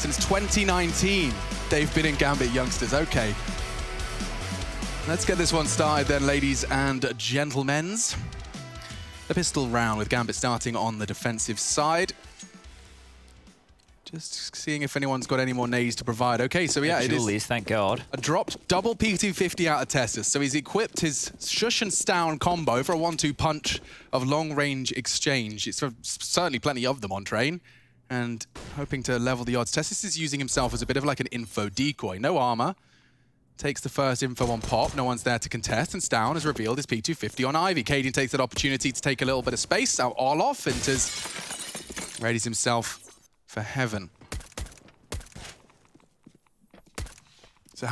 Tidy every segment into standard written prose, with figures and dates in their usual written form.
Since 2019, they've been in Gambit youngsters. Okay. Let's get this one started then, ladies and gentlemen. The pistol round with Gambit starting on the defensive side. Just seeing if anyone's got any more nades to provide. Okay, so yeah, it is thank God. a dropped double P250 out of Tessis. So he's equipped his Shush and Stown combo for a 1-2 punch of long-range exchange. It's certainly plenty of them on train. And hoping to level the odds. Tessis is using himself as a bit of like an info decoy. No armor. Takes the first info on pop. No one's there to contest. And Stown has revealed his P250 on Ivy. Kaden takes that opportunity to take a little bit of space. Out Olof enters. Readies himself for heaven. So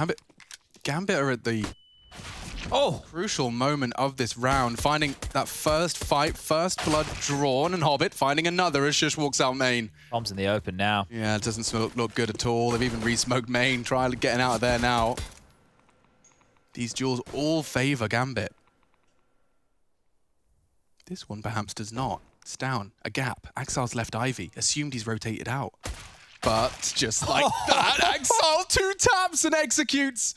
Gambit are at the crucial moment of this round, finding that first fight, first blood drawn, and Hobbit finding another as Shush walks out main. Bomb's in the open now. Yeah, it doesn't look good at all. They've even re-smoked main, trying getting out of there now. These duels all favor Gambit. This one perhaps does not. It's down, a gap. Axile's left Ivy, assumed he's rotated out. But just like that, Axile 2 taps and executes.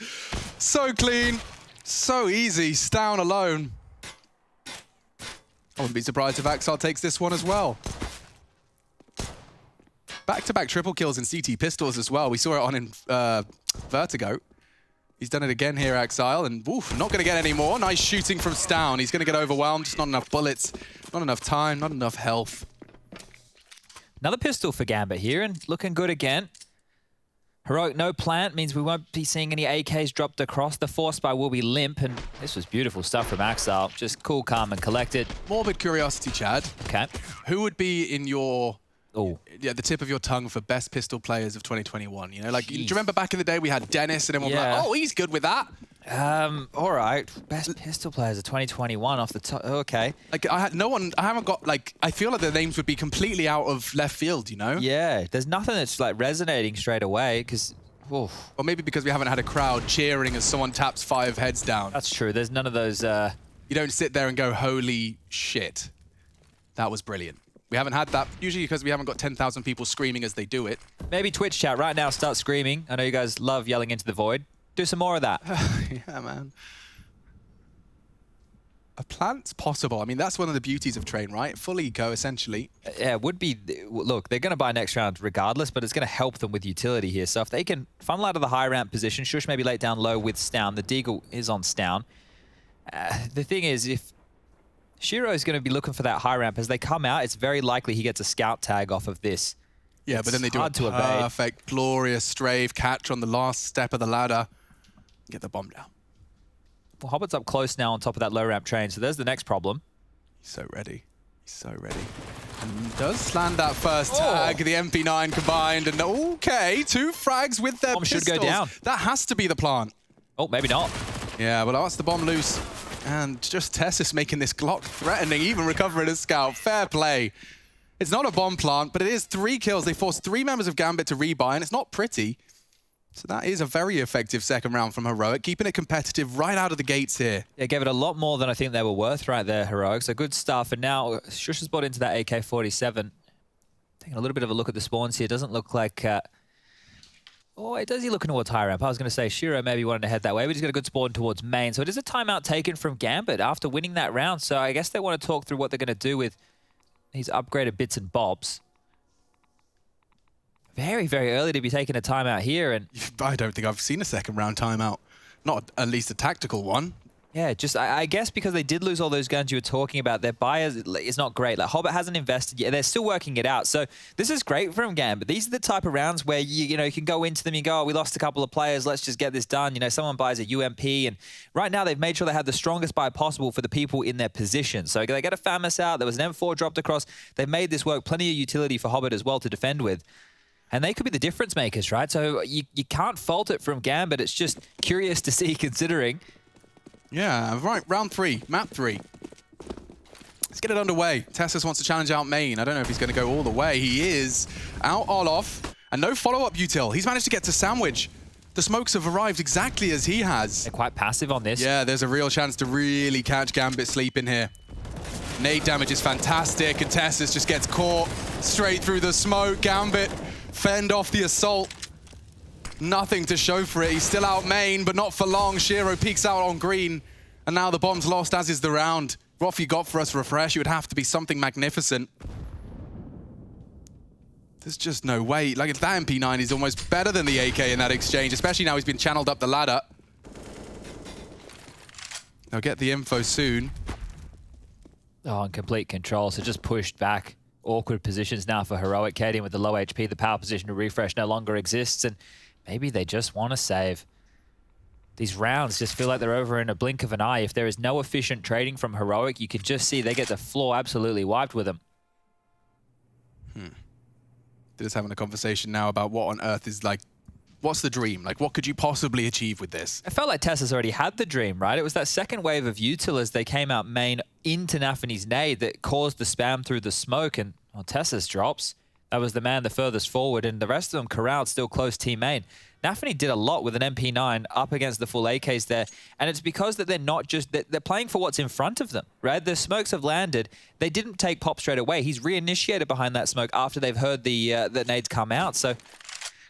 So clean, so easy, Stown alone. I wouldn't be surprised if Axile takes this one as well. Back-to-back triple kills in CT pistols as well. We saw it on in Vertigo. He's done it again here, Axile, and woof, not going to get any more. Nice shooting from Stown. He's going to get overwhelmed. Just not enough bullets, not enough time, not enough health. Another pistol for Gambit here, and looking good again. Heroic no plant means we won't be seeing any AKs dropped across. The force bar will be limp, and this was beautiful stuff from Axile. Just cool, calm, and collected. Morbid curiosity, Chad. Okay. Who would be in your... yeah, the tip of your tongue for best pistol players of 2021. You know, like, do you remember back in the day we had Dennis and everyone was like, oh, he's good with that. All right, best pistol players of 2021 off the top. Okay. Like, I haven't got, like, I feel like the names would be completely out of left field, you know? Yeah, there's nothing that's like resonating straight away because, or maybe because we haven't had a crowd cheering as someone taps 5 heads down. That's true. There's none of those. You don't sit there and go, holy shit, that was brilliant. We haven't had that, usually because we haven't got 10,000 people screaming as they do it. Maybe Twitch chat right now start screaming. I know you guys love yelling into the void. Do some more of that. Yeah, man. A plant's possible. I mean, that's one of the beauties of Train, right? Full eco, essentially. Yeah, it would be. Look, they're going to buy next round regardless, but it's going to help them with utility here. So if they can funnel out of the high ramp position, Shush maybe late down low with Stown. The Deagle is on Stown. The thing is, if Shiro is going to be looking for that high ramp. As they come out, it's very likely he gets a scout tag off of this. Yeah, it's but then they do a perfect, glorious strafe catch on the last step of the ladder. Get the bomb down. Well, Hobbit's up close now on top of that low ramp train, so there's the next problem. He's so ready. He's so ready. And does land that first tag, the MP9 combined, and okay, 2 frags with their pistols. Should go down. That has to be the plant. Oh, maybe not. Yeah, but that's the bomb loose. And just Tessis making this Glock threatening, even recovering a scout. Fair play. It's not a bomb plant, but it is 3 kills. They forced 3 members of Gambit to rebuy, and it's not pretty. So that is a very effective second round from Heroic, keeping it competitive right out of the gates here. Yeah, gave it a lot more than I think they were worth right there, Heroic. So good stuff. And now Shush has bought into that AK-47. Taking a little bit of a look at the spawns here. Doesn't look like... Oh, does he looking towards high ramp? I was going to say Shiro maybe wanted to head that way, but he's got a good spawn towards main. So it is a timeout taken from Gambit after winning that round. So I guess they want to talk through what they're going to do with these upgraded bits and bobs. Very, very early to be taking a timeout here. And I don't think I've seen a second round timeout. Not at least a tactical one. Yeah, just I guess because they did lose all those guns you were talking about, their buyers is not great. Like Hobbit hasn't invested yet. They're still working it out. So this is great from Gambit. These are the type of rounds where you can go into them and go, oh, we lost a couple of players. Let's just get this done. You know, someone buys a UMP, and right now they've made sure they have the strongest buy possible for the people in their position. So they get a FAMAS out. There was an M4 dropped across. They've made this work. Plenty of utility for Hobbit as well to defend with. And they could be the difference makers, right? So you can't fault it from Gambit. It's just curious to see considering. Yeah, right, round 3, map 3. Let's get it underway. Tessis wants to challenge out main. I don't know if he's going to go all the way. He is out Olof, and no follow-up util. He's managed to get to Sandwich. The smokes have arrived exactly as he has. They're quite passive on this. Yeah, there's a real chance to really catch Gambit sleeping here. Nade damage is fantastic, and Tessis just gets caught straight through the smoke. Gambit fend off the assault. Nothing to show for it. He's still out main, but not for long. Shiro peeks out on green, and now the bomb's lost, as is the round. What have you got for us, Refresh? It would have to be something magnificent. There's just no way. Like, that MP9 is almost better than the AK in that exchange, especially now he's been channeled up the ladder. They'll get the info soon. Oh, in complete control, so just pushed back. Awkward positions now for Heroic. Kaden with the low HP, the power position to refresh no longer exists, and maybe they just want to save. These rounds just feel like they're over in a blink of an eye. If there is no efficient trading from Heroic, you can just see they get the floor absolutely wiped with them. They're just having a conversation now about what on earth is like, what's the dream? Like, what could you possibly achieve with this? I felt like Tessis already had the dream, right? It was that second wave of util as they came out main into Nafany's nade that caused the spam through the smoke, and well, Tessis drops. That was the man the furthest forward, and the rest of them corralled still close team main. Nafany did a lot with an MP9 up against the full AKs there, and it's because that they're not just, they're playing for what's in front of them, right? The smokes have landed. They didn't take Pop straight away. He's reinitiated behind that smoke after they've heard the nades come out, so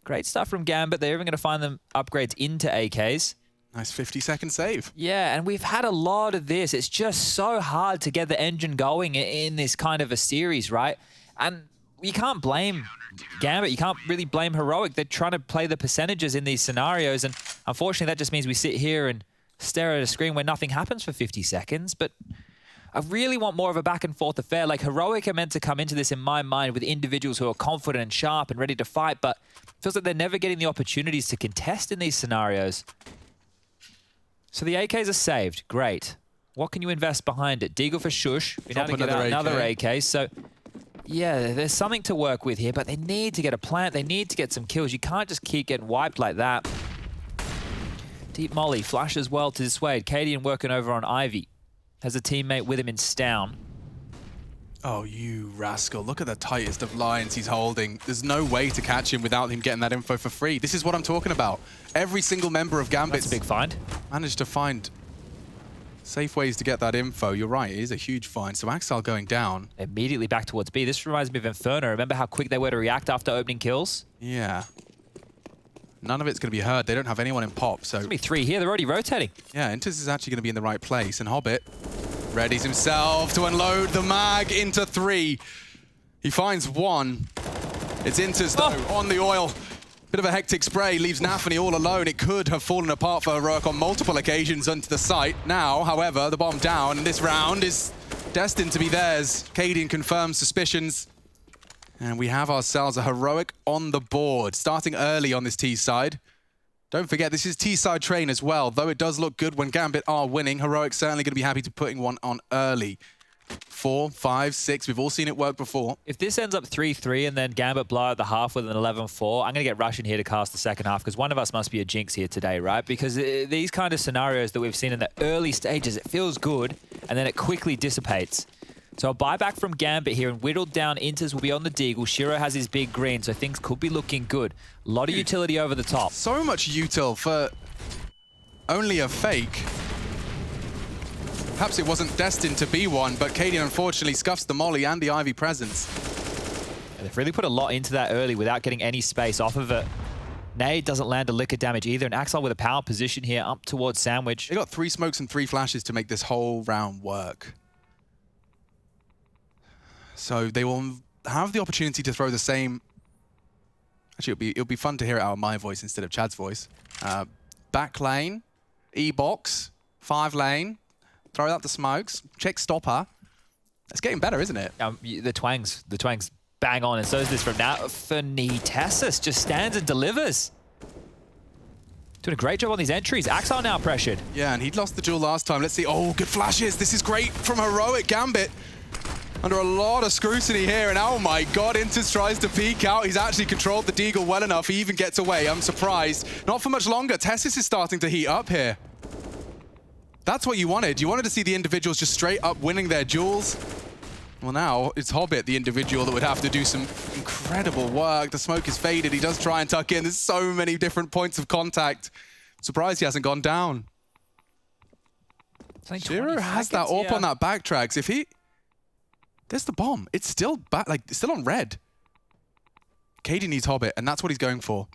great stuff from Gambit. They're even going to find them upgrades into AKs. Nice 50-second save. Yeah, and we've had a lot of this. It's just so hard to get the engine going in this kind of a series, right? And you can't blame Gambit. You can't really blame Heroic. They're trying to play the percentages in these scenarios, and unfortunately that just means we sit here and stare at a screen where nothing happens for 50 seconds. But I really want more of a back and forth affair. Like, Heroic are meant to come into this, in my mind, with individuals who are confident and sharp and ready to fight, but it feels like they're never getting the opportunities to contest in these scenarios. So the AKs are saved. Great. What can you invest behind it? Deagle for Shush. We now to get out another AK. So yeah, there's something to work with here, but they need to get a plant. They need to get some kills. You can't just keep getting wiped like that. Deep Molly, flash as well to dissuade. Kaden working over on Ivy. Has a teammate with him in Stown. Oh, you rascal. Look at the tightest of lines he's holding. There's no way to catch him without him getting that info for free. This is what I'm talking about. Every single member of Gambit's That's a big find. Managed to find safe ways to get that info. You're right, it is a huge find. So Axel going down. Immediately back towards B. This reminds me of Inferno. Remember how quick they were to react after opening kills? Yeah. None of it's going to be heard. They don't have anyone in pop, so... There's going to be 3 here. They're already rotating. Yeah, Intis is actually going to be in the right place. And Hobbit readies himself to unload the mag into 3. He finds 1. It's Intis, though, on the oil. Bit of a hectic spray leaves Nafany all alone. It could have fallen apart for Heroic on multiple occasions onto the site. Now, however, the bomb down, and this round is destined to be theirs. Kaden confirms suspicions. And we have ourselves a Heroic on the board, starting early on this T side. Don't forget, this is T side train as well. Though it does look good when Gambit are winning, Heroic's certainly going to be happy to putting one on early. 4, 5, 6, we've all seen it work before. If this ends up 3-3 and then Gambit blow out the half with an 11-4, I'm going to get Rush in here to cast the second half, because one of us must be a jinx here today, right? Because these kind of scenarios that we've seen in the early stages, it feels good, and then it quickly dissipates. So a buyback from Gambit here, and whittled down Inters will be on the Deagle. Shiro has his big green, so things could be looking good. A lot of utility over the top. So much util for only a fake. Perhaps it wasn't destined to be one, but Kaden unfortunately scuffs the molly and the Ivy presence. Yeah, they've really put a lot into that early without getting any space off of it. Nade doesn't land a lick of damage either, and Axel with a power position here up towards Sandwich. They got 3 smokes and 3 flashes to make this whole round work. So they will have the opportunity to throw the same... Actually, it'll be fun to hear it out of my voice instead of Chad's voice. Back lane, E-box, 5 lane, throw out the smokes, check stopper. It's getting better, isn't it? The twangs bang on, and so is this from now. Tessis just stands and delivers. Doing a great job on these entries. Axel now pressured. Yeah, and he'd lost the duel last time. Let's see. Oh, good flashes. This is great from Heroic. Gambit under a lot of scrutiny here, and oh my god, Intis tries to peek out. He's actually controlled the Deagle well enough. He even gets away. I'm surprised. Not for much longer. Tessis is starting to heat up here. That's what you wanted. You wanted to see the individuals just straight up winning their duels. Well, now it's Hobbit, the individual, that would have to do some incredible work. The smoke is faded. He does try and tuck in. There's so many different points of contact. Surprised he hasn't gone down. Shiro has that AWP on that backtracks. If he... There's the bomb. It's still back, like, it's still on red. Kaden needs Hobbit, and that's what he's going for.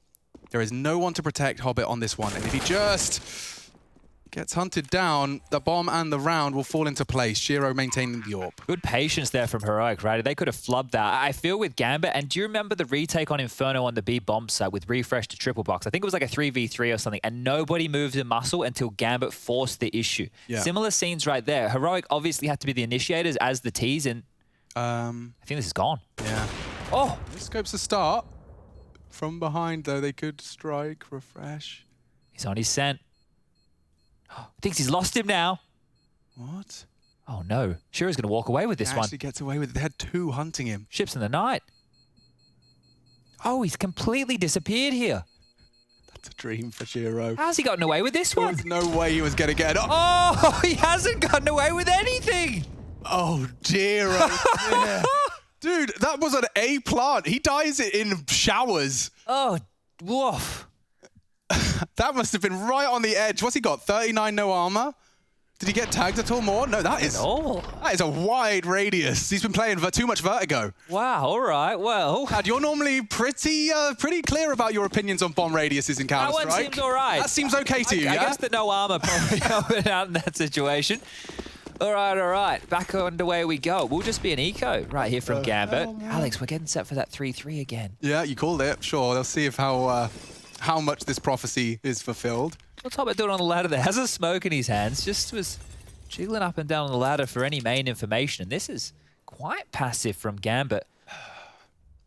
There is no one to protect Hobbit on this one, and if he just gets hunted down, the bomb and the round will fall into place. Shiro maintaining the AWP. Good patience there from Heroic, right? They could have flubbed that. I feel with Gambit, and do you remember the retake on Inferno on the B bomb site with refresh to triple box? I think it was like a 3v3 or something, and nobody moved a muscle until Gambit forced the issue. Yeah. Similar scenes right there. Heroic obviously had to be the initiators as the T's, and I think this is gone. Yeah. Oh! This scope's a start. From behind, though, they could strike, refresh. He's on his scent. Thinks he's lost him now. What? Oh no. Shiro's going to walk away with this one. Actually gets away with it. They had two hunting him. Ships in the night. Oh, he's completely disappeared here. That's a dream for Shiro. How's he gotten away with this one? There's no way he was going to get it. Oh, he hasn't gotten away with anything. Oh, dear. Oh, dear. Dude, that was an A plant. He dies in showers. Oh, woof. That must have been right on the edge. What's he got? 39 no armor? Did he get tagged at all more? No, that is a wide radius. He's been playing for too much Vertigo. Wow, all right, well. Dad, you're normally pretty clear about your opinions on bomb radiuses in Counter-Strike. That one seems all right. That seems okay to you, yeah? I guess the no armor probably helping out in that situation. All right. Back underway we go. We'll just be an eco right here from Gambit. Alex, we're getting set for that 3-3 again. Yeah, you called it. Sure, they'll see if how much this prophecy is fulfilled. What's Hobbit doing on the ladder there? Has a smoke in his hands. Just was jiggling up and down on the ladder for any main information. And this is quite passive from Gambit.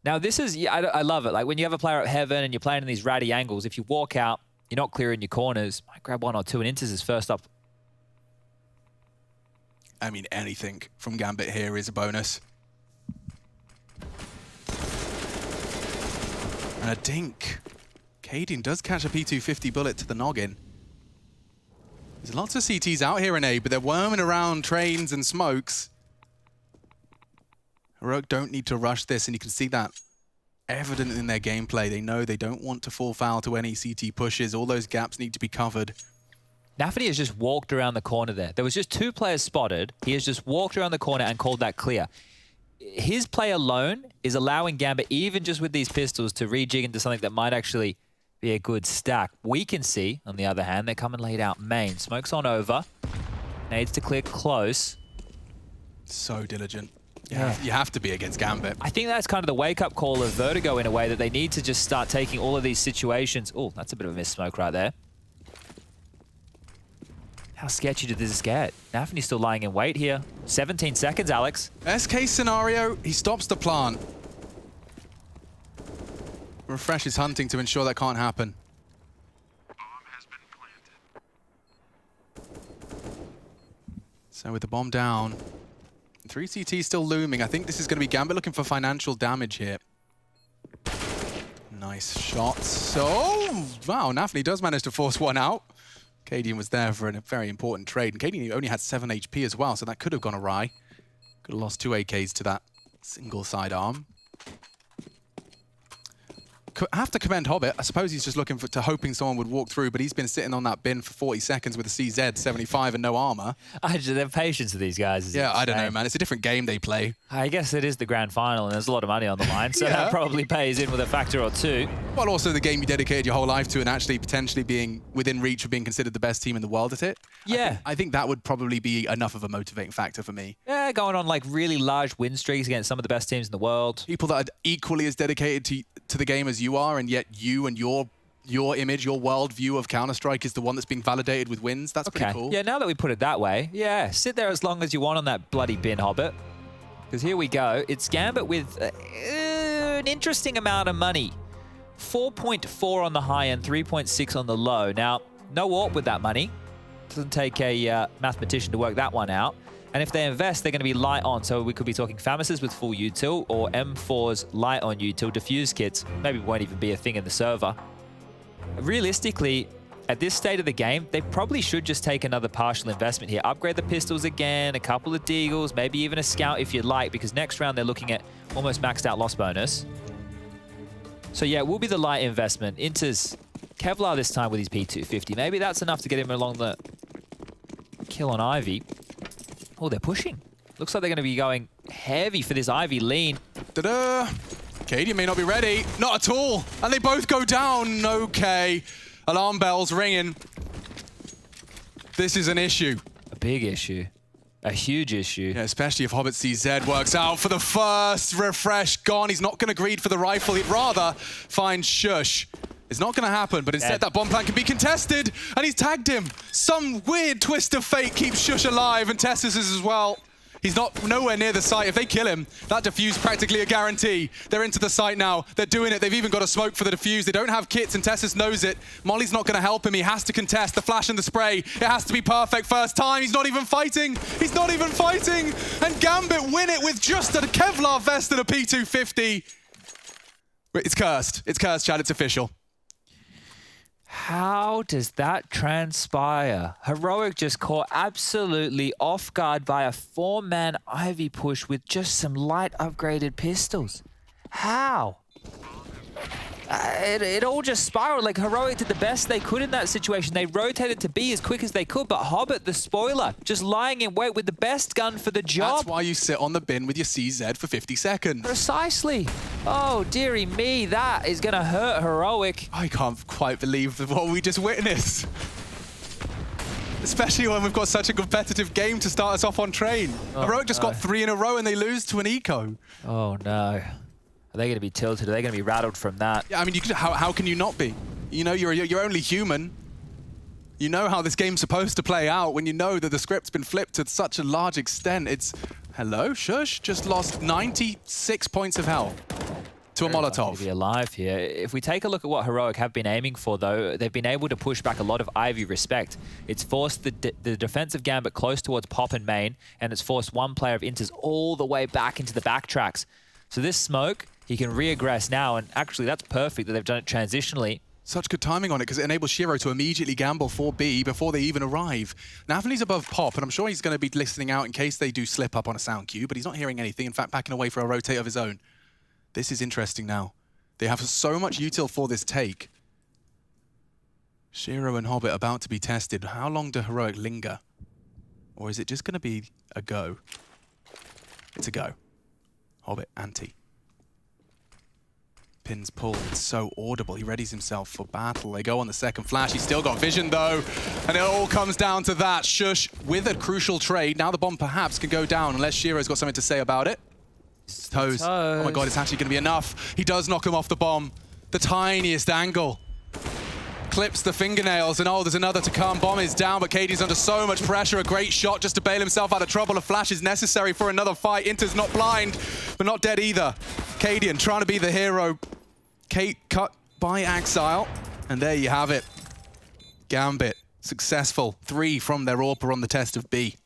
Now, this is... Yeah, I love it. Like, when you have a player at Heaven and you're playing in these ratty angles, if you walk out, you're not clearing your corners, might grab one or two, and Inters is first up. I mean, anything from Gambit here is a bonus. And a dink. Kaden does catch a P250 bullet to the noggin. There's lots of CTs out here in A, but they're worming around trains and smokes. Heroic don't need to rush this, and you can see that evident in their gameplay. They know they don't want to fall foul to any CT pushes. All those gaps need to be covered. Nafany has just walked around the corner there. There was just two players spotted. He has just walked around the corner and called that clear. His play alone is allowing Gambit, even just with these pistols, to rejig into something that might actually be a good stack. We can see, on the other hand, they're coming laid out main. Smoke's on over. Needs to clear close. So diligent. Yeah. You have to be against Gambit. I think that's kind of the wake-up call of Vertigo in a way, that they need to just start taking all of these situations. Oh, that's a bit of a miss smoke right there. How sketchy did this get? Nafany's still lying in wait here. 17 seconds, Alex. Best case scenario, he stops the plant. Refresh his hunting to ensure that can't happen. Bomb has been planted. So with the bomb down, 3 CT still looming. I think this is going to be Gambit looking for financial damage here. Nice shot. So, wow, Nafany does manage to force one out. Kaden was there for a very important trade, and Kaden only had 7 HP as well, so that could have gone awry. Could have lost 2 AKs to that single sidearm. I have to commend Hobbit. I suppose he's just looking to hoping someone would walk through, but he's been sitting on that bin for 40 seconds with a CZ 75 and no armor. The patience of these guys is I don't insane. know, man. It's a different game they play. I guess it is the grand final, and there's a lot of money on the line, so that probably pays in with a factor or two. Well, also the game you dedicated your whole life to, and actually potentially being within reach of being considered the best team in the world at it. Yeah. I think that would probably be enough of a motivating factor for me. Yeah, going on like really large win streaks against some of the best teams in the world. People that are equally as dedicated to the game as you are, and yet you and your image, your worldview of Counter-Strike is the one that's being validated with wins. That's pretty cool. Yeah, now that we put it that way, yeah, sit there as long as you want on that bloody bin, Hobbit. Because here we go. It's Gambit with an interesting amount of money. 4.4 on the high end, 3.6 on the low. Now, no AWP with that money. Doesn't take a mathematician to work that one out. And if they invest, they're going to be light on. So we could be talking Famises with full util, or M4's light on util, diffuse kits. Maybe won't even be a thing in the server. Realistically, at this state of the game, they probably should just take another partial investment here. Upgrade the pistols again, a couple of deagles, maybe even a scout if you'd like, because next round they're looking at almost maxed out loss bonus. So yeah, it will be the light investment. Inter's Kevlar this time with his P250. Maybe that's enough to get him along the kill on Ivy. Oh, they're pushing. Looks like they're going to be going heavy for this Ivy lean. Ta-da! Kaden may not be ready. Not at all. And they both go down. Okay. Alarm bells ringing. This is an issue. A big issue. A huge issue. Yeah, especially if Hobbit CZ works out for the first refresh gone. He's not going to greed for the rifle. He'd rather find Shush. It's not going to happen, but instead that bomb plant can be contested, and he's tagged him. Some weird twist of fate keeps Shush alive, and Tessis is as well. He's nowhere near the site. If they kill him, that defuse practically a guarantee. They're into the site now. They're doing it. They've even got a smoke for the defuse. They don't have kits, and Tessis knows it. Molly's not going to help him. He has to contest the flash and the spray. It has to be perfect first time. He's not even fighting. He's not even fighting. And Gambit win it with just a Kevlar vest and a P250. It's cursed. It's cursed, Chad. It's official. How does that transpire? Heroic just caught absolutely off guard by a 4-man Ivy push with just some light upgraded pistols. How? It all just spiraled. Like, Heroic did the best they could in that situation. They rotated to B as quick as they could, but Hobbit, the spoiler, just lying in wait with the best gun for the job. That's why you sit on the bin with your CZ for 50 seconds. Precisely. Oh, dearie me, that is going to hurt Heroic. I can't quite believe what we just witnessed. Especially when we've got such a competitive game to start us off on train. Oh, Heroic just got 3 in a row and they lose to an eco. Oh, no. Are they going to be tilted? Are they going to be rattled from that? Yeah, I mean, how can you not be? You know, you're only human. You know how this game's supposed to play out when you know that the script's been flipped to such a large extent. It's, hello, Shush just lost 96 points of health to a Molotov. To be alive here. If we take a look at what Heroic have been aiming for, though, they've been able to push back a lot of Ivy respect. It's forced the defensive Gambit close towards Pop and Main, and it's forced one player of Inters all the way back into the backtracks. So this smoke, he can re-aggress now, and actually that's perfect that they've done it transitionally. Such good timing on it because it enables Shiro to immediately gamble for B before they even arrive. Nathaniel's above Pop, and I'm sure he's going to be listening out in case they do slip up on a sound cue, but he's not hearing anything, in fact backing away for a rotate of his own. This is interesting now. They have so much util for this take. Shiro and Hobbit about to be tested. How long do Heroic linger? Or is it just going to be a go? It's a go. Hobbit, anti. Pins pulled, it's so audible. He readies himself for battle. They go on the second flash. He's still got vision though. And it all comes down to that. Shush with a crucial trade. Now the bomb perhaps can go down unless Shiro's got something to say about it. Toes. Oh my god, it's actually gonna be enough. He does knock him off the bomb. The tiniest angle. Clips the fingernails, and oh, there's another to come. Bomb is down, but Kaden's under so much pressure. A great shot just to bail himself out of trouble. A flash is necessary for another fight. Inter's not blind, but not dead either. Kaden trying to be the hero. Kate cut by Axile, and there you have it. Gambit, successful. 3 from their AWPer on the test of B.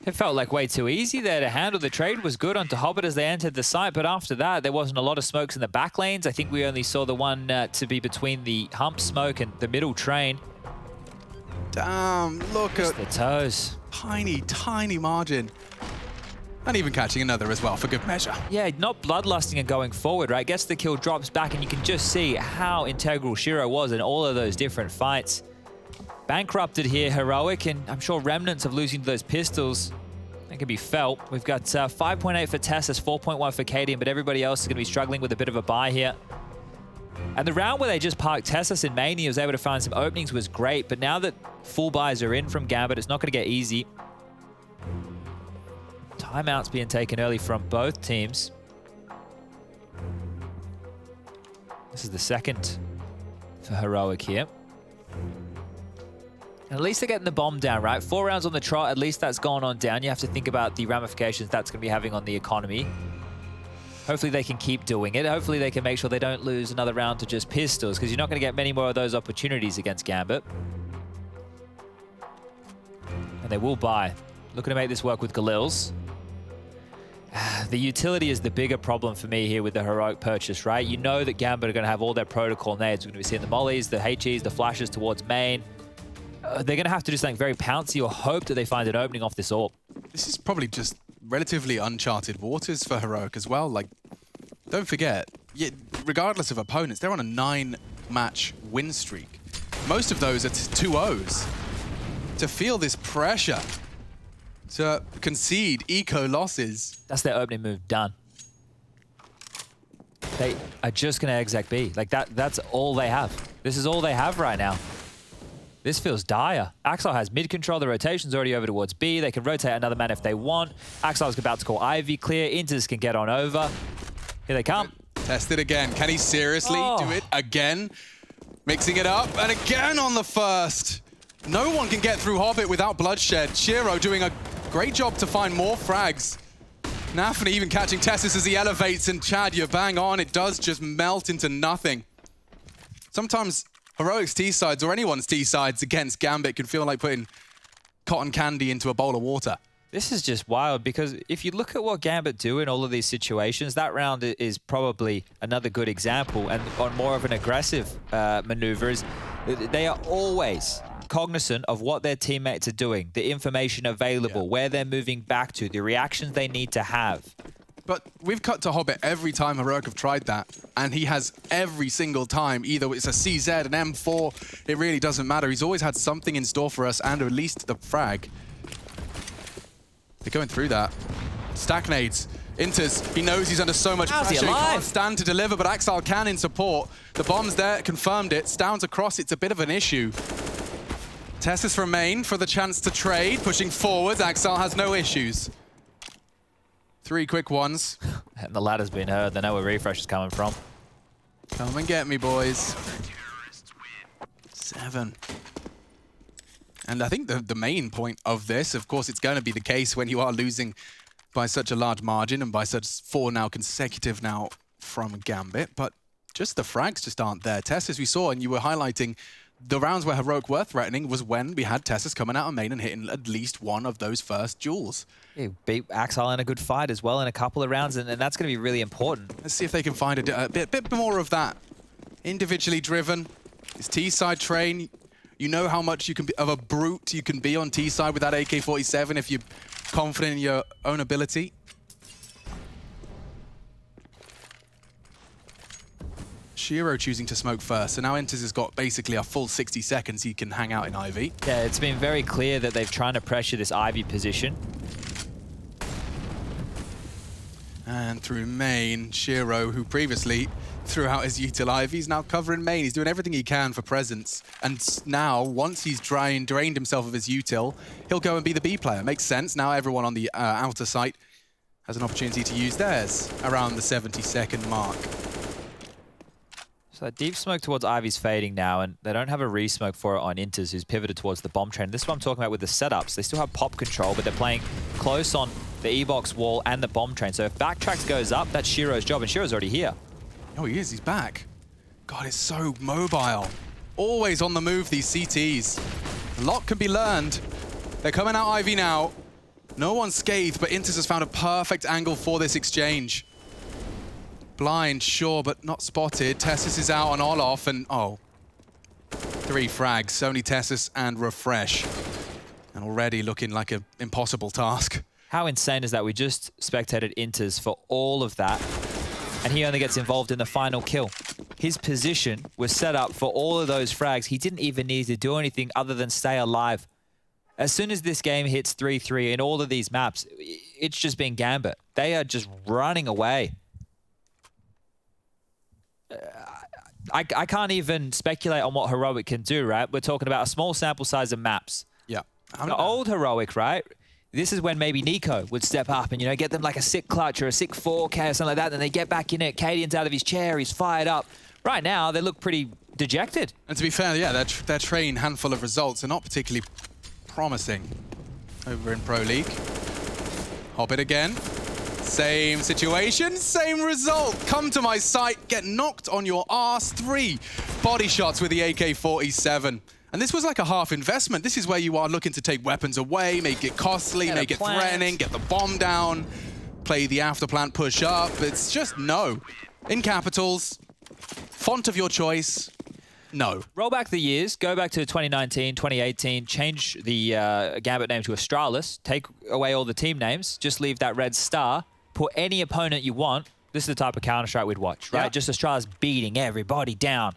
It felt like way too easy there to handle. The trade was good onto Hobbit as they entered the site, but after that, there wasn't a lot of smokes in the back lanes. I think we only saw the one to be between the hump smoke and the middle train. Damn, look Just at the toes. Tiny, tiny margin. And even catching another as well, for good measure. Yeah, not bloodlusting and going forward, right? Gets the kill, drops back, and you can just see how integral Shiro was in all of those different fights. Bankrupted here, Heroic, and I'm sure remnants of losing those pistols, that can be felt. We've got 5.8 for Tessis, 4.1 for Kaden, but everybody else is going to be struggling with a bit of a buy here. And the round where they just parked Tessis in main, he was able to find some openings, was great, but now that full buys are in from Gambit, it's not going to get easy. Timeouts being taken early from both teams. This is the second for Heroic here. At least they're getting the bomb down, right? 4 rounds on the trot, at least that's gone on down. You have to think about the ramifications that's going to be having on the economy. Hopefully they can keep doing it. Hopefully they can make sure they don't lose another round to just pistols, because you're not going to get many more of those opportunities against Gambit. And they will buy. Looking to make this work with Galils. The utility is the bigger problem for me here with the Heroic purchase, right? You know that Gambit are going to have all their protocol nades. We're going to be seeing the mollies, the HEs, the flashes towards main. They're going to have to do something very pouncy or hope that they find an opening off this AWP. This is probably just relatively uncharted waters for Heroic as well. Like, don't forget, regardless of opponents, they're on a 9-match win streak. Most of those are 2-0s. To feel this pressure, to concede eco losses. That's their opening move done. They are just going to exec B. Like, that's all they have. This is all they have right now. This feels dire. Axel has mid-control. The rotation's already over towards B. They can rotate another man if they want. Axel's about to call Ivy clear. Inters can get on over. Here they come. Test it again. Can he seriously do it again? Mixing it up, and again on the first. No one can get through Hobbit without bloodshed. Shiro doing a great job to find more frags. Nafany even catching Tessis as he elevates, and Chad, you're bang on. It does just melt into nothing. Sometimes Heroic's T-sides, or anyone's T-sides against Gambit, can feel like putting cotton candy into a bowl of water. This is just wild, because if you look at what Gambit do in all of these situations, that round is probably another good example, and on more of an aggressive maneuver is they are always cognizant of what their teammates are doing, the information available, where they're moving back to, the reactions they need to have. But we've cut to Hobbit every time Heroic have tried that, and he has every single time. Either it's a CZ, an M4, it really doesn't matter. He's always had something in store for us, and at least the frag. They're going through that. Stack nades. Inters, he knows he's under so much pressure. He can't stand to deliver, but Axel can in support. The bomb's there, confirmed it. Stoun's across, it's a bit of an issue. Tessis from main for the chance to trade, pushing forwards. Axel has no issues. 3 quick ones. And the ladder's been heard. They know where refresh is coming from. Come and get me, boys. 7. And I think the main point of this, of course, it's going to be the case when you are losing by such a large margin and by such 4 now consecutive now from Gambit, but just the frags just aren't there. Tessis, we saw, and you were highlighting the rounds where Heroic were threatening was when we had Tessis coming out of main and hitting at least one of those first duels. He beat Axel in a good fight as well in a couple of rounds, and that's going to be really important. Let's see if they can find a bit more of that. Individually driven. It's T-side train. You know how much you can be of a brute you can be on T-side with that AK-47 if you're confident in your own ability. Shiro choosing to smoke first, so now Inters has got basically a full 60 seconds he can hang out in Ivy. Yeah, it's been very clear that they've trying to pressure this Ivy position. And through main, Shiro, who previously threw out his util Ivy, he's now covering main. He's doing everything he can for presence. And now, once he's drained himself of his util, he'll go and be the B player. Makes sense. Now everyone on the outer site has an opportunity to use theirs around the 70-second mark. So that deep smoke towards Ivy's fading now, and they don't have a re-smoke for it on Inters, who's pivoted towards the bomb train. This is what I'm talking about with the setups. They still have pop control, but they're playing close on the E-box wall and the bomb train. So if backtracks goes up, that's Shiro's job, and Shiro's already here. Oh, he is. He's back. God, it's so mobile. Always on the move, these CTs. A lot can be learned. They're coming out Ivy now. No one's scathed, but Inters has found a perfect angle for this exchange. Blind, sure, but not spotted. Tessis is out on Olof, and 3 frags. Only Tessis and Refresh. And already looking like an impossible task. How insane is that? We just spectated Inters for all of that, and he only gets involved in the final kill. His position was set up for all of those frags. He didn't even need to do anything other than stay alive. As soon as this game hits 3-3 in all of these maps, it's just been Gambit. They are just running away. I can't even speculate on what Heroic can do, right? We're talking about a small sample size of maps. Yeah. The old Heroic, right? This is when maybe Nico would step up and, get them like a sick clutch or a sick 4K or something like that. Then they get back in it. Kaden's out of his chair. He's fired up. Right now, they look pretty dejected. And to be fair, yeah, their train handful of results are not particularly promising over in Pro League. Hobbit again. Same situation, same result. Come to my site, get knocked on your arse. 3 body shots with the AK-47. And this was like a half investment. This is where you are looking to take weapons away, make it costly, make it threatening, get the bomb down, play the after plant, push up. It's just no. In capitals, font of your choice, no. Roll back the years, go back to 2019, 2018, change the Gambit name to Astralis, take away all the team names, just leave that red star, put any opponent you want. This is the type of Counter-Strike we'd watch, right? Yeah. Just Astralis beating everybody down.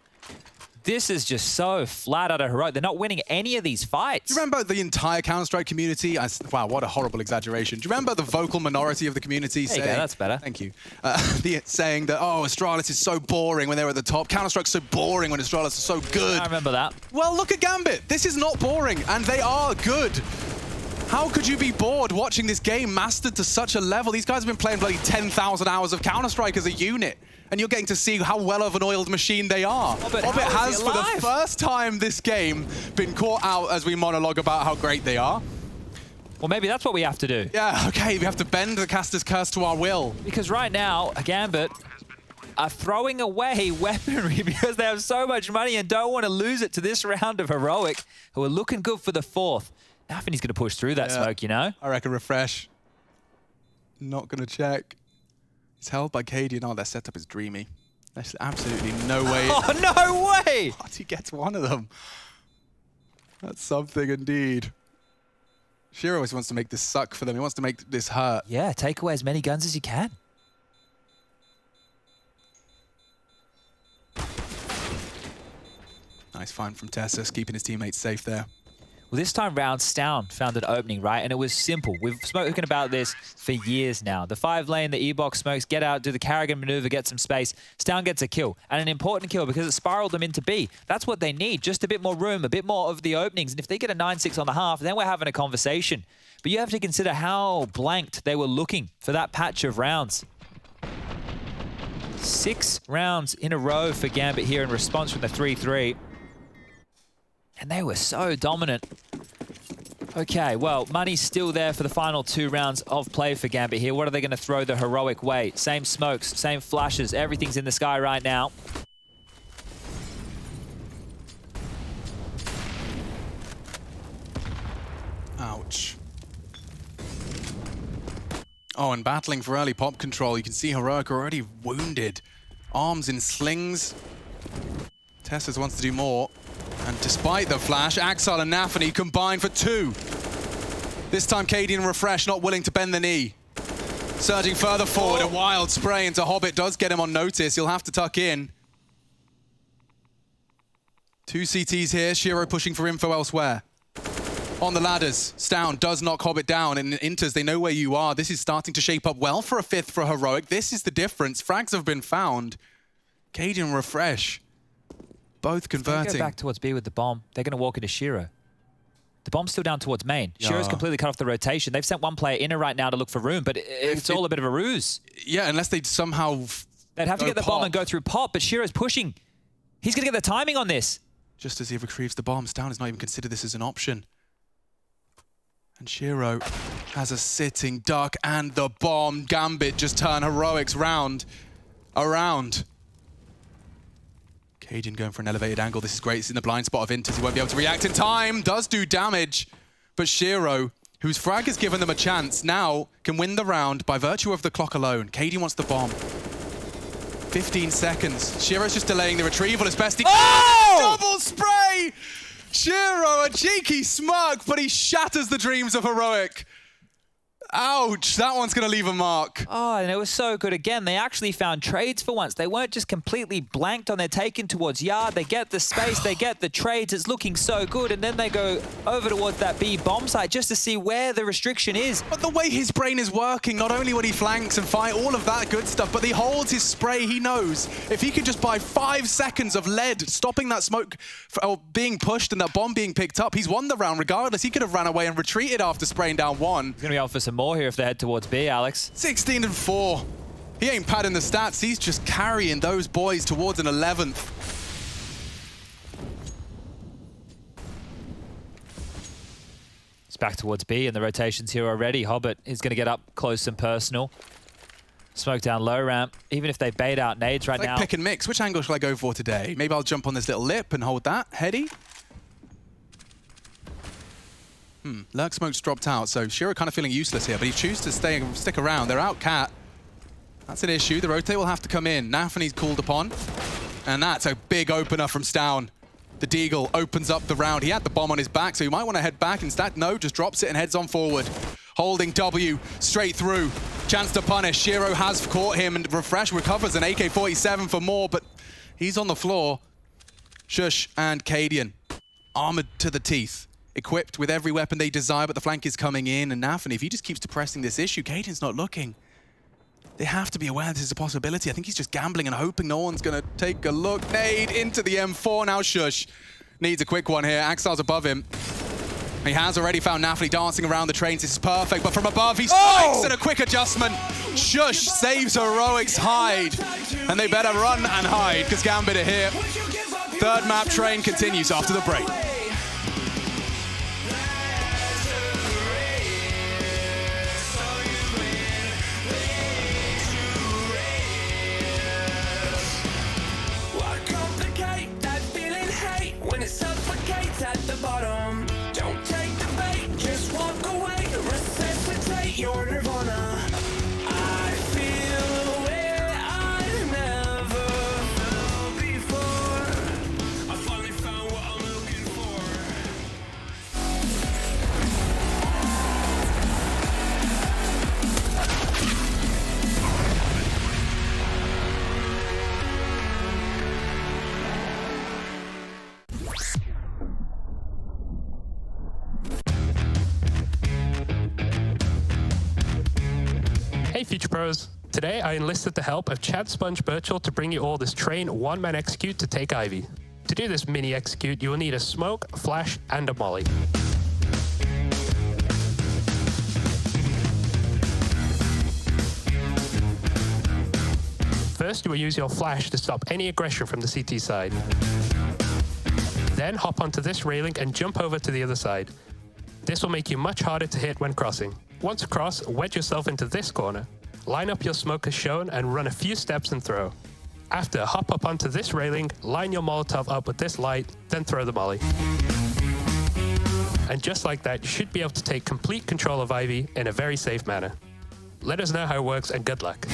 this is just so flat out of heroic. They're not winning any of these fights. Do you remember the entire Counter-Strike community? Wow, what a horrible exaggeration. Do you remember the vocal minority of the community There you saying... go, that's better. Thank you. Saying that, oh, Astralis is so boring when they were at the top. Counter-Strike's so boring when Astralis is so good. I remember that. Well, look at Gambit. This is not boring, and they are good. How could you be bored watching this game mastered to such a level? These guys have been playing bloody 10,000 hours of Counter-Strike as a unit, and you're getting to see how well of an oiled machine they are. Hobbit has, for the first time this game, been caught out as we monologue about how great they are. Well, maybe that's what we have to do. Yeah, okay, we have to bend the caster's curse to our will. Because right now, Gambit are throwing away weaponry because they have so much money and don't want to lose it to this round of Heroic, who are looking good for the 4th. Nafany's going to push through that smoke, you know? I reckon refresh. Not going to check. It's held by Kaden. Oh, their setup is dreamy. There's absolutely no way. Oh, no way! But he gets one of them. That's something indeed. Shiro always wants to make this suck for them. He wants to make this hurt. Yeah, take away as many guns as you can. Nice find from Tessis, keeping his teammates safe there. Well, this time round, Stown found an opening, right? And it was simple. We've spoken about this for years now. The 5-lane, the E-box smokes, get out, do the Carrigan maneuver, get some space. Stown gets a kill, and an important kill because it spiraled them into B. That's what they need, just a bit more room, a bit more of the openings. And if they get a 9-6 on the half, then we're having a conversation. But you have to consider how blanked they were looking for that patch of rounds. 6 rounds in a row for Gambit here in response from the 3-3. And they were so dominant. Okay, well, money's still there for the final 2 rounds of play for Gambit here. What are they going to throw the Heroic way? Same smokes, same flashes. Everything's in the sky right now. Ouch. Oh, and battling for early pop control. You can see Heroic already wounded. Arms in slings. Tessis wants to do more. And despite the flash, Axel and Nafany combine for 2. This time, Kaden and Refresh not willing to bend the knee. Surging further forward, a wild spray into Hobbit does get him on notice. He'll have to tuck in. 2 CTs here, Shiro pushing for info elsewhere. On the ladders, Stown does knock Hobbit down, and Inters, they know where you are. This is starting to shape up well for a 5th for Heroic. This is the difference. Frags have been found. Kaden and Refresh. Both converting. They go back towards B with the bomb. They're going to walk into Shiro. The bomb's still down towards main. Yeah. Shiro's completely cut off the rotation. They've sent one player inner right now to look for room, but it's all a bit of a ruse. Yeah, unless they somehow They'd have to get the bomb and go through pop, but Shiro's pushing. He's going to get the timing on this. Just as he retrieves the bomb, Stown has not even considered this as an option. And Shiro has a sitting duck and the bomb. Gambit just turn Heroics around. Kaden going for an elevated angle. This is great. It's in the blind spot of Inters. He won't be able to react in time. Does do damage. But Shiro, whose frag has given them a chance, now can win the round by virtue of the clock alone. Kaden wants the bomb. 15 seconds. Shiro's just delaying the retrieval as best he can. Oh! Double spray! Shiro, a cheeky smirk, but he shatters the dreams of Heroic. Ouch, that one's going to leave a mark. Oh, and it was so good again. They actually found trades for once. They weren't just completely blanked on their taken towards yard. They get the space, they get the trades. It's looking so good. And then they go over towards that B bomb site just to see where the restriction is. But the way his brain is working, not only when he flanks and fight, all of that good stuff, but he holds his spray. He knows if he can just buy 5 seconds of lead, stopping that smoke being pushed and that bomb being picked up, he's won the round regardless. He could have ran away and retreated after spraying down 1. He's going to be out for some more here if they head towards B, Alex. 16-4. He ain't padding the stats. He's just carrying those boys towards an 11th. It's back towards B and the rotation's here already. Hobbit is going to get up close and personal. Smoke down low ramp. Even if they bait out nades right now. Pick and mix. Which angle shall I go for today? Maybe I'll jump on this little lip and hold that. Heady. Lurk Smoke's dropped out, so Shiro kind of feeling useless here, but he chooses to stick around. They're out cat. That's an issue. The rotate will have to come in. Nafany's called upon, and that's a big opener from Stown. The Deagle opens up the round. He had the bomb on his back, so he might want to head back. Instead, no, just drops it and heads on forward. Holding W straight through. Chance to punish. Shiro has caught him, and Refresh recovers an AK-47 for more, but he's on the floor. Shush and Kaden, armored to the teeth, equipped with every weapon they desire, but the flank is coming in, and Nafany, if he just keeps depressing this issue, Kaden's not looking. They have to be aware this is a possibility. I think he's just gambling and hoping no one's gonna take a look. Nade into the M4, now Shush needs a quick one here. Axar's above him. He has already found Nafany dancing around the trains. This is perfect, but from above, he spikes and a quick adjustment. Shush saves Heroic's hide, and they better run and hide, because Gambit are here. Third map train continues after the break. Your nirvana. I feel where I've never felt before. I finally found what I'm looking for. Hey Future Pros! Today I enlisted the help of Chad Sponge Birchall to bring you all this train one-man execute to take Ivy. To do this mini execute, you will need a smoke, flash, and a molly. First, you will use your flash to stop any aggression from the CT side. Then hop onto this railing and jump over to the other side. This will make you much harder to hit when crossing. Once across, wedge yourself into this corner. Line up your smoke as shown and run a few steps and throw. After, hop up onto this railing, line your Molotov up with this light, then throw the molly. And just like that, you should be able to take complete control of Ivy in a very safe manner. Let us know how it works and good luck.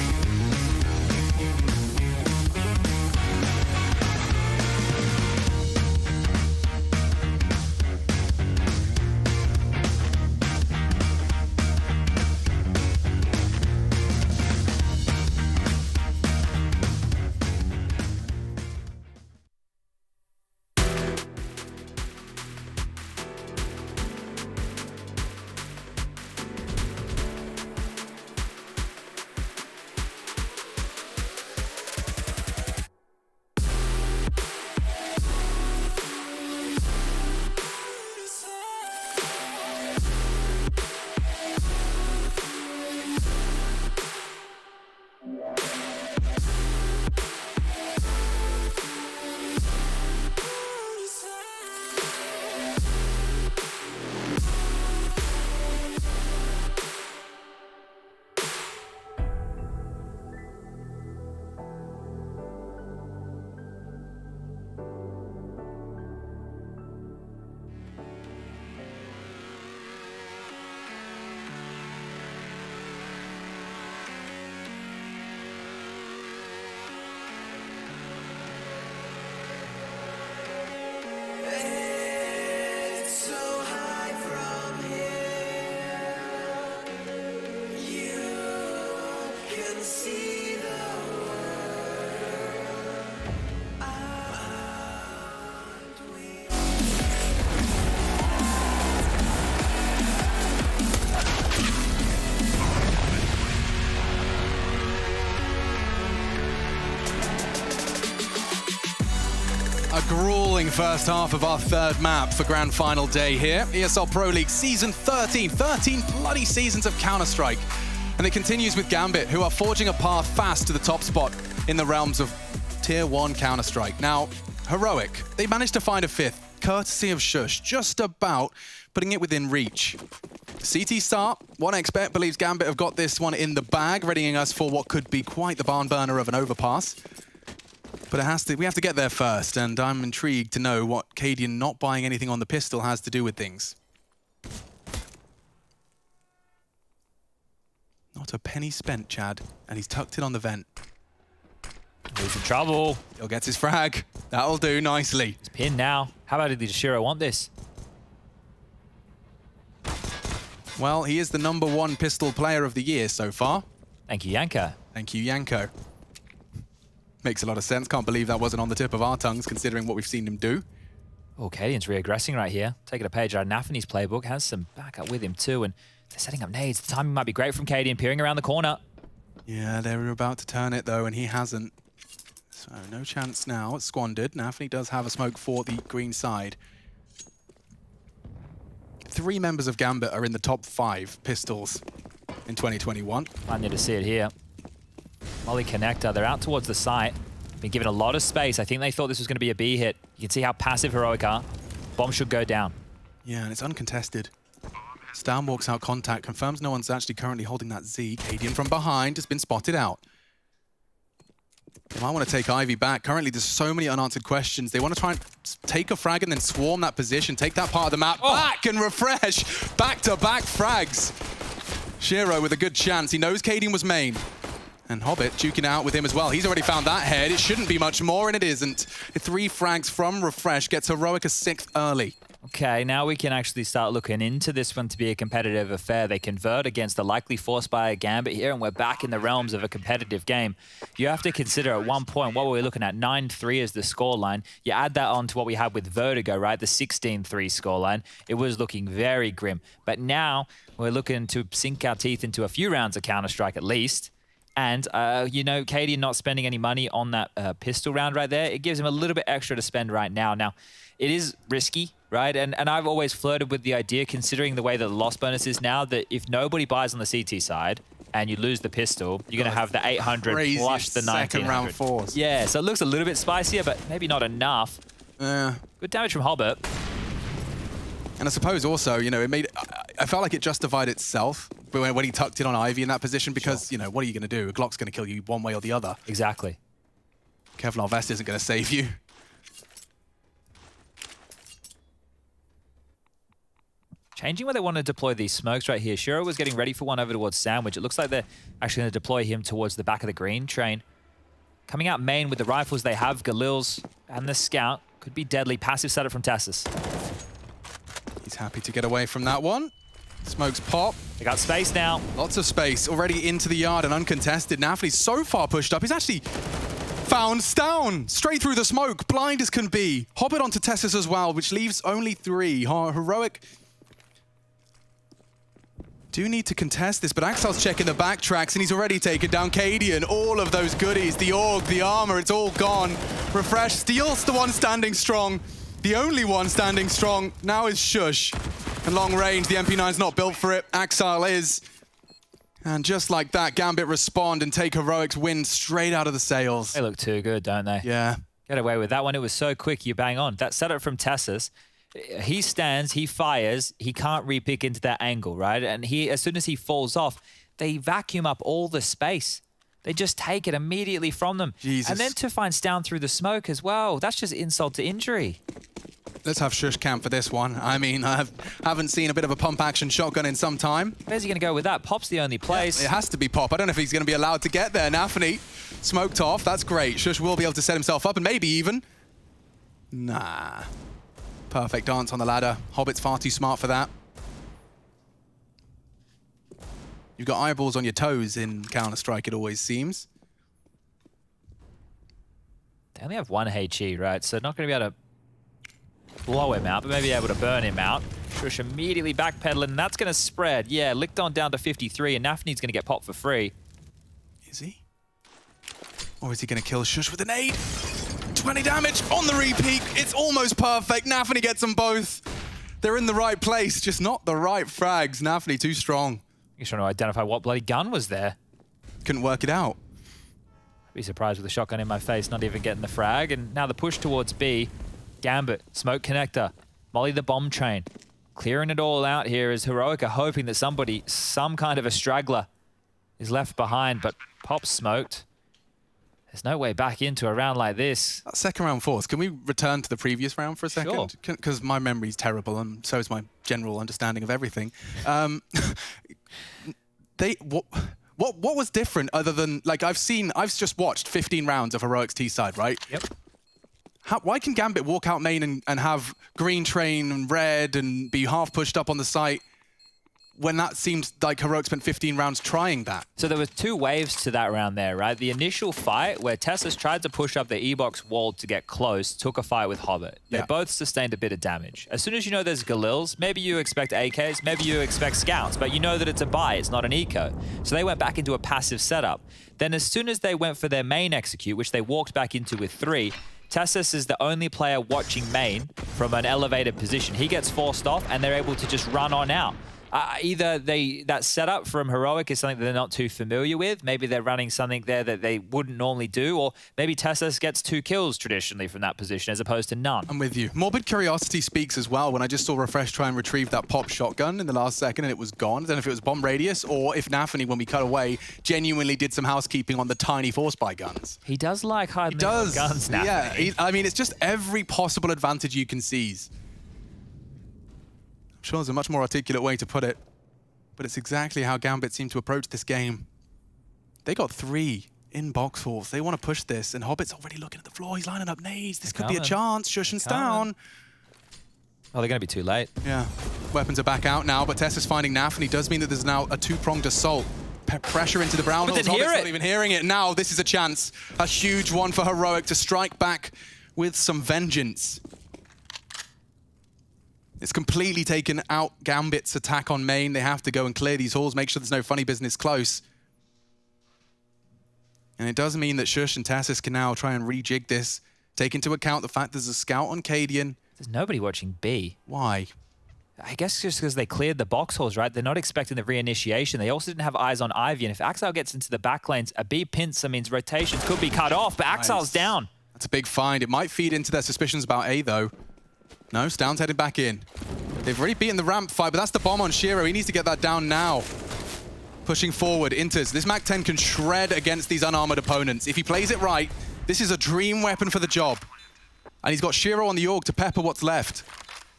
A grueling first half of our third map for grand final day here. ESL Pro League Season 13. 13 bloody seasons of Counter-Strike. And it continues with Gambit, who are forging a path fast to the top spot in the realms of Tier 1 Counter-Strike. Now, Heroic, they managed to find a fifth, courtesy of Shush, just about putting it within reach. CT start, 1xBet believes Gambit have got this one in the bag, readying us for what could be quite the barn burner of an overpass. But we have to get there first, and I'm intrigued to know what Kaden not buying anything on the pistol has to do with things. Not a penny spent, Chad, and he's tucked it on the vent. He's in trouble. He'll get his frag. That'll do nicely. He's pinned now. How bad did Shiro want this? Well, he is the #1 pistol player of the year so far. Thank you, Yanko. Thank you, Yanko. Makes a lot of sense. Can't believe that wasn't on the tip of our tongues, considering what we've seen him do. Oh, Kaden's re-aggressing right here. Taking a page out of Nafany's playbook. Has some backup with him too, and they're setting up nades. The timing might be great from Kaden, peering around the corner. Yeah, they were about to turn it though, and he hasn't. So no chance now. It's squandered. Nafany does have a smoke for the green side. 3 members of Gambit are in the top 5 pistols in 2021. I need to see it here. Molly connector, they're out towards the site. Been given a lot of space. I think they thought this was going to be a B hit. You can see how passive Heroic are. Bomb should go down. Yeah, and it's uncontested. Stan walks out contact, confirms no one's actually currently holding that Z. Kaden from behind has been spotted out. They might want to take Ivy back. Currently, there's so many unanswered questions. They want to try and take a frag and then swarm that position, take that part of the map back and refresh. Back-to-back frags. Shiro with a good chance. He knows Kaden was main. And Hobbit duking out with him as well. He's already found that head. It shouldn't be much more, and it isn't. 3 frags from Refresh gets Heroic a 6th early. Okay, now we can actually start looking into this one to be a competitive affair. They convert against the likely force by a Gambit here, and we're back in the realms of a competitive game. You have to consider at one point, what were we looking at? 9-3 is the scoreline. You add that on to what we had with Vertigo, right? The 16-3 scoreline. It was looking very grim. But now we're looking to sink our teeth into a few rounds of Counter-Strike at least. And, you know, Kaden not spending any money on that pistol round right there, it gives him a little bit extra to spend right now. Now, it is risky, right? And I've always flirted with the idea, considering the way that the loss bonus is now, that if nobody buys on the CT side and you lose the pistol, you're going to have the 800 plus the 1900. Second round force. Yeah, so it looks a little bit spicier, but maybe not enough. Good damage from Hobbit. And I suppose also, you know, it made... I felt like it justified itself when he tucked in on Ivy in that position because, you know, what are you going to do? A Glock's going to kill you one way or the other. Exactly. Kevlar vest isn't going to save you. Changing where they want to deploy these smokes right here. Shiro was getting ready for one over towards Sandwich. It looks like they're actually going to deploy him towards the back of the green train. Coming out main with the rifles they have, Galil's and the Scout. Could be deadly. Passive setup from Tessis. He's happy to get away from that one. Smokes pop. They got space now. Lots of space already into the yard and uncontested. Nafany's so far pushed up. He's actually found Stown straight through the smoke. Blind as can be. Hobbit onto Tessis as well, which leaves only 3. Heroic do need to contest this, but Axel's checking the backtracks and he's already taken down Kaden. All of those goodies, the AUG, the armor, it's all gone. Refresh steals the one standing strong. The only one standing strong now is Shush. And long range, the MP9's not built for it. Axel is. And just like that, Gambit respond and take Heroic's win straight out of the sails. They look too good, don't they? Yeah. Get away with that one. It was so quick, you bang on. That setup from Tessis, he stands, he fires, he can't repick into that angle, right? And he, as soon as he falls off, they vacuum up all the space. They just take it immediately from them. Jesus. And then to find Stown through the smoke as well. That's just insult to injury. Let's have Shush camp for this one. I mean, I haven't seen a bit of a pump action shotgun in some time. Where's he going to go with that? Pop's the only place. It has to be Pop. I don't know if he's going to be allowed to get there. Nafany smoked off. That's great. Shush will be able to set himself up and maybe even... Nah. Perfect dance on the ladder. Hobbit's far too smart for that. You've got eyeballs on your toes in Counter-Strike, it always seems. They only have 1 HE, right? So not going to be able to blow him out, but maybe able to burn him out. Shush immediately backpedaling, and that's going to spread. Yeah, licked on down to 53, and Nafany's going to get popped for free. Is he? Or is he going to kill Shush with an aid? 20 damage on the repeat. It's almost perfect. Nafany gets them both. They're in the right place, just not the right frags. Nafany too strong. He's trying to identify what bloody gun was there. Couldn't work it out. I'd be surprised with a shotgun in my face, not even getting the frag. And now the push towards B. Gambit, smoke connector, Molly the bomb train. Clearing it all out here as Heroic are hoping that somebody, some kind of a straggler, is left behind, but Pop smoked. There's no way back into a round like this. That second round force, can we return to the previous round for a second? Sure. Because my memory's terrible and so is my general understanding of everything. What was different other than, like, I've just watched 15 rounds of Heroic's T-side, right? Yep. Why can Gambit walk out main and have green train and red and be half pushed up on the site? when that seemed like Heroic spent 15 rounds trying that. So there were two waves to that round there, right? The initial fight where Tessis tried to push up the E-box wall to get close, took a fight with Hobbit. They both sustained a bit of damage. As soon as you know there's Galils, maybe you expect AKs, maybe you expect Scouts, but you know that it's a buy, it's not an eco. So they went back into a passive setup. Then as soon as they went for their main execute, which they walked back into with 3, Tessis is the only player watching main from an elevated position. He gets forced off and they're able to just run on out. Either that setup from Heroic is something that they're not too familiar with. Maybe they're running something there that they wouldn't normally do, or maybe Tessis gets 2 kills traditionally from that position as opposed to none. I'm with you. Morbid Curiosity speaks as well. When I just saw Refresh try and retrieve that pop shotgun in the last second and it was gone. I don't know if it was bomb radius or if Nafany, when we cut away, genuinely did some housekeeping on the tiny force buy guns. He does like hiding guns now. Yeah, I mean, it's just every possible advantage you can seize. I'm sure there's a much more articulate way to put it, but it's exactly how Gambit seemed to approach this game. They got 3 in box halls. They want to push this, and Hobbit's already looking at the floor. He's lining up nades. This could be a chance. Shushan's down. Oh, they're going to be too late. Yeah. Weapons are back out now, but Tess is finding Nafany. Does mean that there's now a 2-pronged assault. Pressure into the brown holes. Hobbit's not even hearing it. Now this is a chance. A huge one for Heroic to strike back with some vengeance. It's completely taken out Gambit's attack on main. They have to go and clear these halls, make sure there's no funny business close. And it does mean that Shush and Tessis can now try and rejig this, take into account the fact there's a scout on Kaden. There's nobody watching B. Why? I guess just because they cleared the box halls, right? They're not expecting the reinitiation. They also didn't have eyes on Ivy. And if Axile gets into the back lanes, a B pincer means rotations could be cut off, but Axile's down. That's a big find. It might feed into their suspicions about A, though. No, Stown's headed back in. They've already beaten the ramp fight, but that's the bomb on Shiro. He needs to get that down now. Pushing forward, Inters. This MAC-10 can shred against these unarmored opponents. If he plays it right, this is a dream weapon for the job. And he's got Shiro on the Org to pepper what's left.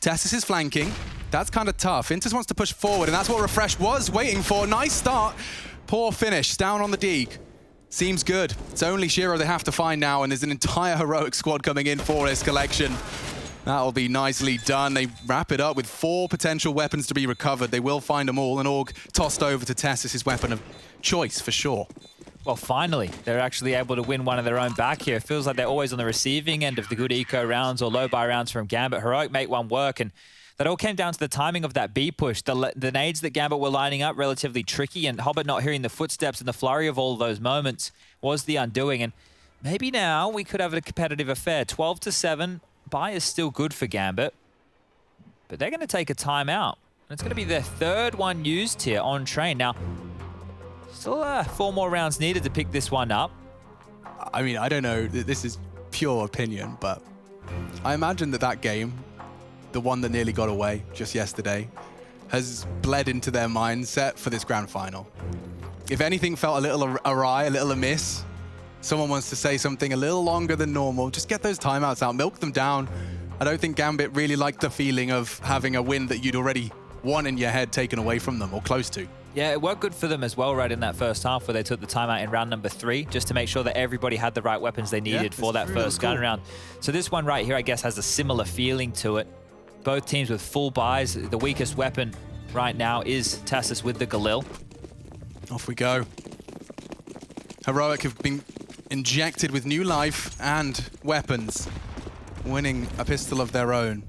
Tessis is flanking. That's kind of tough. Inters wants to push forward, and that's what Refresh was waiting for. Nice start. Poor finish. Down on the Deeg. Seems good. It's only Shiro they have to find now, and there's an entire Heroic squad coming in for his collection. That'll be nicely done. They wrap it up with 4 potential weapons to be recovered. They will find them all. An Org tossed over to Tessis, his weapon of choice for sure. Well, finally, they're actually able to win one of their own back here. It feels like they're always on the receiving end of the good eco rounds or low buy rounds from Gambit. Heroic make one work, and that all came down to the timing of that B push. The nades that Gambit were lining up relatively tricky, and Hobbit not hearing the footsteps and the flurry of all of those moments was the undoing. And maybe now we could have a competitive affair. 12-7. Buy is still good for Gambit, but they're going to take a timeout. And it's going to be their 3rd one used here on train. Now, still 4 more rounds needed to pick this one up. I mean, I don't know. This is pure opinion, but I imagine that game, the one that nearly got away just yesterday, has bled into their mindset for this grand final. If anything felt a little awry, a little amiss, someone wants to say something a little longer than normal, just get those timeouts out, milk them down. I don't think Gambit really liked the feeling of having a win that you'd already won in your head taken away from them, or close to. Yeah, it worked good for them as well, right, in that first half where they took the timeout in round number 3, just to make sure that everybody had the right weapons they needed for that first gun round. So this one right here, I guess, has a similar feeling to it. Both teams with full buys. The weakest weapon right now is Tessis with the Galil. Off we go. Heroic have been injected with new life and weapons, winning a pistol of their own.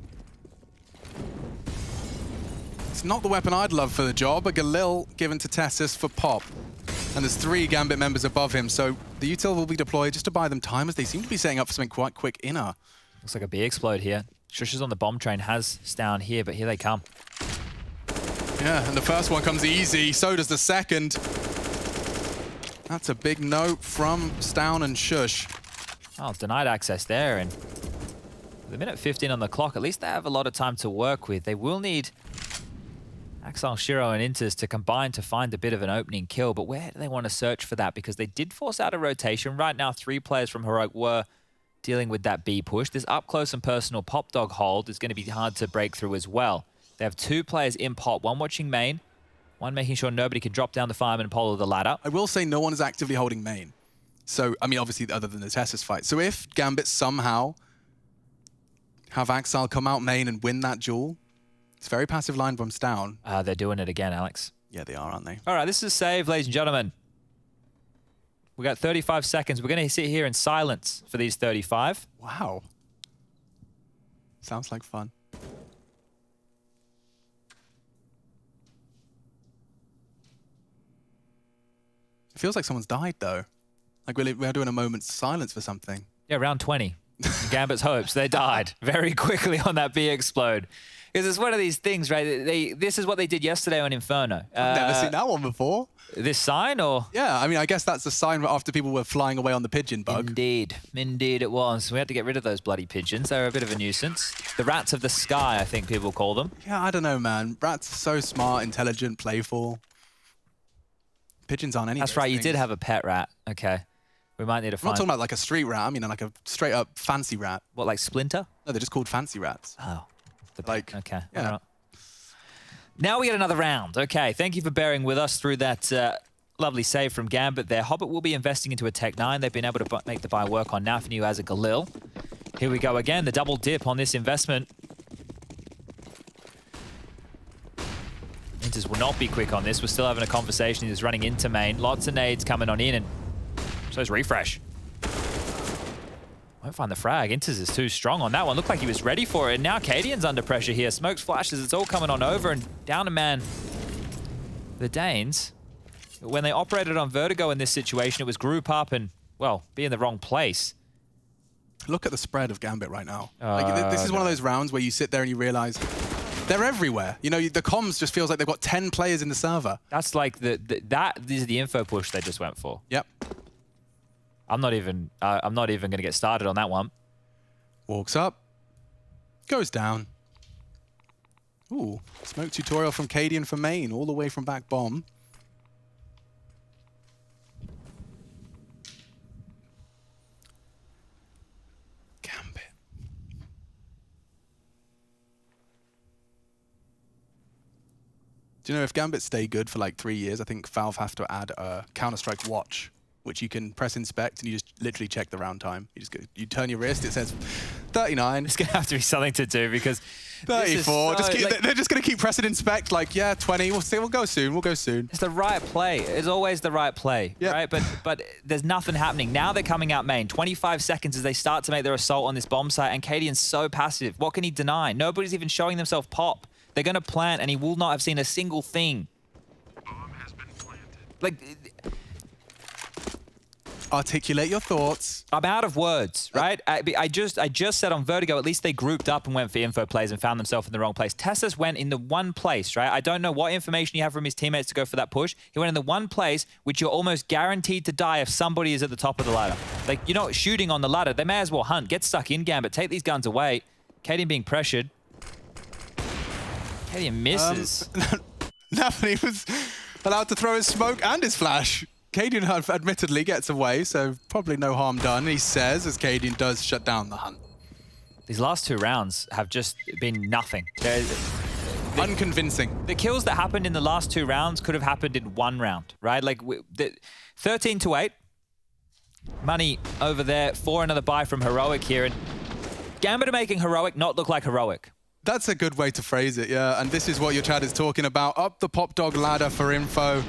It's not the weapon I'd love for the job. A Galil given to Tessis for pop. And there's 3 Gambit members above him, so the util will be deployed just to buy them time, as they seem to be setting up for something quite quick inner. Looks like a B explode here. Shush is on the bomb train, has Stown here, but here they come. Yeah, and the first one comes easy, so does the second. That's a big note from Stown and Shush. Oh, denied access there, and with a minute 15 on the clock, at least they have a lot of time to work with. They will need Axile, Shiro, and Inters to combine to find a bit of an opening kill, but where do they want to search for that? Because they did force out a rotation. Right now, 3 players from Heroic were dealing with that B push. This up close and personal pop dog hold is going to be hard to break through as well. They have 2 players in pot, one watching main, one making sure nobody can drop down the fireman pole of the ladder. I will say no one is actively holding main. So, I mean, obviously, other than the Tessis fight. So if Gambit somehow have Axile come out main and win that duel, It's very passive line bombs down. They're doing it again, Alex. Yeah, they are, aren't they? All right, this is a save, ladies and gentlemen. We got 35 seconds. We're going to sit here in silence for these 35. Wow. Sounds like fun. It feels like someone's died, though. Like we're doing a moment's silence for something. Yeah, round 20. Gambit's hopes, they died very quickly on that B explode. Because it's one of these things, right? This is what they did yesterday on Inferno. I've never seen that one before. This sign, or? Yeah, I mean, I guess that's a sign after people were flying away on the pigeon bug. Indeed. Indeed it was. We had to get rid of those bloody pigeons. They were a bit of a nuisance. The rats of the sky, I think people call them. Yeah, I don't know, man. Rats are so smart, intelligent, playful. Pigeons aren't any of That's those right, you things. did have a pet rat. Okay. We might need to I'm find... not talking about like a street rat. I mean, like a straight up fancy rat. What, like Splinter? No, they're just called fancy rats. Oh. Like, Okay. yeah. All right. Now we get another round. Okay, thank you for bearing with us through that lovely save from Gambit there. Hobbit will be investing into a Tech 9. They've been able to make the buy work on Nafnu as a Galil. Here we go again, the double dip on this investment. Inters will not be quick on this. We're still having a conversation. He's running into main. Lots of nades coming on in, and so is Refresh. Won't find the frag. Inters is too strong on that one. Looked like he was ready for it. And now Kaden's under pressure here. Smokes, flashes, it's all coming on over, and down a man. The Danes, when they operated on Vertigo in this situation, it was group up and, well, be in the wrong place. Look at the spread of Gambit right now. Like, this is one of those rounds where you sit there and you realize they're everywhere. You know, the comms just feels like they've got 10 players in the server. That's like these are the info push they just went for. Yep. I'm not even going to get started on that one. Walks up. Goes down. Ooh, smoke tutorial from Kaden for main, all the way from back bomb. Gambit. Do you know if Gambit stay good for like 3 years, I think Valve have to add a Counter-Strike watch, which you can press inspect and you just literally check the round time. You just go, you turn your wrist, it says 39. It's going to have to be something to do because 34. This is so, they're just going to keep pressing inspect, like, yeah, 20. We'll see. We'll go soon. We'll go soon. It's the right play. It's always the right play, Yep. right? But there's nothing happening. Now they're coming out main. 25 seconds as they start to make their assault on this bomb site, and Kaden's so passive. What can he deny? Nobody's even showing themselves pop. They're going to plant, and he will not have seen a single thing. Bomb has been planted. Like, Articulate your thoughts. I'm out of words, right? I just said on Vertigo, at least they grouped up and went for info plays and found themselves in the wrong place. Tessis went in the one place, right? I don't know what information he had from his teammates to go for that push. He went in the one place which you're almost guaranteed to die if somebody is at the top of the ladder. Like, you're not shooting on the ladder. They may as well hunt. Get stuck in, Gambit. Take these guns away. Kaden being pressured. Kaden misses. Nafny was allowed to throw his smoke and his flash. Kaden admittedly gets away, so probably no harm done, he says, as Kaden does shut down the hunt. These last 2 rounds have just been nothing. Unconvincing. The kills that happened in the last 2 rounds could have happened in 1 round, right? Like 13-8. Money over there for another buy from Heroic here. And Gambit are making Heroic not look like Heroic. That's a good way to phrase it, yeah. And this is what your chat is talking about. Up the pop dog ladder for info.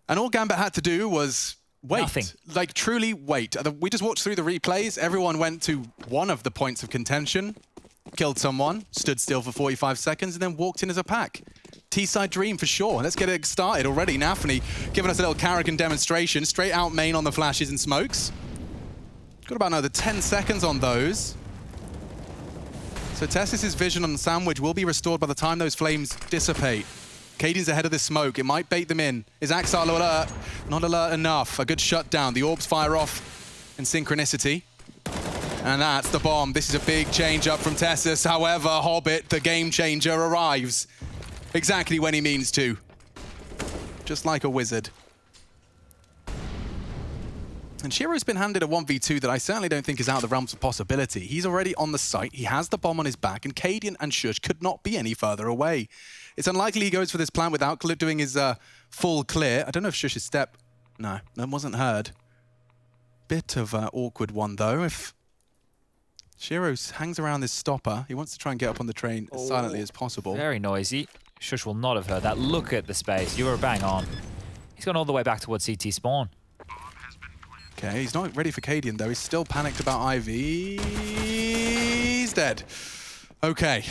And all Gambit had to do was wait. Nothing. Like, truly wait. We just watched through the replays. Everyone went to one of the points of contention, killed someone, stood still for 45 seconds, and then walked in as a pack. T-side dream for sure. Let's get it started already. Nafny giving us a little Karrigan demonstration. Straight out main on the flashes and smokes. Got about another 10 seconds on those. So Tessis' vision on the sandwich will be restored by the time those flames dissipate. Kaden's ahead of this smoke. It might bait them in. Is Axar alert? Not alert enough. A good shutdown. The orbs fire off in synchronicity. And that's the bomb. This is a big change up from Tessis. However, Hobbit, the game changer, arrives exactly when he means to. Just like a wizard. And Shiro's been handed a 1v2 that I certainly don't think is out of the realms of possibility. He's already on the site. He has the bomb on his back, and Kaden and Shush could not be any further away. It's unlikely he goes for this plan without doing his full clear. I don't know if Shush's step... No, that wasn't heard. Bit of an awkward one, though. If Shiro hangs around this stopper. He wants to try and get up on the train as silently as possible. Very noisy. Shush will not have heard that. Look at the space. You were bang on. He's gone all the way back towards CT spawn. Okay, he's not ready for Kaden though. He's still panicked about Ivy. He's dead. Okay,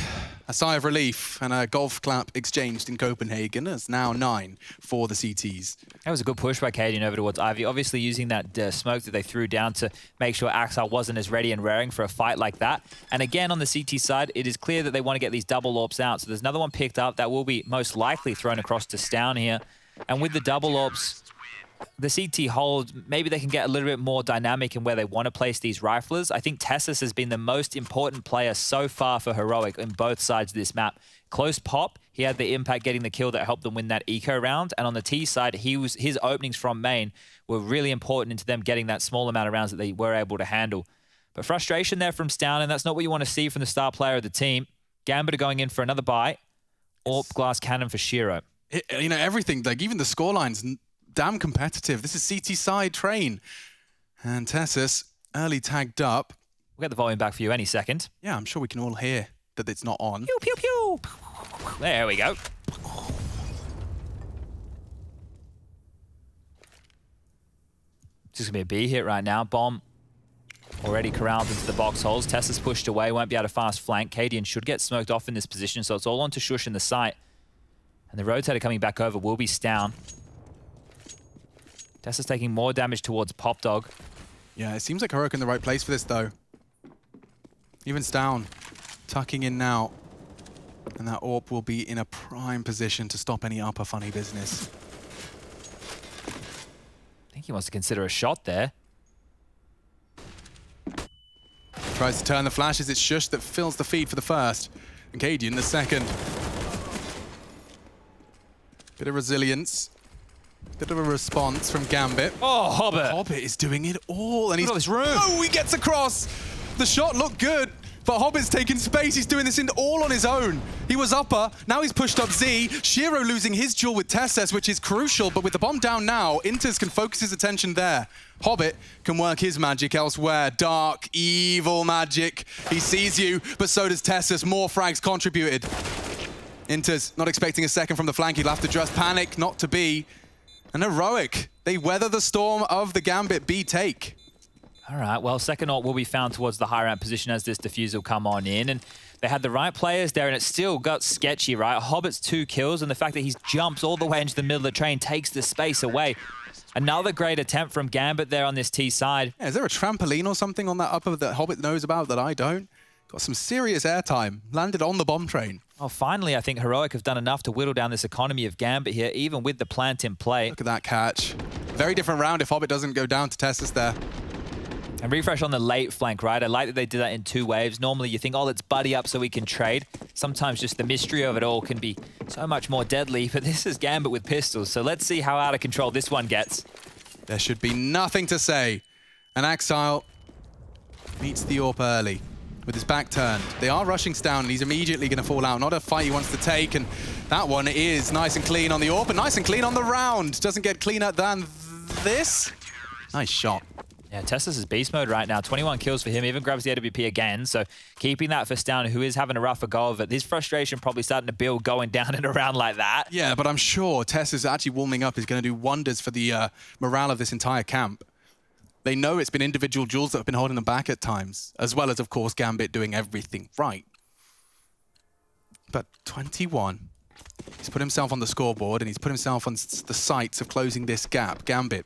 a sigh of relief and a golf clap exchanged in Copenhagen. It's now 9 for the CTs. That was a good push by Kaden over towards Ivy. Obviously using that smoke that they threw down to make sure Axel wasn't as ready and raring for a fight like that. And again, on the CT side, it is clear that they want to get these double AWPs out. So there's another one picked up that will be most likely thrown across to Stown here. And with the double AWPs, the CT hold, maybe they can get a little bit more dynamic in where they want to place these riflers. I think Tessis has been the most important player so far for Heroic in both sides of this map. Close pop, he had the impact getting the kill that helped them win that eco round. And on the T side, his openings from main were really important into them getting that small amount of rounds that they were able to handle. But frustration there from Stown, and that's not what you want to see from the star player of the team. Gambit are going in for another buy. AWP glass cannon for Shiro. You know, everything, like even the scorelines, damn competitive. This is CT side train. And Tessis, early tagged up. We'll get the volume back for you any second. Yeah, I'm sure we can all hear that it's not on. Pew, pew, pew. There we go. Just gonna be a B hit right now. Bomb already corralled into the box holes. Tessis pushed away, won't be able to fast flank. Kaden should get smoked off in this position, so it's all on to Shush in the site. And the rotator coming back over will be Stown. Tessis taking more damage towards Pop Dog. Yeah, it seems like Heroic in the right place for this, though. Even Stown tucking in now. And that AWP will be in a prime position to stop any upper funny business. I think he wants to consider a shot there. Tries to turn the flashes. It's Shush that fills the feed for the first. And Kaden the second. Bit of resilience. Bit of a response from Gambit. Oh, Hobbit. Hobbit is doing it all. And he's... Look at this room. Oh, he gets across. The shot looked good, but Hobbit's taking space. He's doing this all on his own. He was upper. Now he's pushed up Z. Shiro losing his duel with Tessis, which is crucial, but with the bomb down now, Inters can focus his attention there. Hobbit can work his magic elsewhere. Dark, evil magic. He sees you, but so does Tessis. More frags contributed. Inters not expecting a second from the flank. He'll have to just panic, not to be. And Heroic, they weather the storm of the Gambit B take. All right, well, second ult will be found towards the high ramp position as this defuse will come on in. And they had the right players there, and it still got sketchy, right? Hobbit's 2 kills, and the fact that he jumps all the way into the middle of the train takes the space away. Another great attempt from Gambit there on this T side. Yeah, is there a trampoline or something on that upper that Hobbit knows about that I don't? Got some serious airtime. Landed on the bomb train. Oh, finally, I think Heroic have done enough to whittle down this economy of Gambit here, even with the plant in play. Look at that catch. Very different round if Hobbit doesn't go down to Tessis there. And refresh on the late flank, right? I like that they did that in 2 waves. Normally you think, oh, let's buddy up so we can trade. Sometimes just the mystery of it all can be so much more deadly, but this is Gambit with pistols, so let's see how out of control this one gets. There should be nothing to say. And Axile meets the AWP early with his back turned. They are rushing Stown, and he's immediately going to fall out. Not a fight he wants to take, and that one is nice and clean on the AWP, and nice and clean on the round. Doesn't get cleaner than this. Nice shot. Yeah, Tessis is beast mode right now. 21 kills for him, even grabs the AWP again. So keeping that for Stown, who is having a rougher go of it. His frustration probably starting to build going down and around like that. Yeah, but I'm sure Tessis actually warming up is going to do wonders for the morale of this entire camp. They know it's been individual duels that have been holding them back at times, as well as, of course, Gambit doing everything right. But 21. He's put himself on the scoreboard, and he's put himself on the sights of closing this gap. Gambit.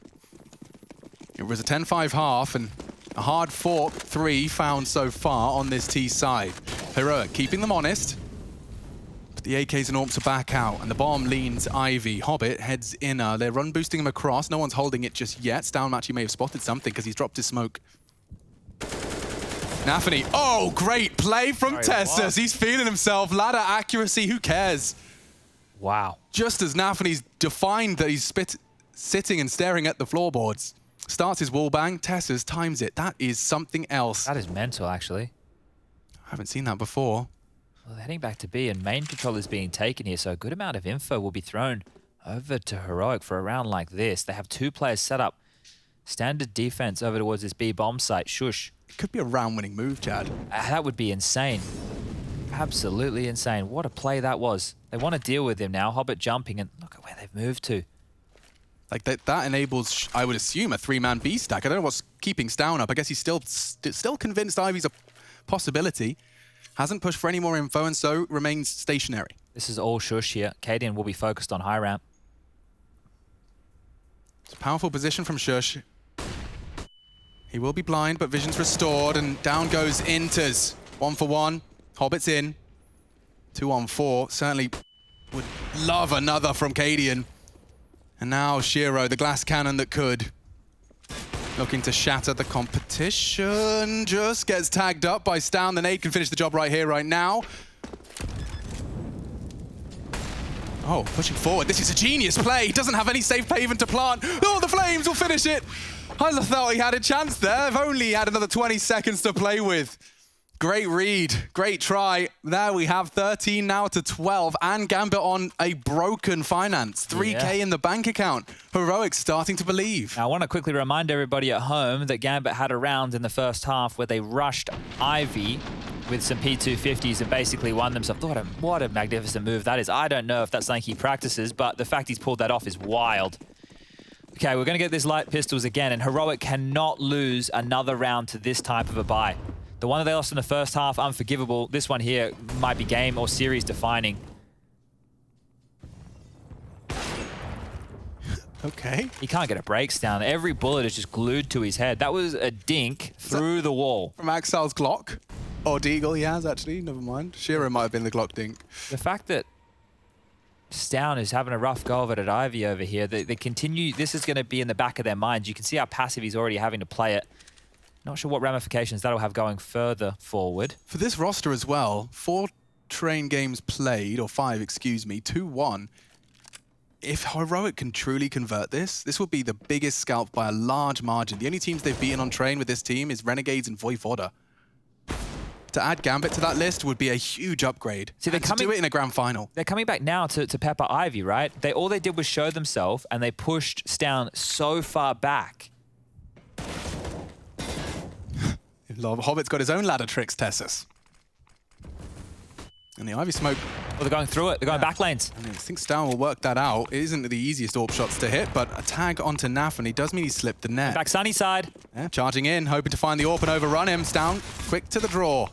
It was a 10-5 half, and a hard-fought 3 found so far on this T side. Heroic keeping them honest. But the AKs and AWPs are back out, and the bomb leans Ivy. Hobbit heads inner. They're run boosting him across. No one's holding it just yet. Stown actually may have spotted something because he's dropped his smoke. Nafany. Oh, great play from Tessis. He's feeling himself. Ladder accuracy, who cares? Wow. Just as Nafany's defined that he's sitting and staring at the floorboards. Starts his wall bang. Tessis times it. That is something else. That is mental, actually. I haven't seen that before. Well, they're heading back to B, and main control is being taken here, so a good amount of info will be thrown over to Heroic for a round like this. They have 2 players set up. Standard defense over towards this B bomb site. Shush Could be a round-winning move, Chad. That would be insane. Absolutely insane. What a play that was. They want to deal with him now. Hobbit jumping, and look at where they've moved to. Like that enables, I would assume, a 3-man B stack. I don't know what's keeping Stown up. I guess he's still convinced Ivy's a possibility. Hasn't pushed for any more info, and so remains stationary. This is all Shush here. Kaden will be focused on high ramp. It's a powerful position from Shush. He will be blind, but vision's restored, and down goes Inters. 1 for 1. Hobbit's in. 2 on 4. Certainly would love another from Kaden. And now Shiro, the glass cannon that could. Looking to shatter the competition. Just gets tagged up by Stown. The nade can finish the job right here, right now. Oh, pushing forward. This is a genius play. He doesn't have any safe pavement to plant. Oh, the Flames will finish it. I thought he had a chance there. If only he had another 20 seconds to play with. Great read, great try. There we have 13 now to 12, and Gambit on a broken finance. 3K in the bank account. Heroic starting to believe. Now, I want to quickly remind everybody at home that Gambit had a round in the first half where they rushed Ivy with some P250s and basically won themselves. What a magnificent move that is. I don't know if that's something he practices, but the fact he's pulled that off is wild. Okay, we're going to get this light pistols again, and Heroic cannot lose another round to this type of a buy. The one that they lost in the first half, unforgivable. This one here might be game or series defining. Okay. He can't get a breaks down. Every bullet is just glued to his head. That was a dink through the wall. From Axel's Glock. Or Deagle, he has actually, never mind. Shiro might have been the Glock dink. The fact that Stown is having a rough go of it at Ivy over here, they continue, this is going to be in the back of their minds. You can see how passive he's already having to play it. Not sure what ramifications that'll have going further forward. For this roster as well, 4 train games played, or 5, excuse me, 2-1. If Heroic can truly convert this, this would be the biggest scalp by a large margin. The only teams they've beaten on train with this team is Renegades and Voivoda. To add Gambit to that list would be a huge upgrade. See, to do it in a grand final. They're coming back now to pepper Ivy, right? All they did was show themselves, and they pushed Stown so far back. Hobbit's got his own ladder tricks, Tessis. And the Ivy smoke. Well, they're going through it. They're going back lanes. I think Stown will work that out. It isn't the easiest AWP shots to hit, but a tag onto Naf, and he does mean he slipped the net. Back sunny side. Yeah, charging in, hoping to find the AWP and overrun him. Stown, quick to the draw.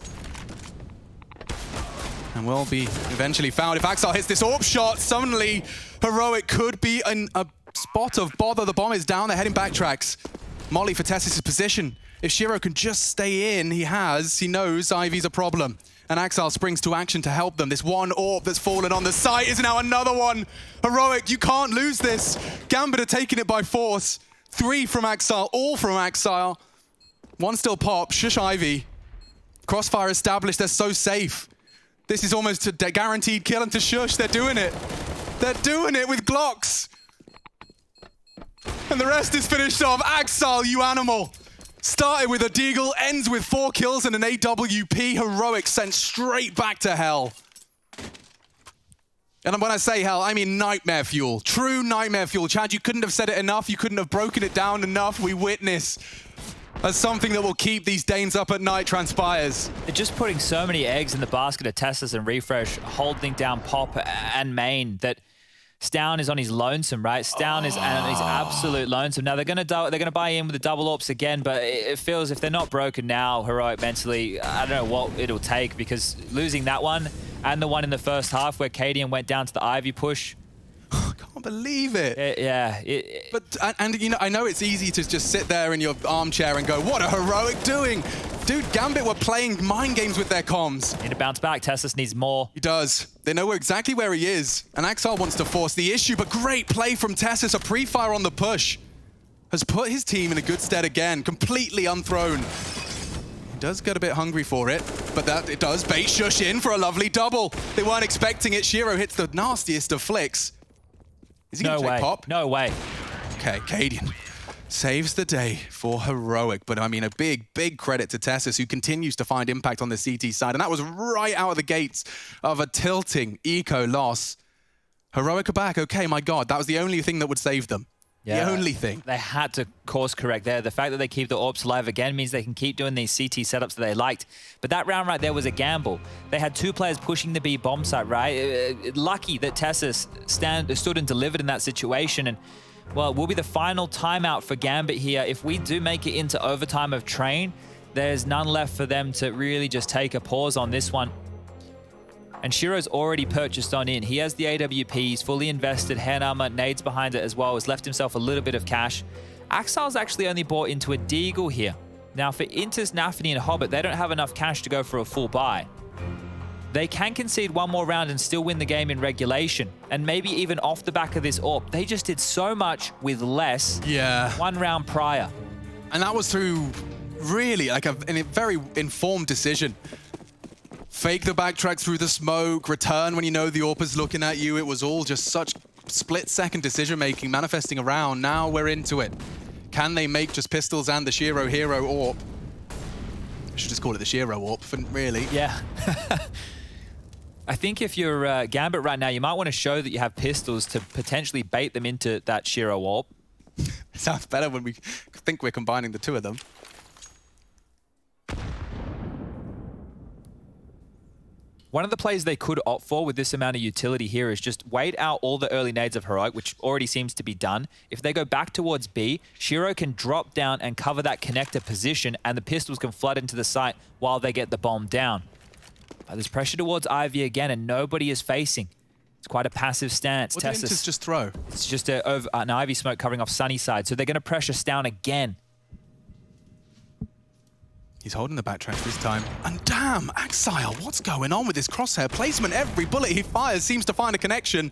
And will be eventually found. If Axel hits this AWP shot, suddenly Heroic could be in a spot of bother. The bomb is down, they're heading backtracks. Molly for Tessis' position. If Shiro can just stay in, he knows Ivy's a problem. And Axel springs to action to help them. This one AWP that's fallen on the site is now another one. Heroic, you can't lose this. Gambit are taking it by force. 3 from Axel, all from Axel. 1 still pop, Shush Ivy. Crossfire established, they're so safe. This is almost a guaranteed kill into Shush, they're doing it. They're doing it with Glocks. And the rest is finished off. Axel, you animal. Started with a Deagle, ends with 4 kills and an AWP. Heroic sent straight back to hell. And when I say hell, I mean nightmare fuel. True nightmare fuel. Chad, you couldn't have said it enough. You couldn't have broken it down enough. We witness as something that will keep these Danes up at night transpires. They're just putting so many eggs in the basket of Tessis and Refresh, holding down Pop and Main, that Stown is on his lonesome, right? Stown is on his absolute lonesome. Now they're gonna buy in with the double AWPs again, but it feels if they're not broken now, Heroic mentally, I don't know what it'll take, because losing that one and the one in the first half where Kaden went down to the Ivy push. I can't believe it. But you know, I know it's easy to just sit there in your armchair and go, what are Heroic doing? Dude, Gambit were playing mind games with their comms. Need to bounce back. Tessis needs more. He does. They know exactly where he is. And Axel wants to force the issue, but great play from Tessis. A pre-fire on the push has put his team in a good stead again, completely unthrown. He does get a bit hungry for it, but it does bait Shush in for a lovely double. They weren't expecting it. Shiro hits the nastiest of flicks. Is he going to take Pop? No way. Okay, Kaden saves the day for Heroic, but I mean a big, big credit to Tessis, who continues to find impact on the CT side, and that was right out of the gates of a tilting eco loss. Heroic are back. Okay, my God, that was the only thing that would save them. The only thing. They had to course correct there. The fact that they keep the AWPs alive again means they can keep doing these CT setups that they liked. But that round right there was a gamble. They had 2 players pushing the B bomb site, right? Lucky that Tessis stood and delivered in that situation. And, well, it will be the final timeout for Gambit here. If we do make it into overtime of Train, there's none left for them to really just take a pause on this one. And Shiro's already purchased on in. He has the AWP, he's fully invested, hand armor, nades behind it as well, has left himself a little bit of cash. Axile's actually only bought into a Deagle here. Now for Inters, Nafany, and Hobbit, they don't have enough cash to go for a full buy. They can concede one more round and still win the game in regulation, and maybe even off the back of this AWP. They just did so much with less one round prior. And that was through really like a very informed decision. Fake the backtrack through the smoke, return when you know the AWP is looking at you. It was all just such split-second decision-making, manifesting around. Now we're into it. Can they make just pistols and the Shiro hero AWP? I should just call it the Shiro AWP, really. Yeah. I think if you're Gambit right now, you might want to show that you have pistols to potentially bait them into that Shiro AWP. It sounds better when we think we're combining the two of them. One of the plays they could opt for with this amount of utility here is just wait out all the early nades of Heroic, which already seems to be done. If they go back towards B, Shiro can drop down and cover that connector position, and the pistols can flood into the site while they get the bomb down. There's pressure towards Ivy again, and nobody is facing. It's quite a passive stance. What did Inters just throw? It's just an Ivy smoke covering off Sunny side, so they're going to pressure Stown again. He's holding the backtrack this time. And damn, Axile, what's going on with his crosshair placement? Every bullet he fires seems to find a connection.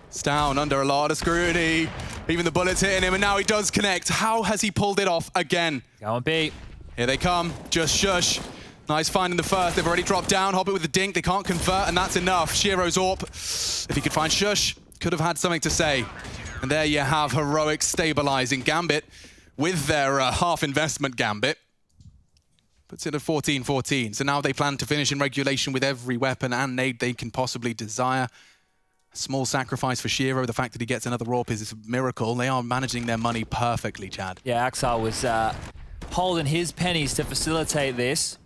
Stown under a lot of scrutiny. Even the bullets hitting him, and now he does connect. How has he pulled it off again? Go on, B. Here they come. Just shush. Nice find in the first. They've already dropped down. Hobbit with the dink. They can't convert, and that's enough. Shiro's AWP. If he could find Shush, could have had something to say. And there you have Heroic stabilizing. Gambit with their half investment Gambit. Puts it at 14-14. So now they plan to finish in regulation with every weapon and nade they can possibly desire. A small sacrifice for Shiro. The fact that he gets another AWP is a miracle. They are managing their money perfectly, Chad. Yeah, Axile was holding his pennies to facilitate this.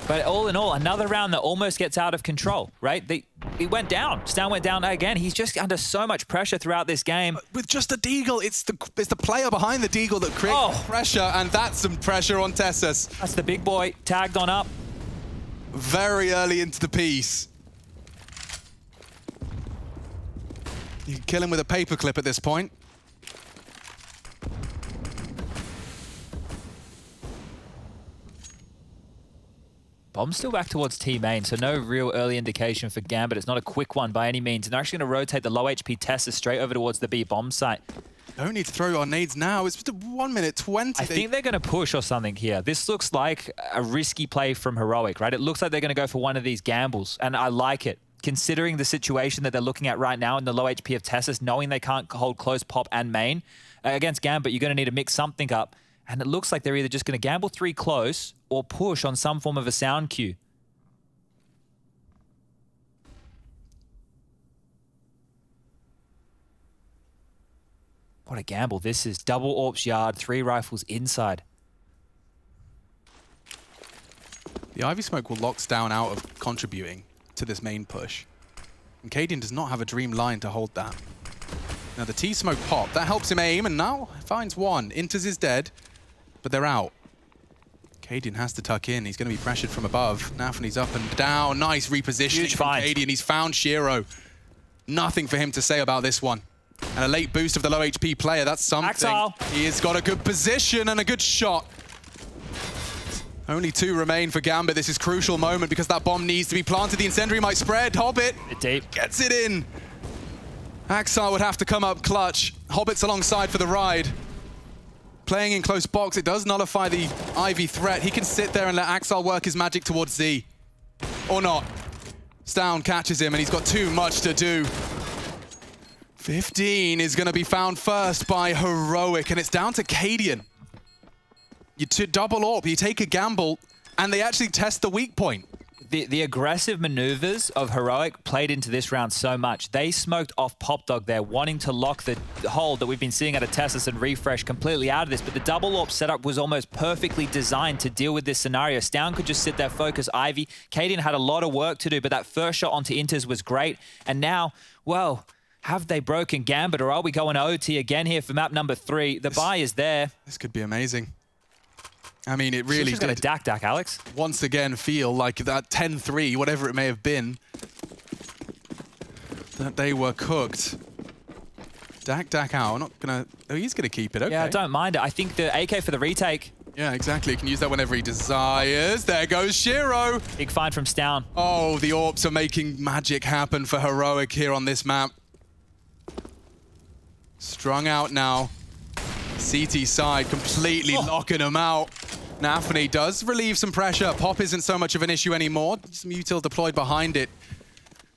But all in all, another round that almost gets out of control, right? It went down. Stown went down again. He's just under so much pressure throughout this game. With just a Deagle, it's the player behind the Deagle that creates pressure, and that's some pressure on Tessis. That's the big boy tagged on up. Very early into the piece. You can kill him with a paperclip at this point. Bomb's still back towards T main, so no real early indication for Gambit. It's not a quick one by any means. And they're actually going to rotate the low HP Tessis straight over towards the B bomb site. Don't need to throw our nades now. It's just 1 minute 20. I think they're going to push or something here. This looks like a risky play from Heroic, right? It looks like they're going to go for one of these gambles, and I like it. Considering the situation that they're looking at right now in the low HP of Tessis, knowing they can't hold close pop and main, against Gambit, you're going to need to mix something up. And it looks like they're either just going to gamble 3 close or push on some form of a sound cue. What a gamble this is. Double AWP's yard, 3 rifles inside. The Ivy Smoke will lock Stown out of contributing to this main push. And Kaden does not have a dream line to hold that. Now the T-Smoke pop, that helps him aim, and now finds one. Inters is dead, but they're out. Kaden has to tuck in. He's going to be pressured from above. Nafany's up and down. Nice repositioning from Kaden. He's found Shiro. Nothing for him to say about this one. And a late boost of the low HP player. That's something. Axile. He has got a good position and a good shot. Only 2 remain for Gambit. This is a crucial moment because that bomb needs to be planted. The incendiary might spread. Hobbit Deep. gets it in. Axile would have to come up clutch. Hobbit's alongside for the ride. Playing in close box, it does nullify the Ivy threat. He can sit there and let Axile work his magic towards Z. Or not. Stown catches him and he's got too much to do. 15 is going to be found first by Heroic, and it's down to Kaden. You double AWP, you take a gamble, and they actually test the weak point. the aggressive maneuvers of Heroic played into this round so much. They smoked off Pop Dog there, wanting to lock the hold that we've been seeing out of Tessis and Refresh completely out of this. But the double AWP setup was almost perfectly designed to deal with this scenario. Stown could just sit there, focus Ivy. Kaden had a lot of work to do, but that first shot onto Inters was great. And now, well, have they broken Gambit, or are we going to OT again here for map number 3? The buy is there. This could be amazing. I mean, it really She's got a did dak, Alex. once again feel like that 10-3, whatever it may have been, that they were cooked. Dak out. Not gonna. Oh, he's gonna keep it. Okay. Yeah, I don't mind it. I think the AK for the retake. Yeah, exactly. He can use that whenever he desires. There goes Shiro. Big find from Stown. Oh, the AWPs are making magic happen for Heroic here on this map. Strung out now. CT side completely locking him out. Nafany does relieve some pressure. Pop isn't so much of an issue anymore. Some util deployed behind it.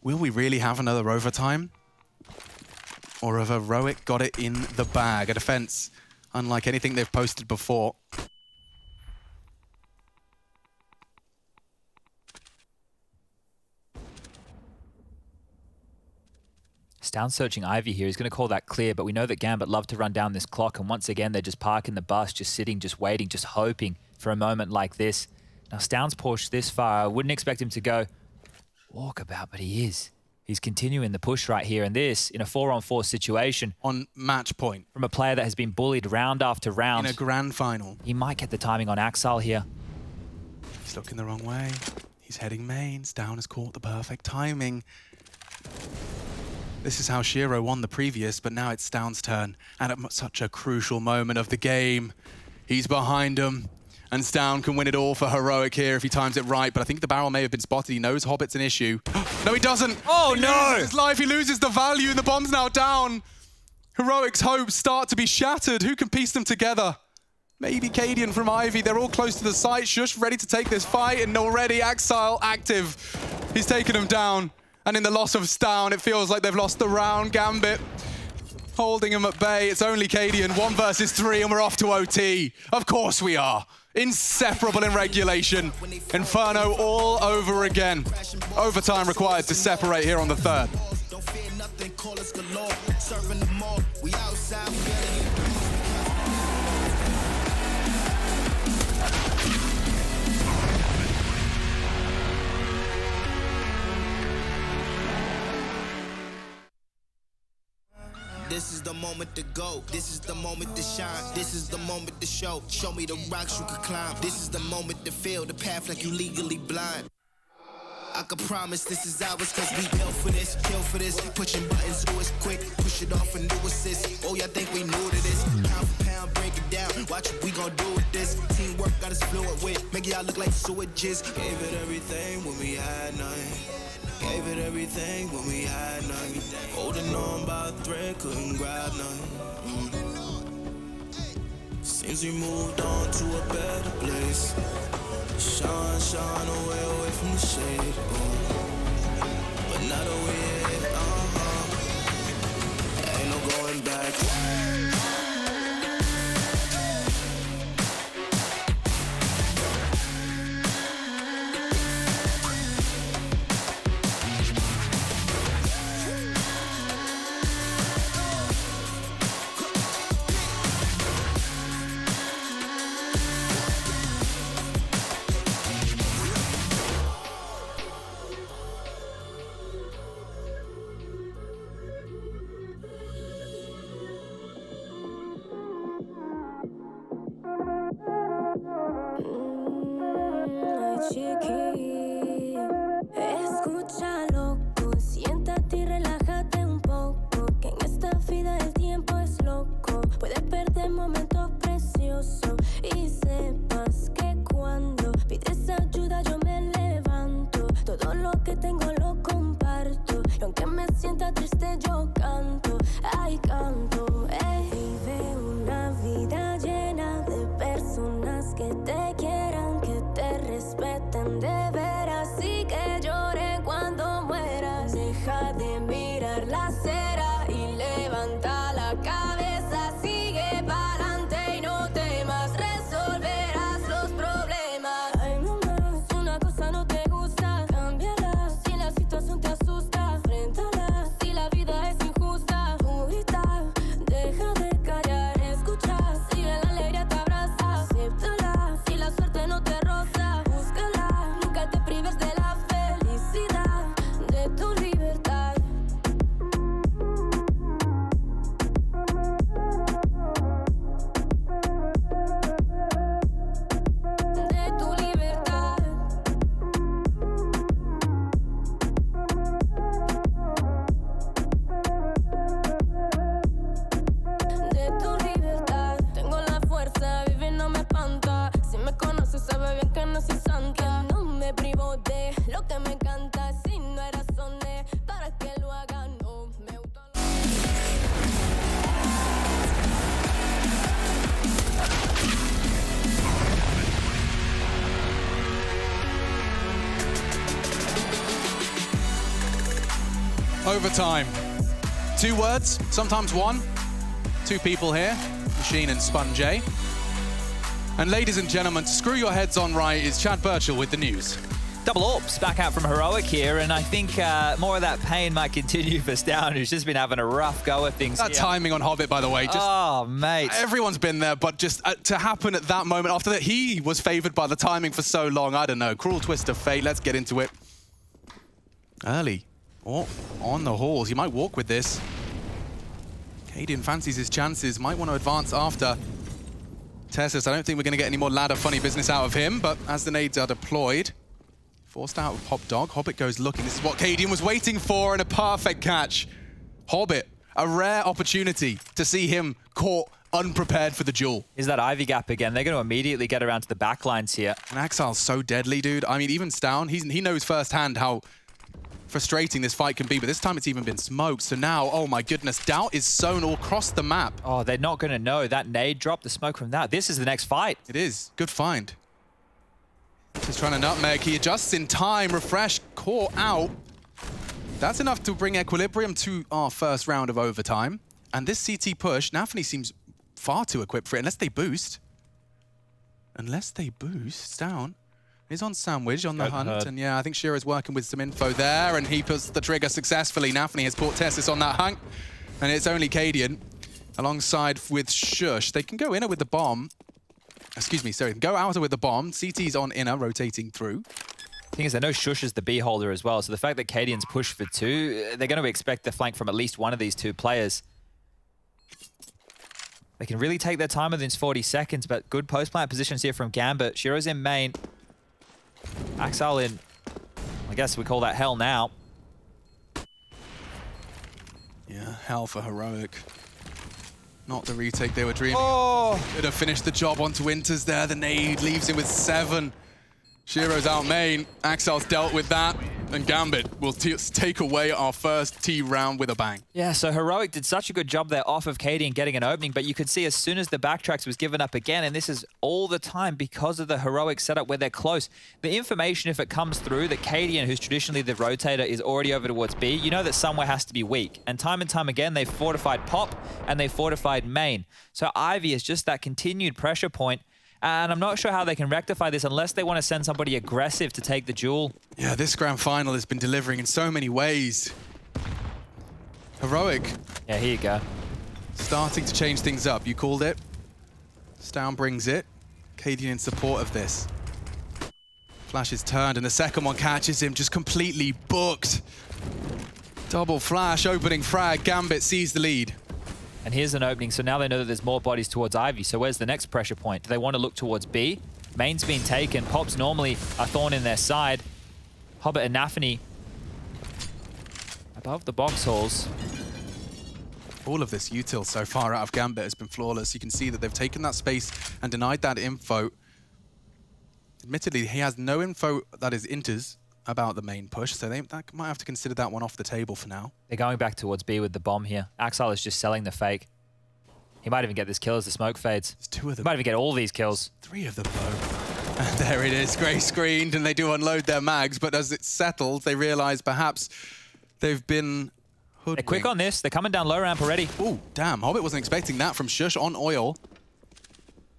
Will we really have another overtime? Or have Heroic got it in the bag? A defense unlike anything they've posted before. Stown searching Ivy here. He's going to call that clear, but we know that Gambit love to run down this clock, and once again, they're just parking the bus, just sitting, just waiting, just hoping for a moment like this. Now, Stown's pushed this far. I wouldn't expect him to go walkabout, but he is. He's continuing the push right here, and this in a 4-on-4 situation. On match point. From a player that has been bullied round after round. In a grand final. He might get the timing on Axel here. He's looking the wrong way. He's heading mains. Down has caught the perfect timing. This is how Shiro won the previous, but now it's Stown's turn. And at such a crucial moment of the game, he's behind him. And Stown can win it all for Heroic here if he times it right. But I think the barrel may have been spotted. He knows Hobbit's an issue. No, he doesn't. Oh, he no. loses his life. He loses the value, and the bomb's now down. Heroic's hopes start to be shattered. Who can piece them together? Maybe Kaden from Ivy. They're all close to the site. Shush ready to take this fight, and already Axile active. He's taken him down. And in the loss of Stown, it feels like they've lost the round. Gambit holding him at bay. It's only Kaden, 1 versus 3, and we're off to OT. Of course we are. Inseparable in regulation. Inferno all over again. Overtime required to separate here on the 3rd. Don't fear nothing, call us galore. Serving them all. We outside, we getting it. This is the moment to go. This is the moment to shine. This is the moment to show. Show me the rocks you could climb. This is the moment to feel the path like you legally blind. I can promise this is ours cause we built for this, kill for this. Pushing buttons, do it quick, push it off and do assist. Oh, y'all think we new to this? Pound for pound, break it down. Watch what we gon' do with this. Teamwork got us fluid with. Make y'all look like sewages. Gave it everything when we had nothing. Gave it everything when we had nothing. Holding on by a thread, couldn't grab nothing. Seems we moved on to a better place. Shine, shine away from the shade. But not away, ain't no going back. Chiqui, escucha loco, siéntate y relájate un poco, que en esta vida el tiempo es loco, puedes perder momentos preciosos y sepas que cuando pides ayuda yo me levanto, todo lo que tengo lo comparto, y aunque me sienta triste yo canto, ay canto, vive una vida llena de personas que te quieran, que te respeten de veras y que lloren cuando mueras. Deja de mirar la acera y levanta la cabeza, sigue pa'lante y no temas, resolverás los problemas. Ay mamá, si una cosa no te gusta, Overtime. 2 words, sometimes 1. 2 people here, Machine and Sponge. And ladies and gentlemen, to screw your heads on right is Chad Birchall with the news. Double AWPs back out from Heroic here, and I think more of that pain might continue for Stown, who's just been having a rough go at things That here. timing on Hobbit, by the way, just oh, mate. everyone's been there, but just to happen at that moment after that, he was favored by the timing for so long. I don't know. Cruel twist of fate. Let's get into it. Early. Oh, on the halls. He might walk with this. Kaden fancies his chances. Might want to advance after. Tessis, I don't think we're going to get any more ladder funny business out of him, but as the nades are deployed, forced out with Pop Dog. Hobbit goes looking. This is what Kaden was waiting for, and a perfect catch. Hobbit, a rare opportunity to see him caught unprepared for the duel. Is that Ivy gap again? They're going to immediately get around to the back lines here. And Axile's so deadly, dude. I mean, even Stown, he knows firsthand how frustrating this fight can be, but this time it's even been smoked. So now, oh my goodness, Doubt is sown all across the map. Oh, they're not going to know. That nade drop, the smoke from that. This is the next fight. It is. Good find. Just trying to nutmeg. He adjusts in time. Refresh, caught out. That's enough to bring equilibrium to our first round of overtime. And this CT push, Nafany seems far too equipped for it, unless they boost. Unless they boost, Down is on Sandwich on the hunt. And yeah, I think Shiro's working with some info there, and he puts the trigger successfully. Nafany has caught Tessis on that hunt, and it's only Kaden alongside with Shush. They can go inner with the bomb. Excuse me, sorry, go outer with the bomb. CT's on inner, rotating through. Thing is, they know Shush is the B holder as well, so the fact that Kaden's pushed for 2, they're going to expect the flank from at least one of these 2 players. They can really take their time within 40 seconds, but good post-plant positions here from Gambit. Shiro's in main. Axel in, I guess we call that hell now. Yeah, hell for Heroic. Not the retake they were dreaming. Oh! Could have finished the job onto Winters there. The nade leaves him with 7. Shiro's out main. Axel's dealt with that. And Gambit will take away our first T round with a bang. Yeah, so Heroic did such a good job there off of Kaden getting an opening, but you could see as soon as the backtracks was given up again, and this is all the time because of the Heroic setup where they're close. The information, if it comes through, that Kaden, who's traditionally the rotator, is already over towards B, you know that somewhere has to be weak. And time again, they've fortified Pop and they fortified main. So Ivy is just that continued pressure point. And I'm not sure how they can rectify this unless they want to send somebody aggressive to take the duel. Yeah, this grand final has been delivering in so many ways. Heroic. Yeah, here you go. Starting to change things up. You called it. Stown brings it. Kaden in support of this. Flash is turned and the second one catches him, just completely booked. Double flash, opening frag. Gambit sees the lead. And here's an opening, so now they know that there's more bodies towards Ivy. So where's the next pressure point? Do they want to look towards B? Main's been taken. Pop's normally a thorn in their side. Hobbit and Nafany above the box halls. All of this util so far out of Gambit has been flawless. You can see that they've taken that space and denied that info. Admittedly, he has no info that is inters about the main push, so they might have to consider that one off the table for now. They're going back towards B with the bomb here. Axel is just selling the fake. He might even get this kill as the smoke fades. There's 2 of them. He might even get all these kills. 3 of them, though. And there it is, grey screened, and they do unload their mags, but as it settles, they realize perhaps they've been hoodwinked. They're quick on this. They're coming down low ramp already. Ooh, damn. Hobbit wasn't expecting that from Shush on oil.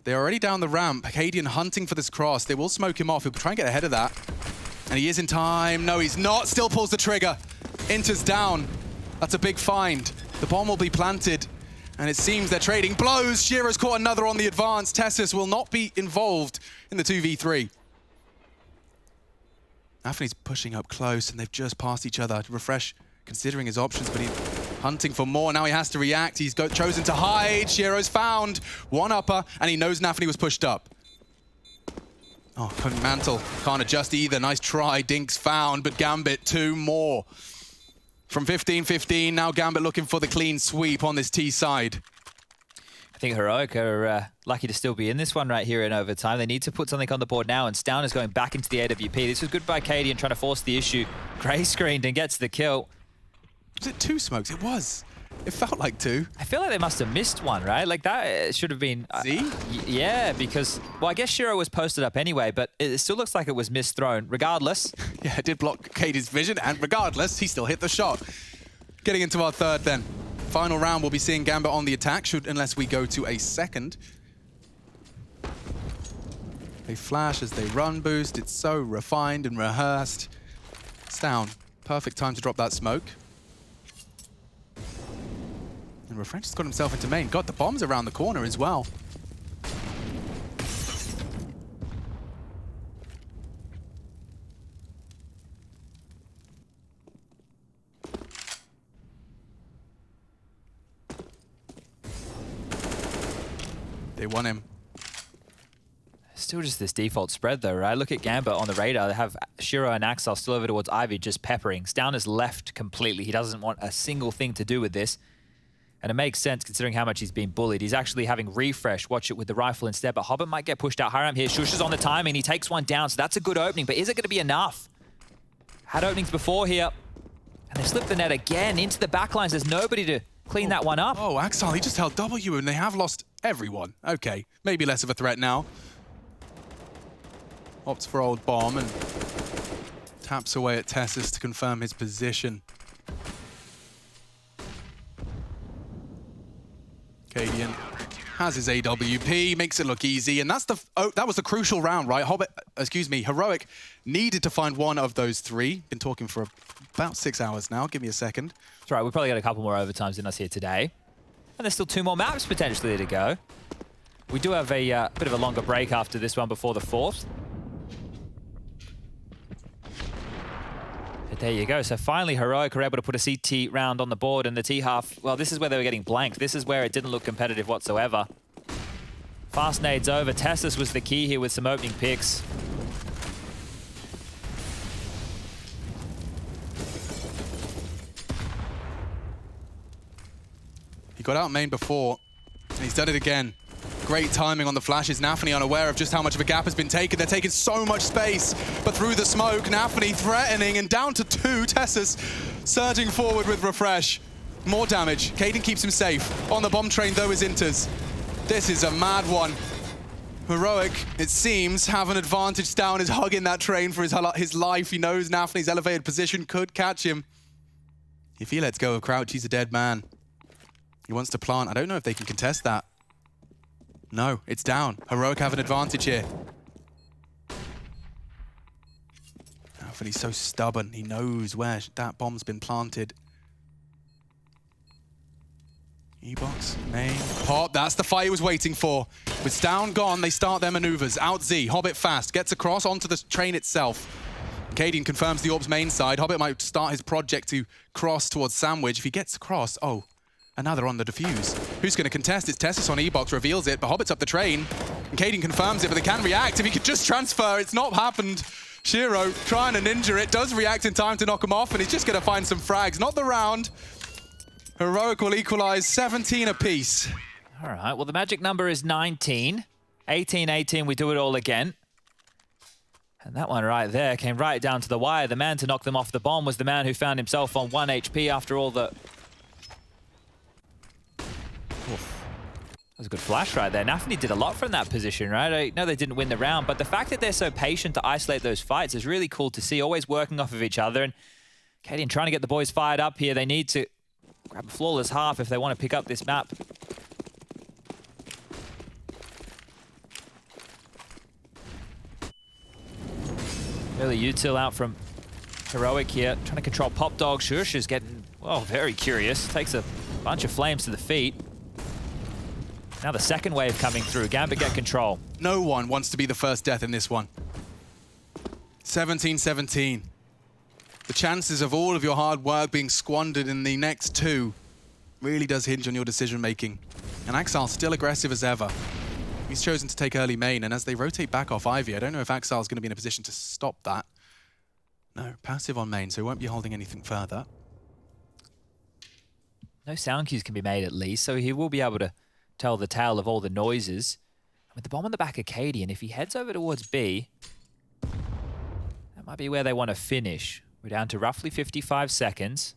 They're already down the ramp. Kaden hunting for this cross. They will smoke him off. He'll try and get ahead of that. And he is in time. No, he's not. Still pulls the trigger. Inter's down. That's a big find. The bomb will be planted. And it seems they're trading blows. Shiro's caught another on the advance. Tessis will not be involved in the 2v3. Nafany's pushing up close, and they've just passed each other. Refresh considering his options, but he's hunting for more. Now he has to react. He's chosen to hide. Shiro's found. One upper, and he knows Nafany was pushed up. Oh, Mantle can't adjust either. Nice try. Dink's found, but Gambit 2 more. From 15-15, now Gambit looking for the clean sweep on this T side. I think Heroic are lucky to still be in this one right here in overtime. They need to put something on the board now, and Stown is going back into the AWP. This was good by Kaden trying to force the issue. Grey screened and gets the kill. Was it 2 smokes? It was. It felt like 2. I feel like they must have missed one, right? Like that should have been... Z? Yeah, because... Well, I guess Shiro was posted up anyway, but it still looks like it was misthrown. Regardless... Yeah, it did block Kaden's vision, and regardless, he still hit the shot. Getting into our third then. Final round, we'll be seeing Gambit on the attack, unless we go to a second. They flash as they run boost. It's so refined and rehearsed. It's down. Perfect time to drop that smoke. And Refresh has got himself into main. Got the bombs around the corner as well. They want him. Still just this default spread though, right? Look at Gambit on the radar. They have Shiro and Axel still over towards Ivy, just peppering. Down is left completely. He doesn't want a single thing to do with this. And it makes sense considering how much he's been bullied. He's actually having Refresh watch it with the rifle instead, but Hobbit might get pushed out. Hiram here. Shush is on the timing. He takes one down, so that's a good opening, but is it going to be enough? Had openings before here. And they slipped the net again into the backlines. There's nobody to clean that one up. Oh, Axel, he just held W and they have lost everyone. Okay, maybe less of a threat now. Opts for old bomb and taps away at Tessis to confirm his position. Kaden has his AWP, makes it look easy, and that's that was the crucial round, right? Heroic needed to find one of those three. Been talking for about 6 hours now. Give me a second. That's right, we've probably got a couple more overtimes in us here today. And there's still 2 more maps potentially to go. We do have a bit of a longer break after this one before the 4th. But there you go. So finally, Heroic were able to put a CT round on the board, and the T half, well, this is where they were getting blanked. This is where it didn't look competitive whatsoever. Fast nades over. Tessis was the key here with some opening picks. He got out main before, and he's done it again. Great timing on the flashes. Nafany unaware of just how much of a gap has been taken. They're taking so much space, but through the smoke, Nafany threatening, and down to 2. Tessis surging forward with Refresh. More damage. Kaden keeps him safe. On the bomb train, though, is Inters. This is a mad one. Heroic, it seems, have an advantage. Down is hugging that train for his life. He knows Nafany's elevated position could catch him. If he lets go of Crouch, he's a dead man. He wants to plant. I don't know if they can contest that. No, it's down. Heroic have an advantage here. Nafany's so stubborn. He knows where that bomb's been planted. E-box, main, pop. That's the fight he was waiting for. With Down gone, they start their maneuvers. Out Z, Hobbit fast, gets across onto the train itself. Kaden confirms the Orb's main side. Hobbit might start his project to cross towards Sandwich. If he gets across, oh. And now they're on the defuse. Who's going to contest? It's Tessis on E-box, reveals it, but Hobbit's up the train. And Kaden confirms it, but they can react. If he could just transfer, it's not happened. Shiro trying to ninja it, does react in time to knock him off, and he's just going to find some frags. Not the round. Heroic will equalize 17 apiece. All right, well, the magic number is 19. 18-18, we do it all again. And that one right there came right down to the wire. The man to knock them off the bomb was the man who found himself on 1 HP after all the... That was a good flash right there. Nafany did a lot from that position, right? I know they didn't win the round, but the fact that they're so patient to isolate those fights is really cool to see, always working off of each other. And Kaden trying to get the boys fired up here. They need to grab a flawless half if they want to pick up this map. Early util out from Heroic here, trying to control Pop Dog. Shush is getting, well, very curious. Takes a bunch of flames to the feet. Now the second wave coming through. Gambit get control. No one wants to be the first death in this one. 17-17. The chances of all of your hard work being squandered in the next 2 really does hinge on your decision-making. And Axel's still aggressive as ever. He's chosen to take early main, and as they rotate back off Ivy, I don't know if Axel's going to be in a position to stop that. No, passive on main, so he won't be holding anything further. No sound cues can be made at least, so he will be able to tell the tale of all the noises. With the bomb on the back of Kaden, if he heads over towards B, that might be where they want to finish. We're down to roughly 55 seconds.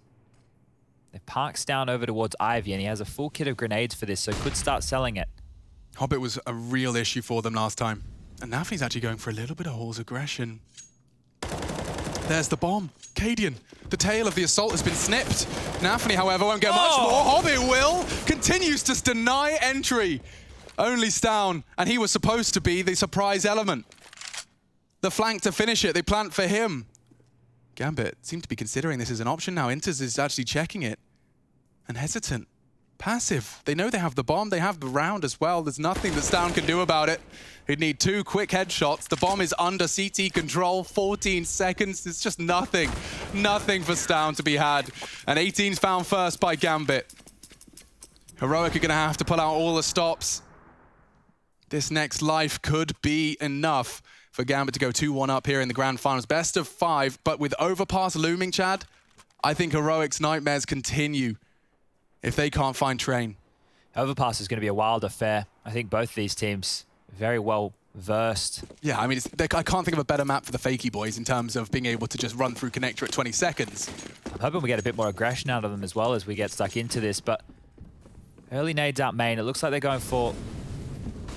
They parks down over towards Ivy, and he has a full kit of grenades for this, so could start selling it. Hobbit was a real issue for them last time. And Nafany's actually going for a little bit of Hall's aggression. There's the bomb. Kaden, the tail of the assault has been snipped. Nafany, however, won't get much more. Hobbit will continues to deny entry. Only Stown, and he was supposed to be the surprise element. The flank to finish it, they plant for him. Gambit seemed to be considering this as an option now. Inters is actually checking it. And hesitant. Passive. They know they have the bomb, they have the round as well. There's nothing that Stown can do about it. He'd need 2 quick headshots. The bomb is under CT control, 14 seconds. It's just nothing. Nothing for Stown to be had. And 18's found first by Gambit. Heroic are gonna have to pull out all the stops. This next life could be enough for Gambit to go 2-1 up here in the grand finals. Best of 5, but with Overpass looming, Chad, I think Heroic's nightmares continue if they can't find Train. Overpass is going to be a wild affair. I think both these teams very well versed. Yeah, I mean, I can't think of a better map for the Fakey boys in terms of being able to just run through connector at 20 seconds. I'm hoping we get a bit more aggression out of them as well as we get stuck into this, but early nades out main. It looks like they're going for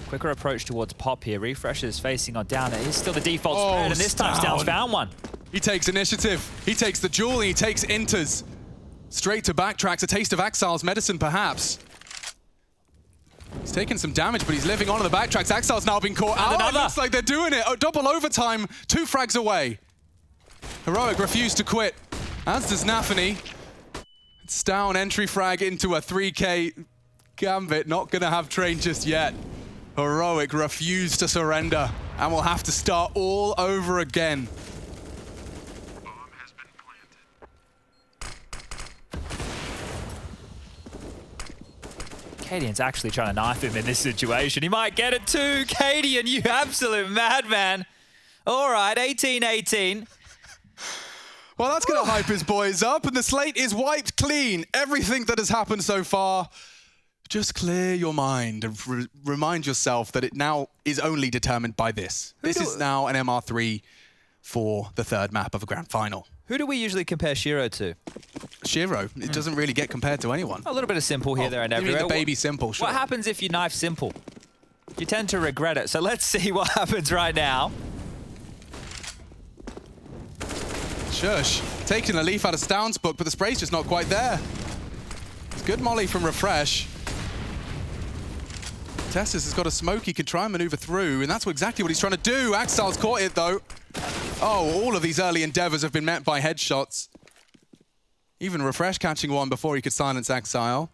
quicker approach towards Pop here. Refreshers facing on down. It is still the default spread, and this time Stown's found one. He takes initiative. He takes the jewel, and he takes Inters. Straight to backtracks, a taste of Axile's medicine, perhaps. He's taking some damage, but he's living on the backtracks. Axile's now been caught out. It looks like they're doing it. Oh, double overtime, 2 frags away. Heroic refused to quit, as does Nafany. It's down, entry frag into a 3K. Gambit not gonna have Train just yet. Heroic refused to surrender, and we'll have to start all over again. Bomb has been planted. Kaden's actually trying to knife him in this situation. He might get it too. Kaden, you absolute madman. All right, 18-18. Well, that's going to hype his boys up, and the slate is wiped clean. Everything that has happened so far, just clear your mind and remind yourself that it now is only determined by this. This is now an MR3 for the 3rd map of a grand final. Who do we usually compare Shiro to? Shiro, it doesn't really get compared to anyone. A little bit of Simple here, there, and You mean everywhere. the baby Simple, sure. What happens if you knife Simple? You tend to regret it. So let's see what happens right now. Shush, taking a leaf out of Stown's book, but the spray's just not quite there. It's good molly from Refresh. Tessis has got a smoke he can try and maneuver through, and that's exactly what he's trying to do. Axile's caught it, though. Oh, all of these early endeavors have been met by headshots. Even Refresh catching one before he could silence Axile.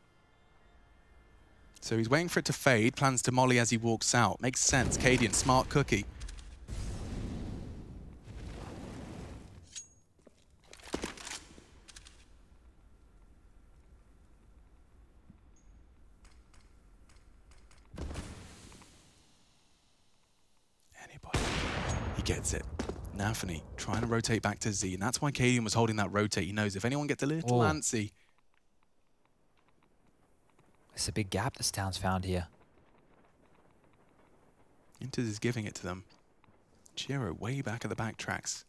So he's waiting for it to fade, plans to molly as he walks out. Makes sense, Kaden, smart cookie. He gets it. Nafany trying to rotate back to Z, and that's why Kaden was holding that rotate. He knows if anyone gets a little antsy. It's a big gap that Stown's found here. Inters is giving it to them. Shiro way back at the back tracks.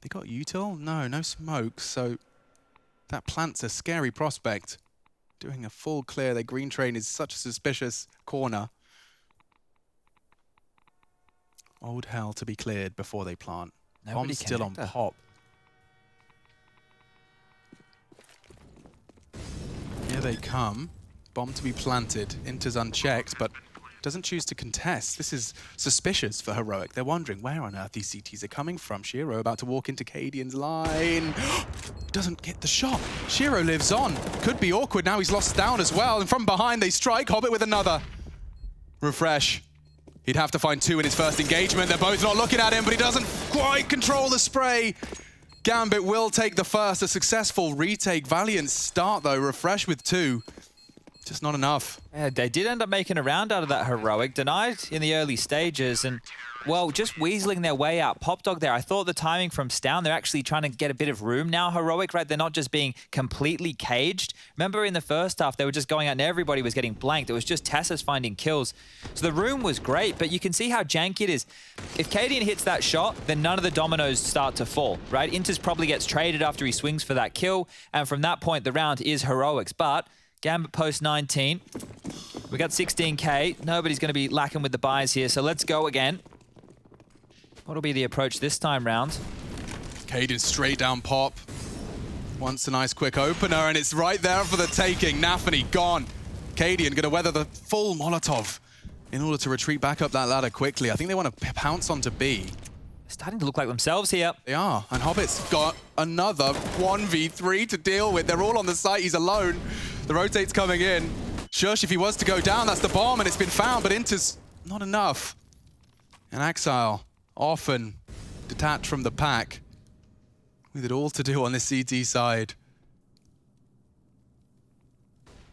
They got util? No smoke, so that plant's a scary prospect. Doing a full clear, their green train is such a suspicious corner. Old hell to be cleared before they plant. Bomb's still on Pop. Here they come. Bomb to be planted. Inters unchecked, but doesn't choose to contest. This is suspicious for Heroic. They're wondering where on earth these CTs are coming from. Shiro about to walk into Kaden's line. Doesn't get the shot. Shiro lives on. Could be awkward. Now he's lost down as well. And from behind they strike. Hobbit with another. Refresh. He'd have to find 2 in his first engagement. They're both not looking at him, but he doesn't quite control the spray. Gambit will take the first. A successful retake. Valiant start, though. Refresh with 2. Just not enough. Yeah, they did end up making a round out of that Heroic. Denied in the early stages and, well, just weaseling their way out. Pop Dog there. I thought the timing from Stown, they're actually trying to get a bit of room now, Heroic, right? They're not just being completely caged. Remember in the first half, they were just going out and everybody was getting blanked. It was just Tessis finding kills. So the room was great, but you can see how janky it is. If Kaden hits that shot, then none of the dominoes start to fall, right? Inters probably gets traded after he swings for that kill. And from that point, the round is Heroic's. But Gambit post 19. We got 16K. Nobody's going to be lacking with the buys here, so let's go again. What'll be the approach this time round? Kaden straight down pop. Wants a nice quick opener, and it's right there for the taking. Nafany gone. Kaden gonna weather the full Molotov in order to retreat back up that ladder quickly. I think they want to pounce onto B. Starting to look like themselves here. They are, and Hobbit's got another 1v3 to deal with. They're all on the site, he's alone. The rotate's coming in. Shush, if he was to go down, that's the bomb, and it's been found, but Inter's not enough. And Axile, often detached from the pack, with it all to do on this CT side.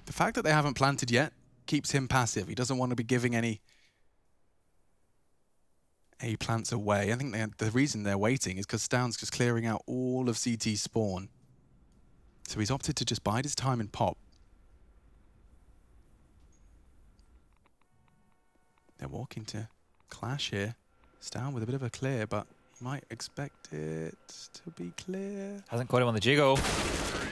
The fact that they haven't planted yet keeps him passive. He doesn't want to be giving any A plants away. I think the reason they're waiting is because Stound's just clearing out all of CT spawn. So he's opted to just bide his time and pop. They're walking to clash here. Stound with a bit of a clear, but you might expect it to be clear. Hasn't caught him on the jiggle.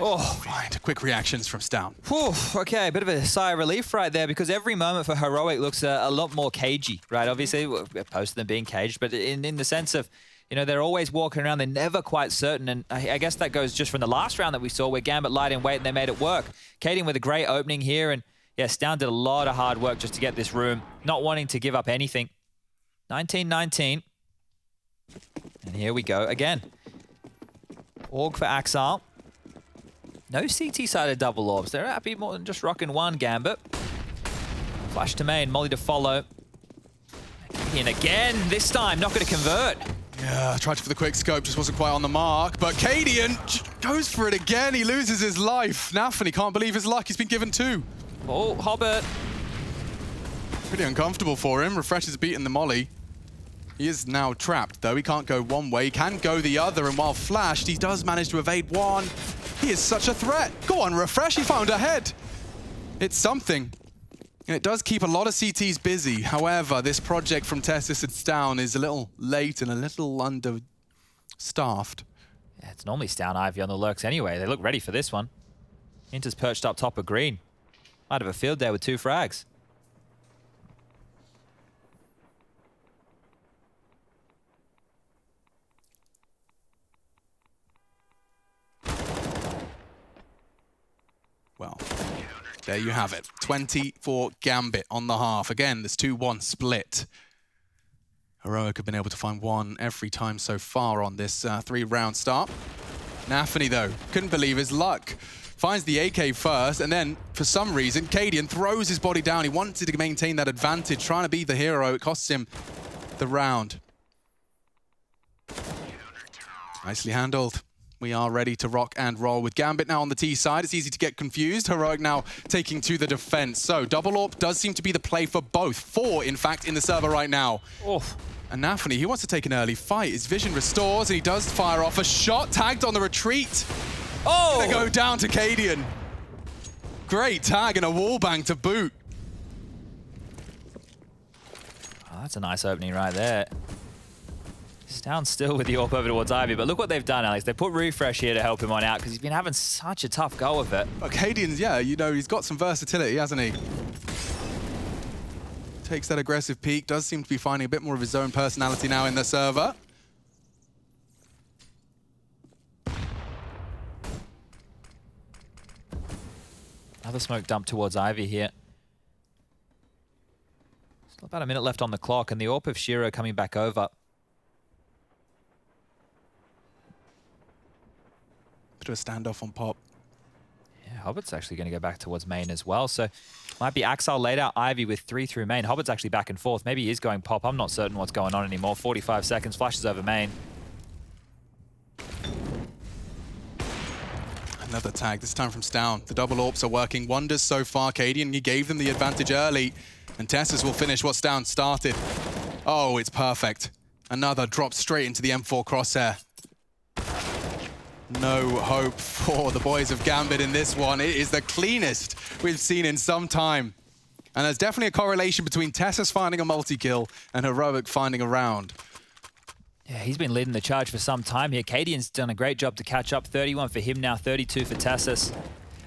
Oh, Fine. Quick reactions from Stound. whew, okay, a bit of a sigh of relief right there, because every moment for Heroic looks a lot more cagey, right? Obviously, we're opposed to them being caged, but in the sense of, you know, they're always walking around, they're never quite certain, and I guess that goes just from the last round that we saw where Gambit lied in wait and they made it work. Kaden with a great opening here, and yeah, Stound did a lot of hard work just to get this room, not wanting to give up anything. 19-19. And here we go again. Org for Axile. No CT-sided double orbs. They're happy more than just rocking one Gambit. Flash to main, Molly to follow. And again, this time, not going to convert. Yeah, tried for the quick scope, just wasn't quite on the mark. But Kaden goes for it again. He loses his life. Nafany can't believe his luck. He's been given two. Oh, Hobbit. Pretty uncomfortable for him. Refresh has beaten the molly. He is now trapped, though. He can't go one way. He can go the other. And while flashed, he does manage to evade one. He is such a threat. Go on, Refresh. He found a head. It's something. And it does keep a lot of CTs busy. However, this project from Tessis and Stound is a little late and a little understaffed. Yeah, it's normally Stound Ivy on the lurks anyway. They look ready for this one. Inter's perched up top of green. Might have a field there with 2 frags. Well, there you have it. 20 for Gambit on the half. Again, this 2-1 split. Heroic have been able to find one every time so far on this 3-round start. Nafany, though, couldn't believe his luck. Finds the AK first, and then, for some reason, Kaden throws his body down. He wanted to maintain that advantage, trying to be the hero. It costs him the round. Nicely handled. We are ready to rock and roll with Gambit now on the T side. It's easy to get confused. Heroic now taking to the defense. So double AWP does seem to be the play for both. 4, in fact, in the server right now. Oof. And Nafany, he wants to take an early fight. His vision restores, and he does fire off a shot tagged on the retreat. Oh! They go down to Kaden. Great tag and a wallbang to boot. Oh, that's a nice opening right there. Stound still with the AWP over towards Ivy, but look what they've done, Alex. They put Refresh here to help him on out because he's been having such a tough go of it. But Kaden's, yeah, you know, he's got some versatility, hasn't he? Takes that aggressive peek, does seem to be finding a bit more of his own personality now in the server. Another smoke dump towards Ivy here. Still about a minute left on the clock, and the AWP of Shiro coming back over. Bit of a standoff on pop. Yeah, Hobbit's actually going to go back towards main as well. So might be Axile laid out Ivy with 3 through main. Hobbit's actually back and forth. Maybe he is going pop. I'm not certain what's going on anymore. 45 seconds. Flashes over main. Another tag, this time from Stound. The double AWPs are working wonders so far. Kaden, he gave them the advantage early. And Tessis will finish what Stound started. Oh, it's perfect. Another drop straight into the M4 crosshair. No hope for the boys of Gambit in this one. It is the cleanest we've seen in some time. And there's definitely a correlation between Tessis finding a multi-kill and Heroic finding a round. Yeah, he's been leading the charge for some time here. Kaden's done a great job to catch up. 31 for him now, 32 for Tessis.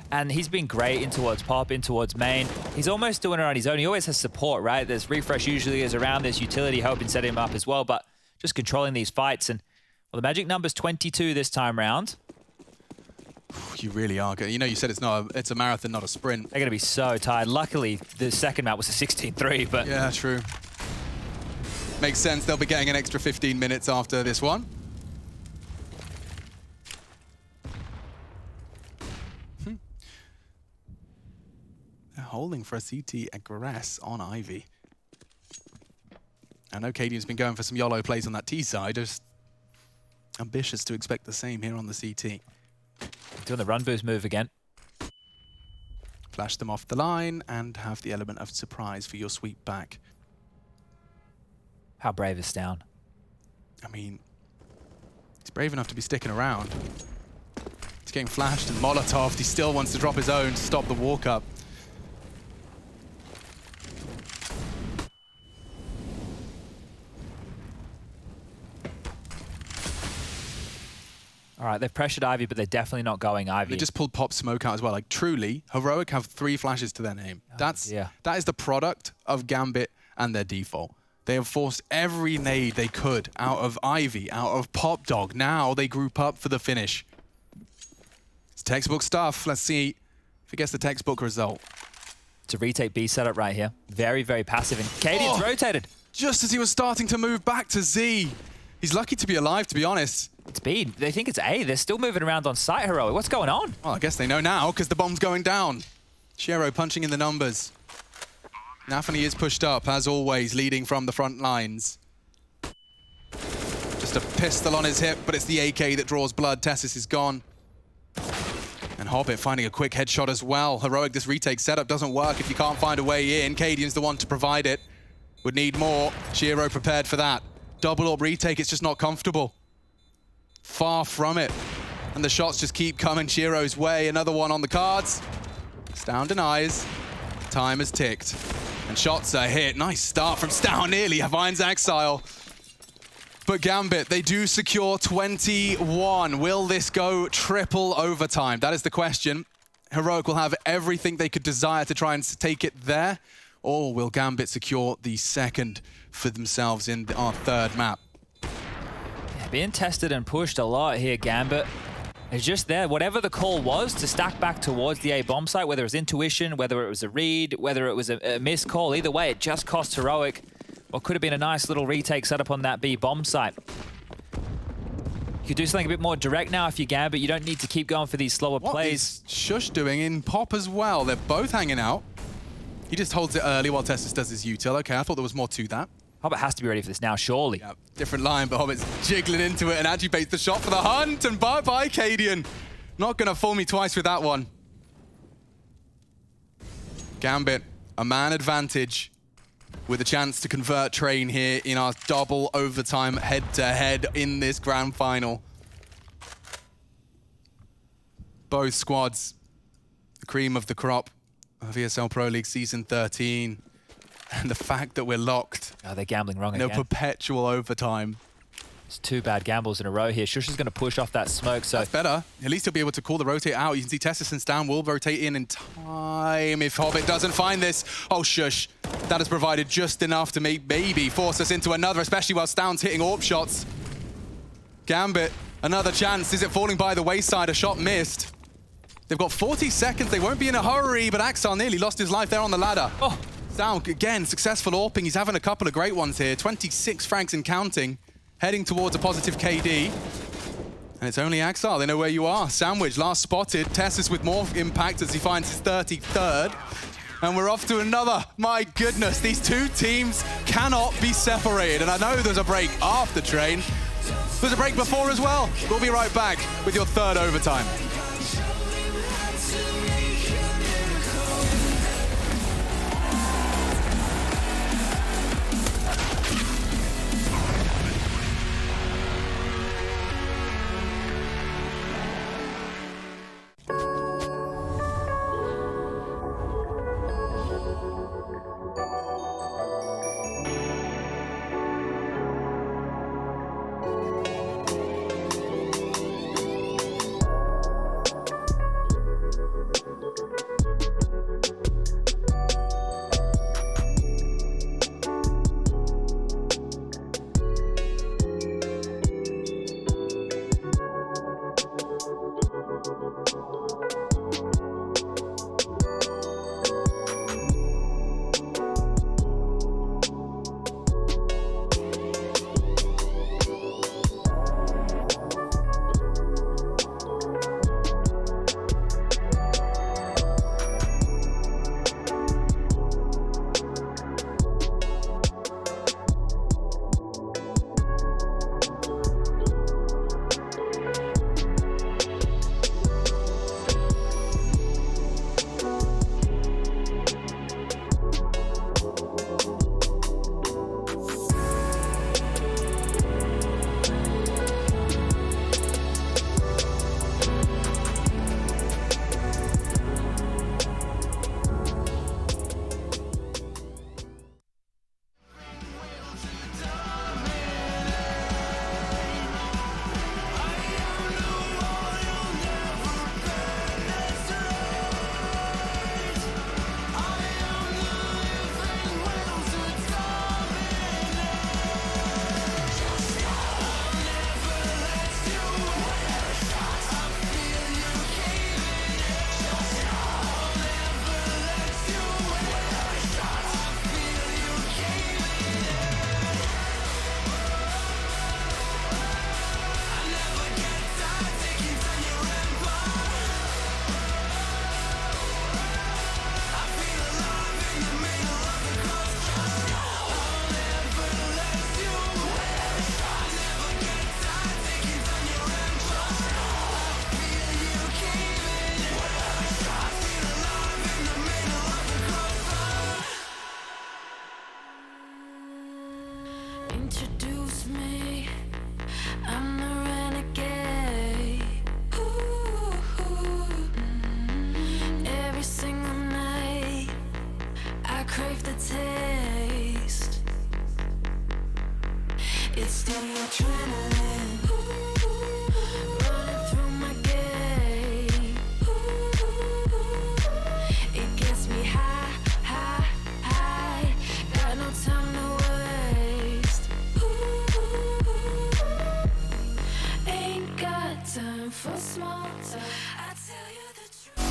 And he's been great in towards pop, in towards main. He's almost doing it on his own. He always has support, right? There's Refresh usually is around. There's utility helping set him up as well. But just controlling these fights. And well, the magic number's 22 this time round. You really are good. You know, you said it's a marathon, not a sprint. They're going to be so tired. Luckily, the second map was a 16-3, but... Yeah, true. Makes sense. They'll be getting an extra 15 minutes after this one. They're holding for a CT aggress on Ivy. I know Kaden's been going for some YOLO plays on that T side. Just ambitious to expect the same here on the CT. Doing the run boost move again. Flash them off the line and have the element of surprise for your sweep back. How brave is Stown? I mean, he's brave enough to be sticking around. He's getting flashed and Molotov'd. He still wants to drop his own to stop the walk up. All right, they've pressured Ivy, but they're definitely not going Ivy. They just pulled Pop Smoke out as well. Like, truly, Heroic have 3 flashes to their name. That is the product of Gambit and their default. They have forced every nade they could out of Ivy, out of Pop Dog. Now they group up for the finish. It's textbook stuff. Let's see if it gets the textbook result. It's a retake B setup right here. Very, very passive. And Kaden's rotated. Just as he was starting to move back to Z. He's lucky to be alive, to be honest. It's B. They think it's A. They're still moving around on site, Heroic. What's going on? Well, I guess they know now, because the bomb's going down. Shiro punching in the numbers. Nafany is pushed up, as always, leading from the front lines. Just a pistol on his hip, but it's the AK that draws blood. Tessis is gone. And Hobbit finding a quick headshot as well. Heroic, this retake setup doesn't work if you can't find a way in. Kaden's the one to provide it. Would need more. Shiro prepared for that. Double orb retake, it's just not comfortable. Far from it. And the shots just keep coming Shiro's way. Another one on the cards. Stown denies. Time has ticked. And shots are hit. Nice start from Stown, nearly finds Exile. But Gambit, they do secure 21. Will this go triple overtime? That is the question. Heroic will have everything they could desire to try and take it there. Or will Gambit secure the second for themselves in our third map? Being tested and pushed a lot here, Gambit. It's just there. Whatever the call was to stack back towards the A bomb site, whether it was intuition, whether it was a read, whether it was a missed call, either way, it just cost Heroic what could have been a nice little retake set up on that B bomb site. You could do something a bit more direct now if you're Gambit. You don't need to keep going for these slower plays. What is Shush doing in Pop as well? They're both hanging out. He just holds it early while Tessis does his util. Okay, I thought there was more to that. Hobbit has to be ready for this now, surely. Yeah, different line, but Hobbit's jiggling into it and agitates the shot for the hunt. And bye-bye, Kaden. Not going to fool me twice with that one. Gambit, a man advantage with a chance to convert Train here in our double overtime head-to-head in this grand final. Both squads, the cream of the crop of ESL Pro League Season 13. And the fact that we're locked. Oh, they're gambling wrong No again. perpetual overtime. It's 2 bad gambles in a row here. Shush is going to push off that smoke, so... That's better. At least he'll be able to call the rotate out. You can see Tessis and Stan will rotate in time if Hobbit doesn't find this. Oh, Shush. That has provided just enough to maybe force us into another, especially while Stan's hitting AWP shots. Gambit, another chance. Is it falling by the wayside? A shot missed. They've got 40 seconds. They won't be in a hurry, but Axel nearly lost his life there on the ladder. Oh. Stan, again, successful AWPing. He's having a couple of great ones here. 26 francs and counting. Heading towards a positive KD. And it's only Axel. They know where you are. Sandwich, last spotted. Tessis with more impact as he finds his 33rd. And we're off to another. My goodness, these two teams cannot be separated. And I know there's a break after Train. There's a break before as well. We'll be right back with your third overtime. I tell you the truth.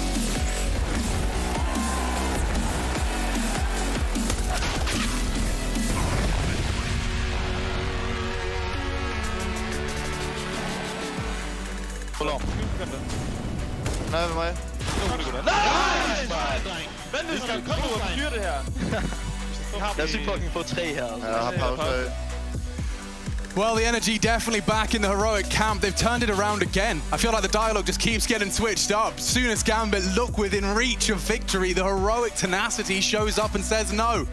Nej, med mig. Vent, vi skal komme ud og fyre det her. Lad os lige fucking få 3 her. Ja, jeg har pause. Well, the energy definitely back in the heroic camp. They've turned it around again. I feel like the dialogue just keeps getting switched up. Soon as Gambit look within reach of victory, the heroic tenacity shows up and says no.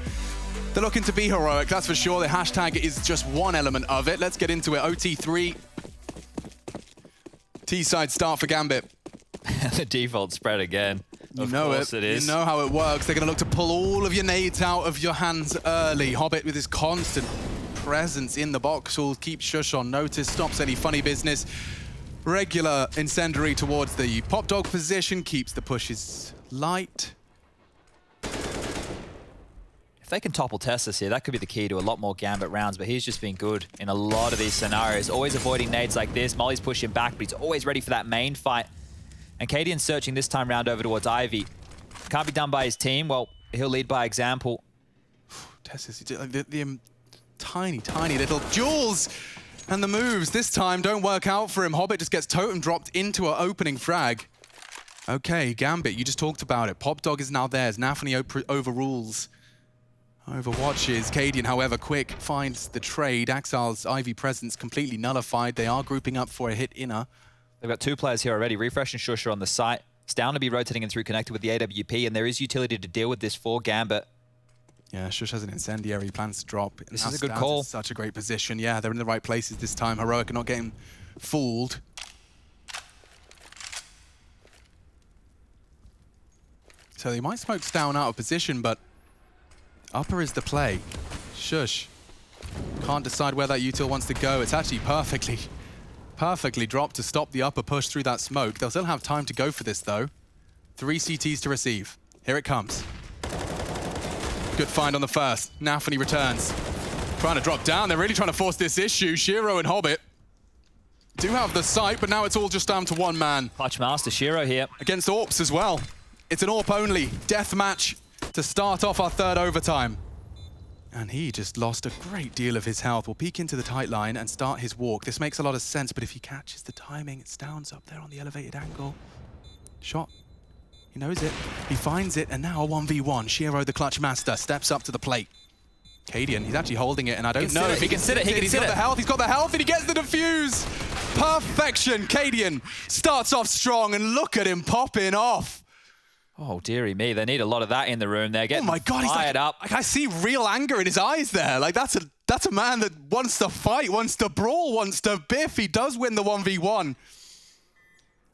They're looking to be heroic, that's for sure. The hashtag is just one element of it. Let's get into it. OT3. T-side start for Gambit. The default spread again. Of course it is. You know how it works. They're going to look to pull all of your nades out of your hands early. Hobbit with his constant presence in the box will keep Shush on notice, stops any funny business. Regular incendiary towards the pop dog position, keeps the pushes light. If they can topple Tessis here, that could be the key to a lot more Gambit rounds, but he's just been good in a lot of these scenarios. Always avoiding nades like this. Molly's pushing back, but he's always ready for that main fight. And Kaden's searching this time round over towards Ivy. Can't be done by his team. Well, he'll lead by example. Tessis, the tiny little jewels. And the moves this time don't work out for him. Hobbit just gets totem dropped into an opening frag. Okay, Gambit, you just talked about it. Pop Dog is now theirs. Nafany overrules. Overwatches. Kaden, however, quick finds the trade. Axile's Ivy presence completely nullified. They are grouping up for a hit inner. They've got 2 players here already. Refresh and Shush are on the site. It's down to be rotating in through connected with the AWP, and there is utility to deal with this for Gambit. Yeah, Shush has an incendiary, he plans to drop. This is a good call. Such a great position. Yeah, they're in the right places this time. Heroic are not getting fooled. So they might smoke down out of position, but upper is the play. Shush can't decide where that util wants to go. It's actually perfectly dropped to stop the upper push through that smoke. They'll still have time to go for this, though. 3 CTs to receive. Here it comes. Good find on the first. Nafany returns. Trying to drop down. They're really trying to force this issue. Shiro and Hobbit do have the sight, but now it's all just down to one man. Clutch Master Shiro here. Against AWPs as well. It's an AWP only death match to start off our third overtime. And he just lost a great deal of his health. Will peek into the tight line and start his walk. This makes a lot of sense, but if he catches the timing, it's Downs up there on the elevated angle. Shot. He knows it. He finds it, and now a 1v1. Shiro, the clutch master, steps up to the plate. Kaden, he's actually holding it, and I don't know if he can sit it. He's got the health, and he gets the defuse. Perfection. Kaden starts off strong, and look at him popping off. Oh, dearie me. They need a lot of that in the room. They're getting fired up. Like, I see real anger in his eyes there. Like, that's a man that wants to fight, wants to brawl, wants to biff. He does win the 1v1.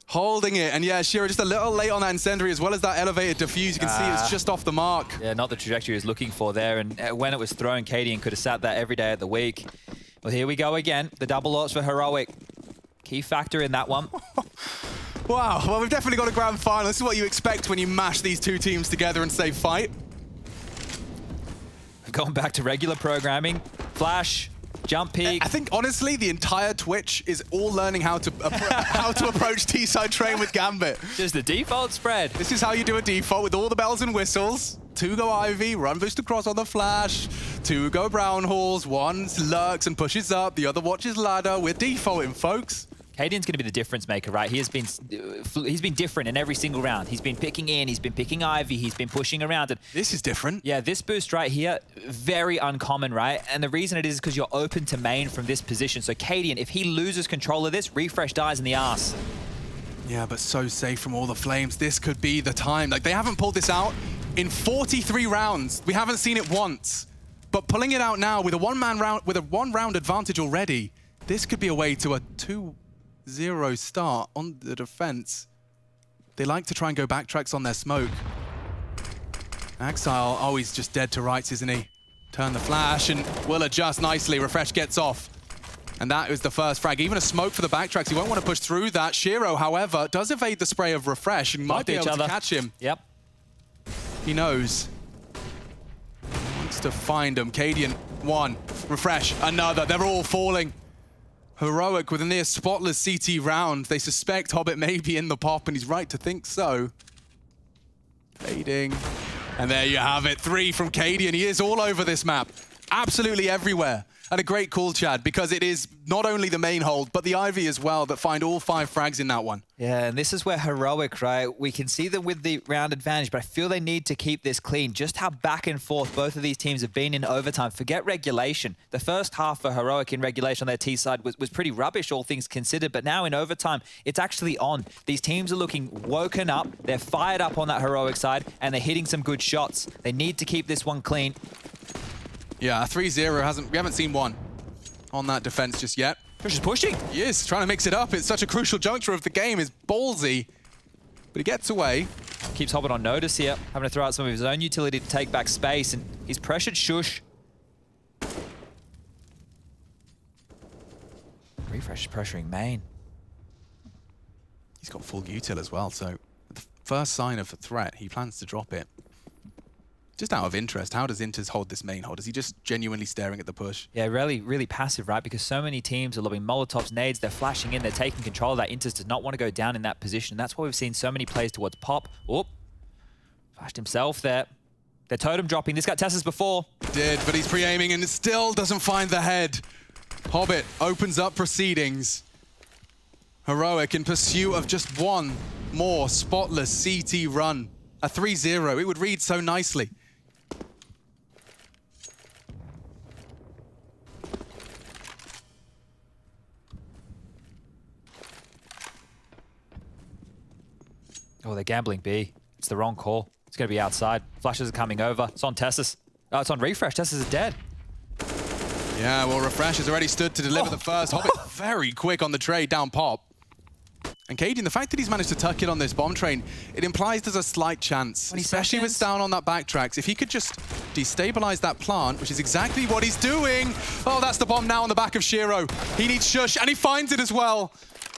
Holding it. And yeah, Shiro just a little late on that incendiary as well as that elevated defuse. You can see it's just off the mark. Yeah, not the trajectory he was looking for there. And when it was thrown, Kaden could have sat that every day of the week. Well, here we go again. The double lots for Heroic. Key factor in that one. Wow, well, we've definitely got a grand final. This is what you expect when you mash these two teams together and say fight. We've gone back to regular programming. Flash, jump peek. I think, honestly, the entire Twitch is all learning how to approach T-side train with Gambit. Just the default spread. This is how you do a default with all the bells and whistles. 2 go Ivy, run boost across on the flash. 2 go brown halls, 1 lurks and pushes up. The other watches ladder. We're defaulting, folks. Kaden's going to be the difference maker, right? He's been different in every single round. He's been picking in, he's been picking Ivy, he's been pushing around. And this is different. Yeah, this boost right here, very uncommon, right? And the reason it is because you're open to main from this position. So Kaden, if he loses control of this, Refresh dies in the arse. Yeah, but so safe from all the flames. This could be the time. Like, they haven't pulled this out in 43 rounds. We haven't seen it once. But pulling it out now with a one-round advantage already, this could be a way to a 2-0 start on the defense. They like to try and go backtracks on their smoke. Axile, oh, he's just dead to rights, isn't he? Turn the flash and will adjust nicely. Refresh gets off. And that is the first frag. Even a smoke for the backtracks. He won't want to push through that. Shiro, however, does evade the spray of Refresh and might be able to catch him. Yep. He knows. Wants to find him. Kaden, 1. Refresh, another. They're all falling. Heroic with a near spotless CT round. They suspect Hobbit may be in the pop, and he's right to think so. Fading. And there you have it. 3 from Kaden. He is all over this map. Absolutely everywhere. And a great call, Chad, because it is not only the main hold, but the Ivy as well that find all 5 frags in that one. Yeah, and this is where Heroic, right? We can see them with the round advantage, but I feel they need to keep this clean. Just how back and forth both of these teams have been in overtime. Forget regulation. The first half for Heroic in regulation on their T side was pretty rubbish, all things considered, but now in overtime, it's actually on. These teams are looking woken up. They're fired up on that Heroic side, and they're hitting some good shots. They need to keep this one clean. Yeah, a 3-0 we haven't seen one on that defense just yet. Push is pushing. He is trying to mix it up. It's such a crucial juncture of the game. It's ballsy, but he gets away. Keeps Hobbit on notice here, having to throw out some of his own utility to take back space, and he's pressured Shush. Refresh is pressuring main. He's got full util as well, so the first sign of a threat, he plans to drop it. Just out of interest, how does Inters hold this main hold? Is he just genuinely staring at the push? Yeah, really passive, right? Because so many teams are lobbing Molotovs, nades, they're flashing in, they're taking control of that. Inters does not want to go down in that position. That's why we've seen so many plays towards Pop. Oh, flashed himself there. They're totem dropping. This got Tessis before. Did, but he's pre-aiming and it still doesn't find the head. Hobbit opens up proceedings. Heroic in pursuit of just one more spotless CT run. A 3-0, it would read so nicely. Oh, they're gambling B. It's the wrong call. It's going to be outside. Flashes are coming over. It's on Tessis. Oh, it's on Refresh. Tessis is dead. Yeah, well, Refresh has already stood to deliver the first. Hobbit very quick on the trade down Pop. And Kaden, the fact that he's managed to tuck in on this bomb train, it implies there's a slight chance, especially with Down on that backtracks. If he could just destabilize that plant, which is exactly what he's doing. Oh, that's the bomb now on the back of Shiro. He needs Shush, and he finds it as well.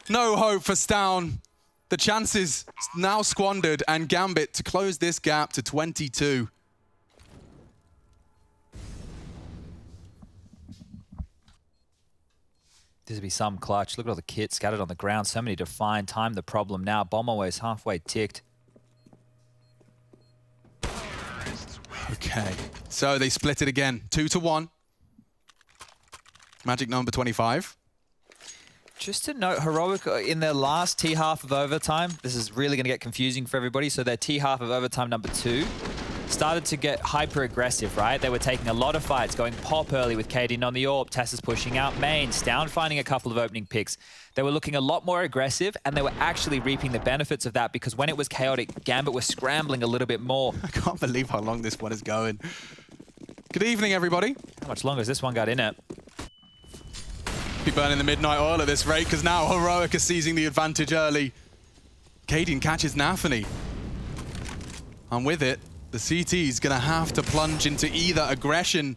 No hope for Stown. The chances now squandered, and Gambit to close this gap to 22. This would be some clutch. Look at all the kits scattered on the ground. So many to find. Time the problem now. Bomb always halfway ticked. Okay, so they split it again. 2-1. Magic number 25. Just to note, Heroic in their last T half of overtime, this is really going to get confusing for everybody. So their T half of overtime number 2 started to get hyper aggressive, right? They were taking a lot of fights, going Pop early with Kaden on the AWP, Tessis pushing out main, Stown finding a couple of opening picks. They were looking a lot more aggressive, and they were actually reaping the benefits of that, because when it was chaotic, Gambit was scrambling a little bit more. I can't believe how long this one is going. Good evening, everybody. How much longer has this one got in it? Be burning the midnight oil at this rate, because now Heroic is seizing the advantage early. Kaden catches Nafany. And with it, the CT's gonna have to plunge into either aggression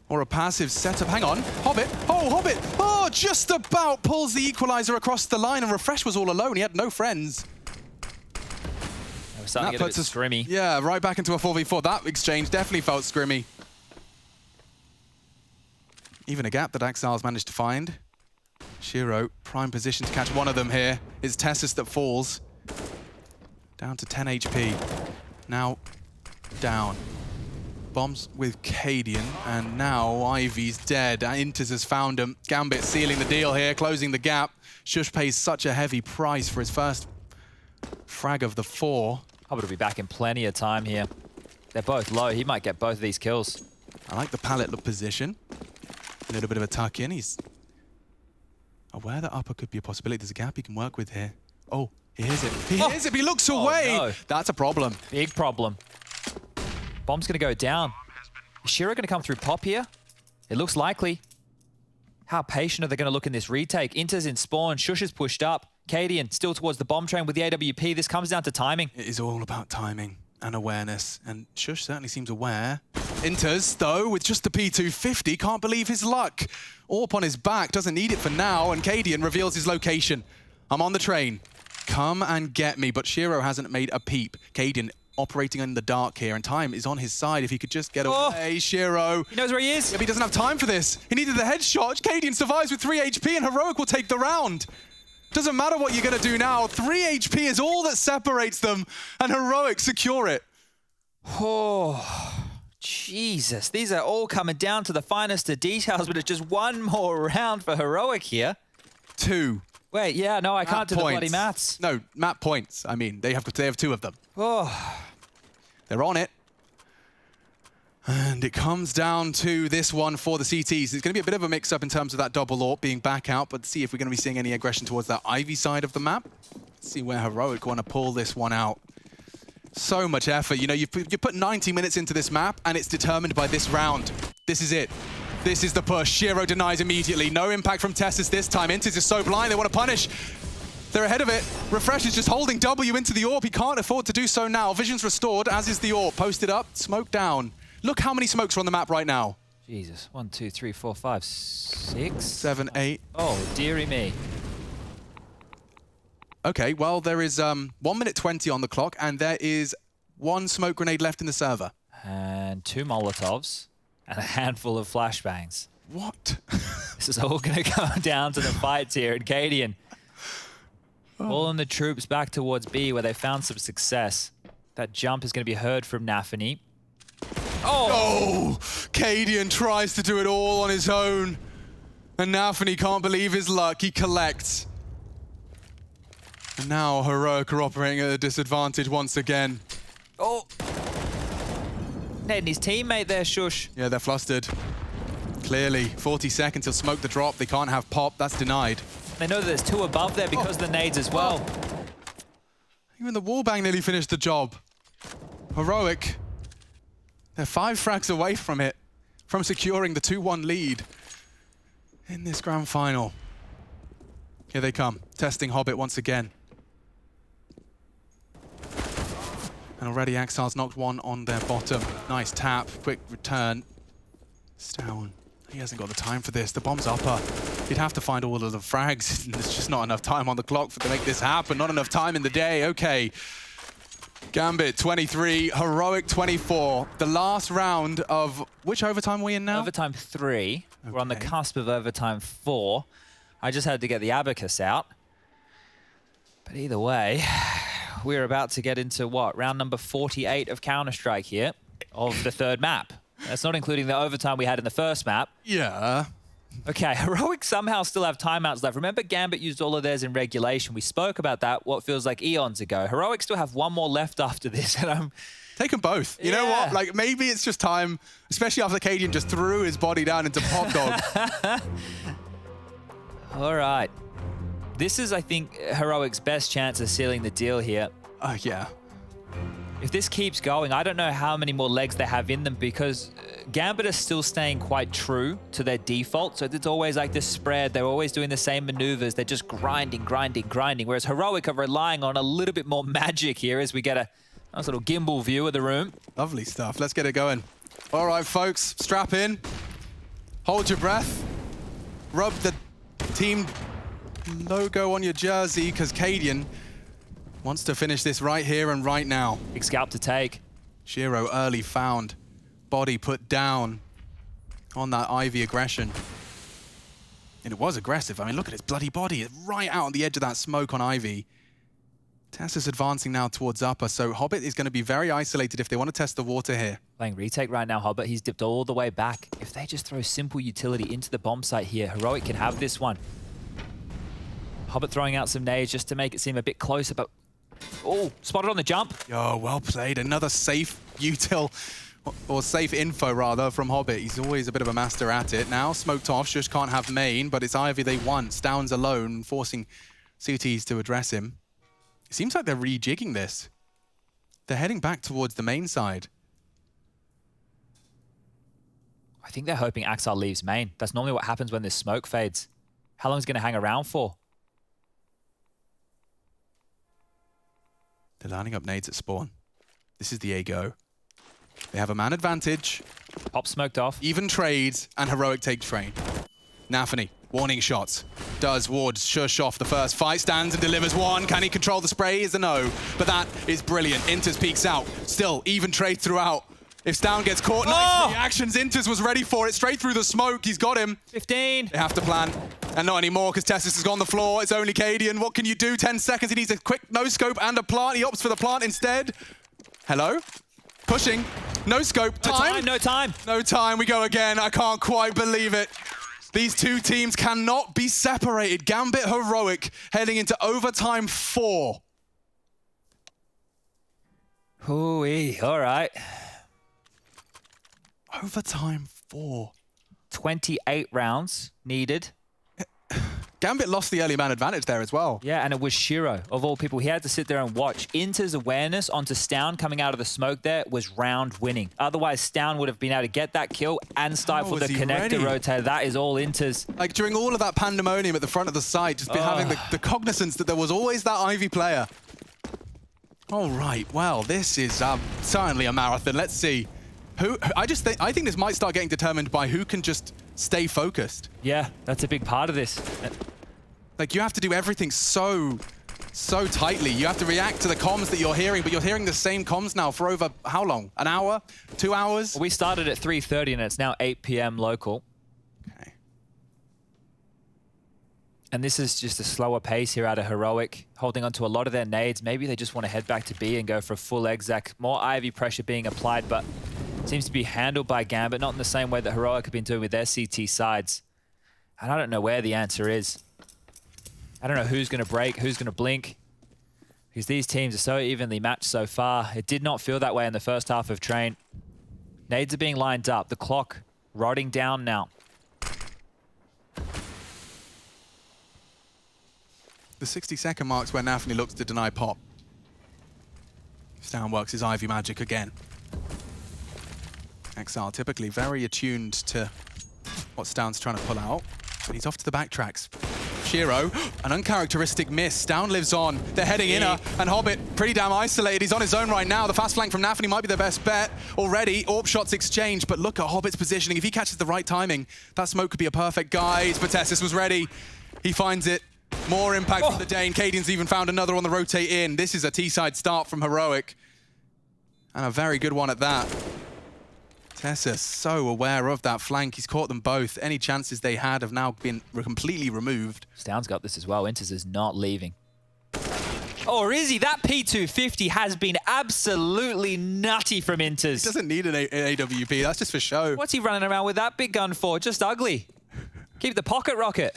or a passive setup. Hang on, Hobbit. Oh, Hobbit. Oh, just about pulls the equalizer across the line, and Refresh was all alone. He had no friends. They were starting to get a bit scrimmy. Yeah, right back into a 4v4. That exchange definitely felt scrimmy. Even a gap that Axile's managed to find. Shiro, prime position to catch one of them here. It's Tessis that falls. Down to 10 HP. Now, down. Bombs with Kaden, and now Ivy's dead. Inters has found him. Gambit sealing the deal here, closing the gap. Shush pays such a heavy price for his first frag of the 4. Hobbit will be back in plenty of time here. They're both low. He might get both of these kills. I like the pallet look position. A little bit of a tuck in. He's aware that upper could be a possibility. There's a gap he can work with here. Oh, he hears it. He hears it, but he looks away. No. That's a problem. Big problem. Bomb's going to go down. Is Shiro going to come through Pop here? It looks likely. How patient are they going to look in this retake? Inter's in spawn. Shush is pushed up. Kaden still towards the bomb train with the AWP. This comes down to timing. It is all about timing and awareness, and Shush certainly seems aware. Inters, though, with just the P250, can't believe his luck. AWP on his back, doesn't need it for now, and Kaden reveals his location. I'm on the train. Come and get me, but Shiro hasn't made a peep. Kaden operating in the dark here, and time is on his side. If he could just get away, Shiro. He knows where he is. Yeah, but he doesn't have time for this. He needed the headshot. Kaden survives with 3 HP, and Heroic will take the round. Doesn't matter what you're going to do now. 3 HP is all that separates them, and Heroic secure it. Oh, Jesus. These are all coming down to the finest of details, but it's just one more round for Heroic here. 2. Wait, yeah, no, I can't do the bloody maths. No, map points. I mean, they have 2 of them. Oh. They're on it. And it comes down to this one for the CTs. It's going to be a bit of a mix-up in terms of that double AWP being back out, but see if we're going to be seeing any aggression towards that Ivy side of the map. Let's see where Heroic want to pull this one out. So much effort. You know, you put 90 minutes into this map, and it's determined by this round. This is it. This is the push. Shiro denies immediately. No impact from Tessis this time. Intis is so blind, they want to punish. They're ahead of it. Refresh is just holding W into the AWP. He can't afford to do so now. Vision's restored, as is the AWP. Posted up, smoke down. Look how many smokes are on the map right now. Jesus. 1, 2, 3, 4, 5, 6. 7, 8. Oh, dearie me. Okay, well, there is 1 minute 20 on the clock, and there is 1 smoke grenade left in the server. And 2 Molotovs, and a handful of flashbangs. What? This is all going to come down to the fights here at Kaden. Pulling the troops back towards B, where they found some success. That jump is going to be heard from Nafany. Oh! Kaden tries to do it all on his own. And Nafany can't believe his luck. He collects. And now Heroic are operating at a disadvantage once again. Oh! Ned and his teammate there, Shush. Yeah, they're flustered. Clearly, 40 seconds to smoke the drop. They can't have pop. That's denied. They know that there's 2 above there because of the nades as well. Even the wallbang nearly finished the job. Heroic. They're 5 frags away from it, from securing the 2-1 lead in this grand final. Here they come, testing Hobbit once again. And already Axar's knocked one on their bottom. Nice tap, quick return. Stown, he hasn't got the time for this. The bomb's upper. He'd have to find all of the frags. There's just not enough time on the clock to make this happen. Not enough time in the day. Okay. Gambit 23, Heroic 24. The last round of which overtime are we in now? Overtime 3. Okay. We're on the cusp of overtime 4. I just had to get the abacus out. But either way, we're about to get into what? Round number 48 of Counter-Strike here, of the 3rd map. That's not including the overtime we had in the 1st map. Yeah. Okay, Heroic somehow still have timeouts left. Remember, Gambit used all of theirs in regulation. We spoke about that what feels like eons ago. Heroic still have 1 more left after this, and I'm... Take them both. You know what? Like, maybe it's just time, especially after Kaden just threw his body down into Pop Dog. All right. This is, I think, Heroic's best chance of sealing the deal here. Yeah. If this keeps going, I don't know how many more legs they have in them because Gambit is still staying quite true to their default. So it's always like this spread. They're always doing the same maneuvers. They're just grinding. Whereas Heroic are relying on a little bit more magic here as we get a nice little gimbal view of the room. Lovely stuff. Let's get it going. All right, folks, strap in. Hold your breath. Rub the team logo on your jersey because Kaden wants to finish this right here and right now. Big scalp to take. Shiro early found. Body put down on that Ivy aggression. And it was aggressive. I mean, look at his bloody body. It's right out on the edge of that smoke on Ivy. Tessis advancing now towards upper, so Hobbit is going to be very isolated if they want to test the water here. Playing retake right now, Hobbit. He's dipped all the way back. If they just throw simple utility into the bomb site here, Heroic can have this one. Hobbit throwing out some nades just to make it seem a bit closer, but... Oh, spotted on the jump. Oh, well played. Another safe util, or safe info rather, from Hobbit. He's always a bit of a master at it. Now smoked off, Shush can't have main, but it's Ivy they want. Stown's alone, forcing CTs to address him. It seems like they're rejigging this. They're heading back towards the main side. I think they're hoping Axar leaves main. That's normally what happens when this smoke fades. How long is he going to hang around for? They're lining up nades at spawn. This is the A-go. They have a man advantage. Pop smoked off. Even trades, and Heroic take train. Nafany Warning shots. Does ward Shush off the first fight. Stands and delivers one. Can he control the spray? Is a no. But that is brilliant. Inters peeks out. Still, even trade throughout. If Stown gets caught, nice reactions. Inters was ready for it. Straight through the smoke. He's got him. 15. They have to plan. And not anymore because Tessis has gone the floor. It's only Kaden. What can you do? 10 seconds. He needs a quick no-scope and a plant. He opts for the plant instead. Hello? Pushing. No scope. Time? No time. No time. We go again. I can't quite believe it. These two teams cannot be separated. Gambit Heroic heading into overtime 4. Hooey. All right. Overtime 4. 28 rounds needed. Gambit lost the early man advantage there as well. Yeah, and it was Shiro, of all people. He had to sit there and watch. Inter's awareness onto Stown coming out of the smoke there was round winning. Otherwise, Stown would have been able to get that kill and stifle the connector rotator. That is all Inter's. Like during all of that pandemonium at the front of the site, just been having the cognizance that there was always that Ivy player. All right, well, this is certainly a marathon. Let's see. I think this might start getting determined by who can just stay focused. Yeah, that's a big part of this. Like you have to do everything so tightly. You have to react to the comms that you're hearing, but you're hearing the same comms now for over how long? An hour? 2 hours? We started at 3:30 and it's now 8 p.m. local. Okay. And this is just a slower pace here out of Heroic, holding on to a lot of their nades. Maybe they just want to head back to B and go for a full exec. More Ivy pressure being applied, but seems to be handled by Gambit, not in the same way that Heroic have been doing with their CT sides. And I don't know where the answer is. I don't know who's going to break, who's going to blink, because these teams are so evenly matched so far. It did not feel that way in the first half of Train. Nades are being lined up. The clock rotting down now. The 60-second marks where Nafny looks to deny pop. Stown works his Ivy magic again. XR typically very attuned to what Stown's trying to pull out. But he's off to the backtracks. Shiro, an uncharacteristic miss. Stown lives on. They're heading inner, and Hobbit pretty damn isolated. He's on his own right now. The fast flank from Nafny might be the best bet already. AWP shots exchange, but look at Hobbit's positioning. If he catches the right timing, that smoke could be a perfect guide. But Tessis was ready. He finds it. More impact from the Dane. Kaden's even found another on the rotate in. This is a T-side start from Heroic. And a very good one at that. Tessis so aware of that flank. He's caught them both. Any chances they had have now been completely removed. Stown's got this as well. Inters is not leaving. Oh, or is he? That P250 has been absolutely nutty from Inters. He doesn't need an AWP. That's just for show. What's he running around with that big gun for? Just ugly. Keep the pocket rocket.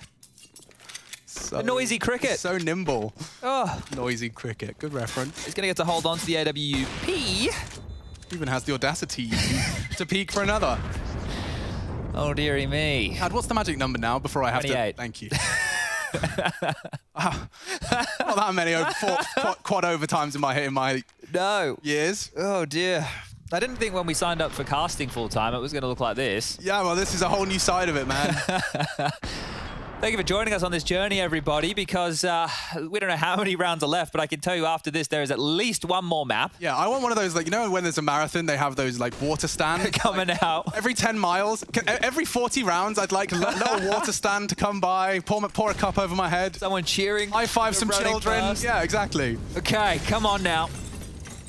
A noisy cricket. So nimble. Oh. Noisy cricket. Good reference. He's going to get to hold on to the AWP. Even has the audacity to peek for another. Oh, dearie me. Had, what's the magic number now before I have 28. to... Thank you. Not that many quad overtimes in my years. Oh, dear. I didn't think when we signed up for casting full-time it was going to look like this. Yeah, well, this is a whole new side of it, man. Thank you for joining us on this journey, everybody, because we don't know how many rounds are left, but I can tell you after this, there is at least one more map. Yeah, I want one of those, like, you know, when there's a marathon, they have those, like, water stands coming like, out. Every 10 miles, every 40 rounds, I'd like a little water stand to come by, pour a cup over my head. Someone cheering. High five some children. Past. Yeah, exactly. Okay, come on now.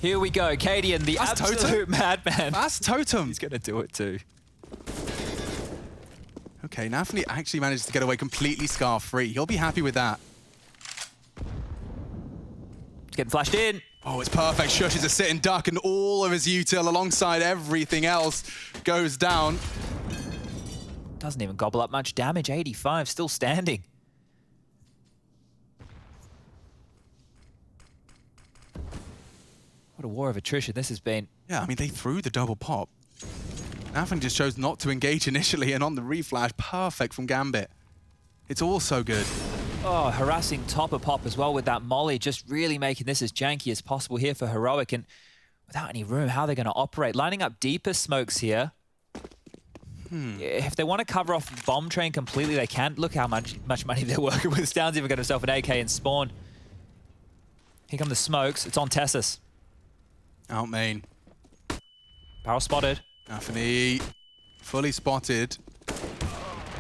Here we go. Kaden, the absolute madman. Fast totem. He's going to do it too. Okay, Nafny actually managed to get away completely scar-free. He'll be happy with that. He's getting flashed in. Oh, it's perfect. Shush is a sit and duck, and all of his util alongside everything else goes down. Doesn't even gobble up much damage. 85, still standing. What a war of attrition this has been. Yeah, I mean, they threw the double pop. Nafny just chose not to engage initially, and on the reflash, perfect from Gambit. It's all so good. Oh, harassing topper pop as well with that molly, just really making this as janky as possible here for Heroic, and without any room, how they're going to operate. Lining up deeper smokes here. If they want to cover off bomb train completely, they can. Look how much money they're working with. Stown's even got himself an AK and spawn. Here come the smokes. It's on Tessis. Out main. Barrel spotted. Nafny fully spotted.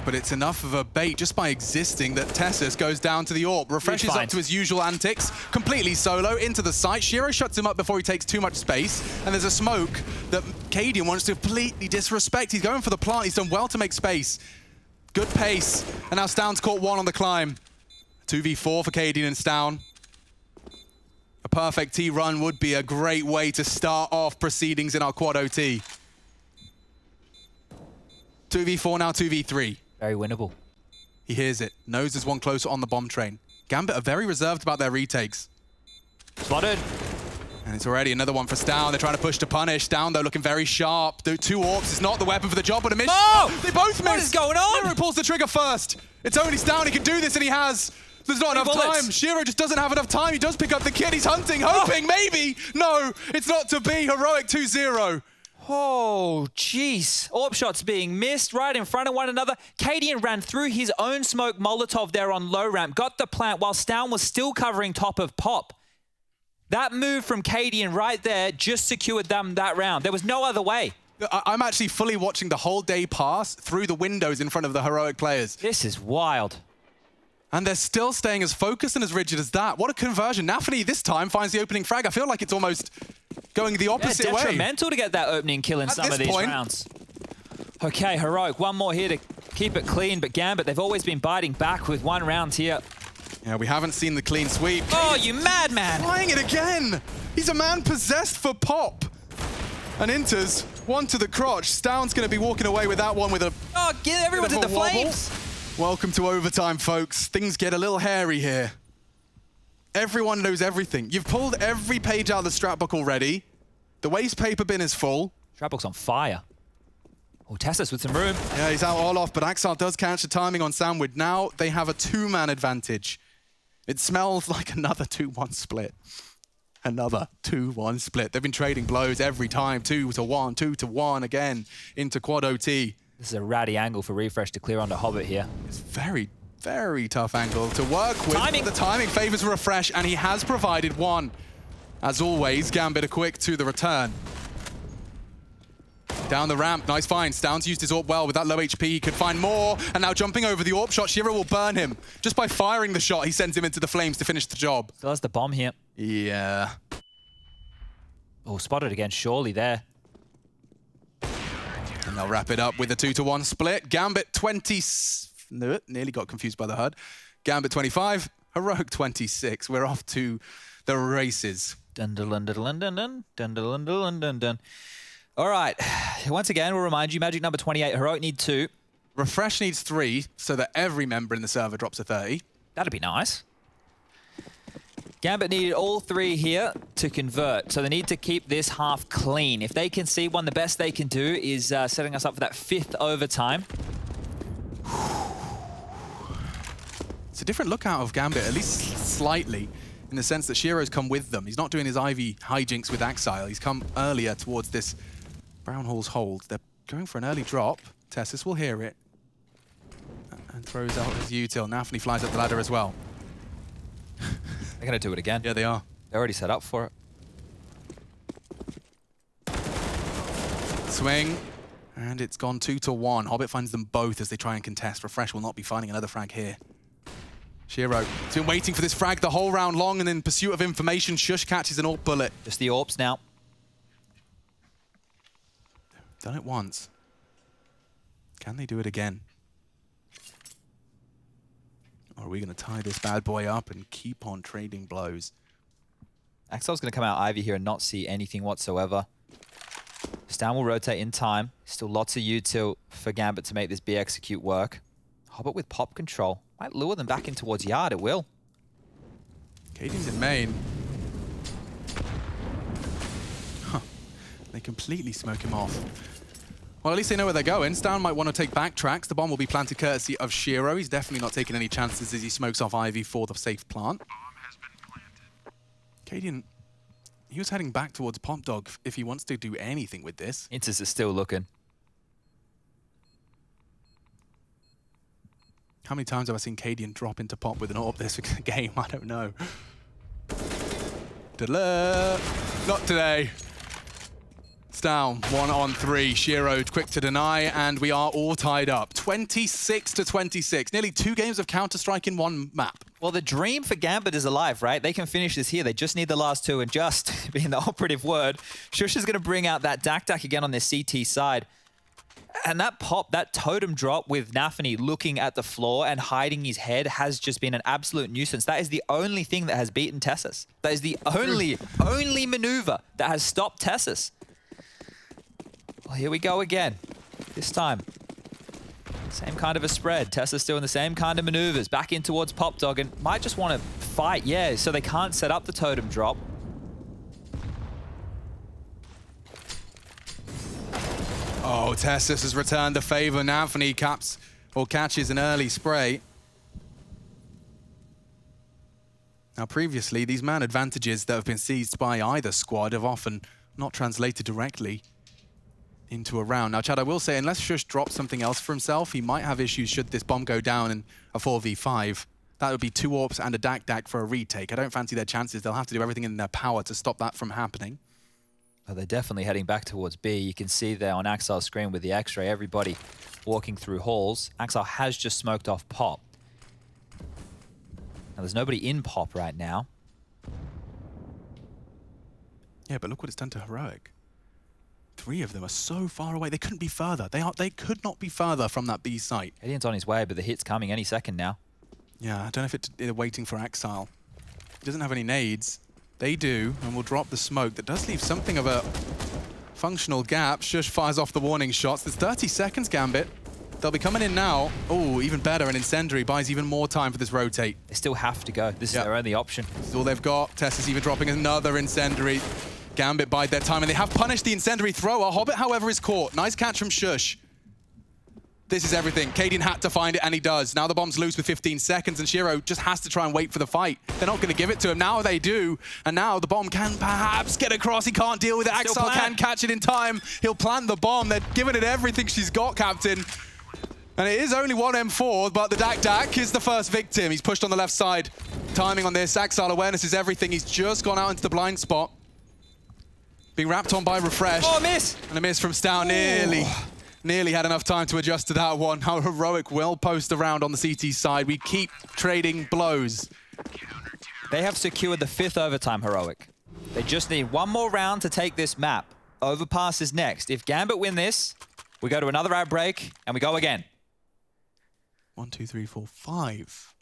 But it's enough of a bait just by existing that Tessis goes down to the AWP. Refreshes up to his usual antics, completely solo into the site. Shiro shuts him up before he takes too much space. And there's a smoke that Kaden wants to completely disrespect. He's going for the plant. He's done well to make space. Good pace. And now Stown's caught one on the climb. 2v4 for Kaden and Stown. A perfect T run would be a great way to start off proceedings in our quad OT. 2v4 now, 2v3. Very winnable. He hears it. Knows there's one closer on the bomb train. Gambit are very reserved about their retakes. Spotted. And it's already another one for Stown. They're trying to push to punish. Stown, though, looking very sharp. The 2 AWPs is not the weapon for the job, but a miss. Oh! They both miss! What is going on? Shiro pulls the trigger first. It's only Stown. He can do this, and he has. There's not enough time. Shiro just doesn't have enough time. He does pick up the kid. He's hunting, hoping, maybe. No, it's not to be. Heroic 2-0. Oh, jeez. AWP shots being missed right in front of one another. Kaden ran through his own smoke Molotov there on low ramp, got the plant while Stown was still covering top of Pop. That move from Kaden right there just secured them that round. There was no other way. I'm actually fully watching the whole day pass through the windows in front of the heroic players. This is wild. And they're still staying as focused and as rigid as that. What a conversion. Nafany this time finds the opening frag. I feel like it's almost going the opposite way. Detrimental to get that opening kill in some of these rounds. Okay, Heroic, one more here to keep it clean, but Gambit, they've always been biting back with 1 round here. Yeah, we haven't seen the clean sweep. Oh, you madman! Flying it again! He's a man possessed for Pop. And enters, one to the crotch. Stown's going to be walking away with that one with a... Oh, get everyone to the flames! Welcome to overtime, folks. Things get a little hairy here. Everyone knows everything. You've pulled every page out of the strat book already. The waste paper bin is full. Strat book's on fire. Oh, Tessis with some room. Yeah, he's out all off, but Axel does catch the timing on Sandwood. Now they have a 2-man advantage. It smells like another 2-1 split. Another 2-1 split. They've been trading blows every time. 2-1, 2-1 again into quad OT. This is a ratty angle for Refresh to clear onto Hobbit here. It's very, very tough angle to work with. Timing. The timing favors Refresh, and he has provided one. As always, Gambit are quick to the return. Down the ramp, nice find. Stown's used his AWP well. With that low HP, he could find more. And now jumping over the AWP shot, Shiro will burn him. Just by firing the shot, he sends him into the flames to finish the job. Still has the bomb here. Yeah. Oh, spotted again, surely there. And they'll wrap it up with a 2-1 split. Gambit 20... No, nearly got confused by the HUD. Gambit 25, Heroic 26. We're off to the races. Dun dun dun dun dun dun dun dun dun dun dun. All right. Once again, we'll remind you, Magic number 28, Heroic need 2. Refresh needs 3, so that every member in the server drops a 30. That'd be nice. Gambit needed all 3 here to convert, so they need to keep this half clean. If they can see one, the best they can do is setting us up for that 5th overtime. It's a different look out of Gambit, at least slightly, in the sense that Shiro's come with them. He's not doing his Ivy hijinks with Axile. He's come earlier towards this Brown Hall's hold. They're going for an early drop. Tessis will hear it and throws out his util. Nafany flies up the ladder as well. They're going to do it again. Yeah, they are. They're already set up for it. Swing. And it's gone 2-1. Hobbit finds them both as they try and contest. Refresh will not be finding another frag here. Shiro has been waiting for this frag the whole round long, and in pursuit of information, Shush catches an AWP bullet. Just the AWPs now. Done it once. Can they do it again? Or are we going to tie this bad boy up and keep on trading blows? Axel's going to come out Ivy here and not see anything whatsoever. Stan will rotate in time. Still lots of util for Gambit to make this B execute work. Hobbit with pop control. Might lure them back in towards yard, it will. Kaden's in main. Huh. They completely smoke him off. Well, at least they know where they're going. Stown might want to take backtracks. The bomb will be planted courtesy of Shiro. He's definitely not taking any chances as he smokes off Ivy for the safe plant. Bomb has been planted. Kaden, he was heading back towards Pop Dog if he wants to do anything with this. Intis is still looking. How many times have I seen Kaden drop into Pop with an AWP this game? I don't know. Ta-da! Not today. down, 1-on-3. Shiro quick to deny, and we are all tied up. 26-26. Nearly 2 games of Counter-Strike in one map. Well, the dream for Gambit is alive, right? They can finish this here. They just need the last 2, and just being the operative word, Shush is going to bring out that Dak again on their CT side. And that pop, that totem drop with Nafany looking at the floor and hiding his head has just been an absolute nuisance. That is the only thing that has beaten Tessis. That is the only maneuver that has stopped Tessis. Well, here we go again. This time, same kind of a spread. Tessis doing the same kind of maneuvers. Back in towards Pop Dog and might just want to fight, yeah, so they can't set up the totem drop. Oh, Tessis has returned the favor. Nafany catches an early spray. Now, previously, these man advantages that have been seized by either squad have often not translated directly into a round. Now, Chad, I will say, unless Shush drops something else for himself, he might have issues should this bomb go down in a 4v5. That would be 2 AWPs and a Dak for a retake. I don't fancy their chances. They'll have to do everything in their power to stop that from happening. Oh, they're definitely heading back towards B. You can see there on Axel's screen with the X-ray, everybody walking through halls. Axel has just smoked off Pop. Now, there's nobody in Pop right now. Yeah, but look what it's done to Heroic. 3 of them are so far away. They couldn't be further. They could not be further from that B site. Kaden's on his way, but the hit's coming any second now. Yeah, I don't know if they're waiting for Axel. He doesn't have any nades. They do, and we'll drop the smoke. That does leave something of a functional gap. Shush fires off the warning shots. There's 30 seconds, Gambit. They'll be coming in now. Oh, even better, an Incendiary buys even more time for this rotate. They still have to go. This is their only option. This is all they've got. Tessis even dropping another Incendiary. Gambit bide their time, and they have punished the Incendiary thrower. Hobbit, however, is caught. Nice catch from Shush. This is everything. Kaden had to find it, and he does. Now the bomb's loose with 15 seconds, and Shiro just has to try and wait for the fight. They're not going to give it to him. Now they do, and now the bomb can perhaps get across. He can't deal with it. Axel can catch it in time. He'll plant the bomb. They're giving it everything she's got, Captain. And it is only 1M4, but the Dak is the first victim. He's pushed on the left side. Timing on this. Axel awareness is everything. He's just gone out into the blind spot. Being wrapped on by Refresh. Oh, a miss! And a miss from Stow. Nearly had enough time to adjust to that one. How Heroic will post around on the CT side. We keep trading blows. They have secured the 5th overtime, Heroic. They just need one more round to take this map. Overpass is next. If Gambit win this, we go to another outbreak and we go again. 1, 2, 3, 4, 5.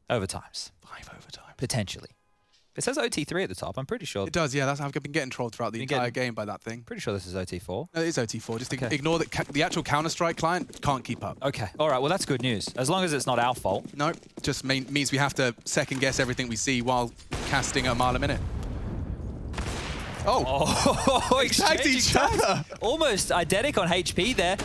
Overtimes. 5 overtime. Potentially. It says OT3 at the top. I'm pretty sure. It does, yeah. That's how I've been getting trolled throughout the entire game by that thing. Pretty sure this is OT4. No, it is OT4. Just ignore that the actual Counter-Strike client can't keep up. Okay. All right. Well, that's good news. As long as it's not our fault. No, just means we have to second-guess everything we see while casting a mile a minute. Oh, exact each other. Almost identical on HP there.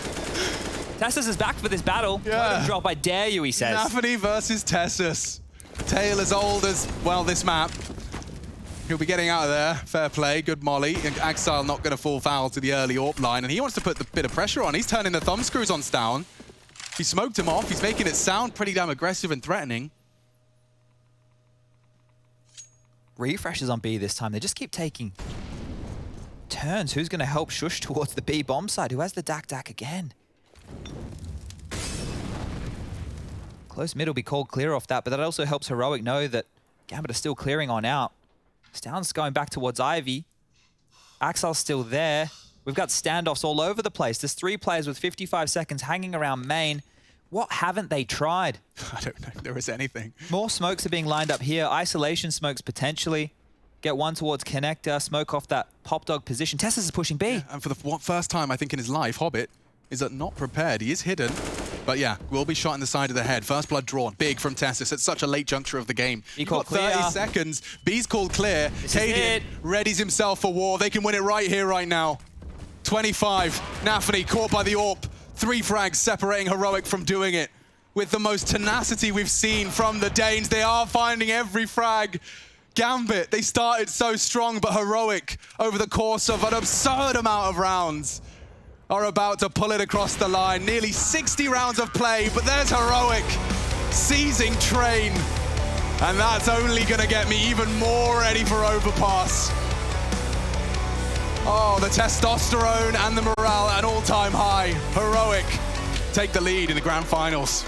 Tessis is back for this battle. Yeah. Drop, I dare you, he says. Nafany versus Tessis. Tale as old as, well, this map. He'll be getting out of there. Fair play, good molly. And Axel not going to fall foul to the early AWP line, and he wants to put the bit of pressure on. He's turning the thumb screws on Stown. He smoked him off. He's making it sound pretty damn aggressive and threatening. Refreshes on B this time. They just keep taking turns. Who's going to help Shush towards the B bomb side? Who has the Dak again? Close mid will be called clear off that, but that also helps Heroic know that Gambit are still clearing on out. Stown's going back towards Ivy. Axel's still there. We've got standoffs all over the place. There's 3 players with 55 seconds hanging around main. What haven't they tried? I don't know if there is anything. More smokes are being lined up here. Isolation smokes potentially. Get one towards connector. Smoke off that Pop Dog position. Tessis is pushing B. Yeah, and for the first time, I think, in his life, Hobbit is not prepared. He is hidden. But yeah, will be shot in the side of the head. First blood drawn. Big from Tessis at such a late juncture of the game. You've got 30 seconds. B's called clear. Kaden readies himself for war. They can win it right here, right now. 25. Nafany caught by the AWP. 3 frags separating Heroic from doing it. With the most tenacity we've seen from the Danes. They are finding every frag. Gambit, they started so strong, but Heroic, over the course of an absurd amount of rounds, are about to pull it across the line. Nearly 60 rounds of play, but there's Heroic seizing train. And that's only gonna get me even more ready for Overpass. Oh, the testosterone and the morale at an all-time high. Heroic take the lead in the grand finals.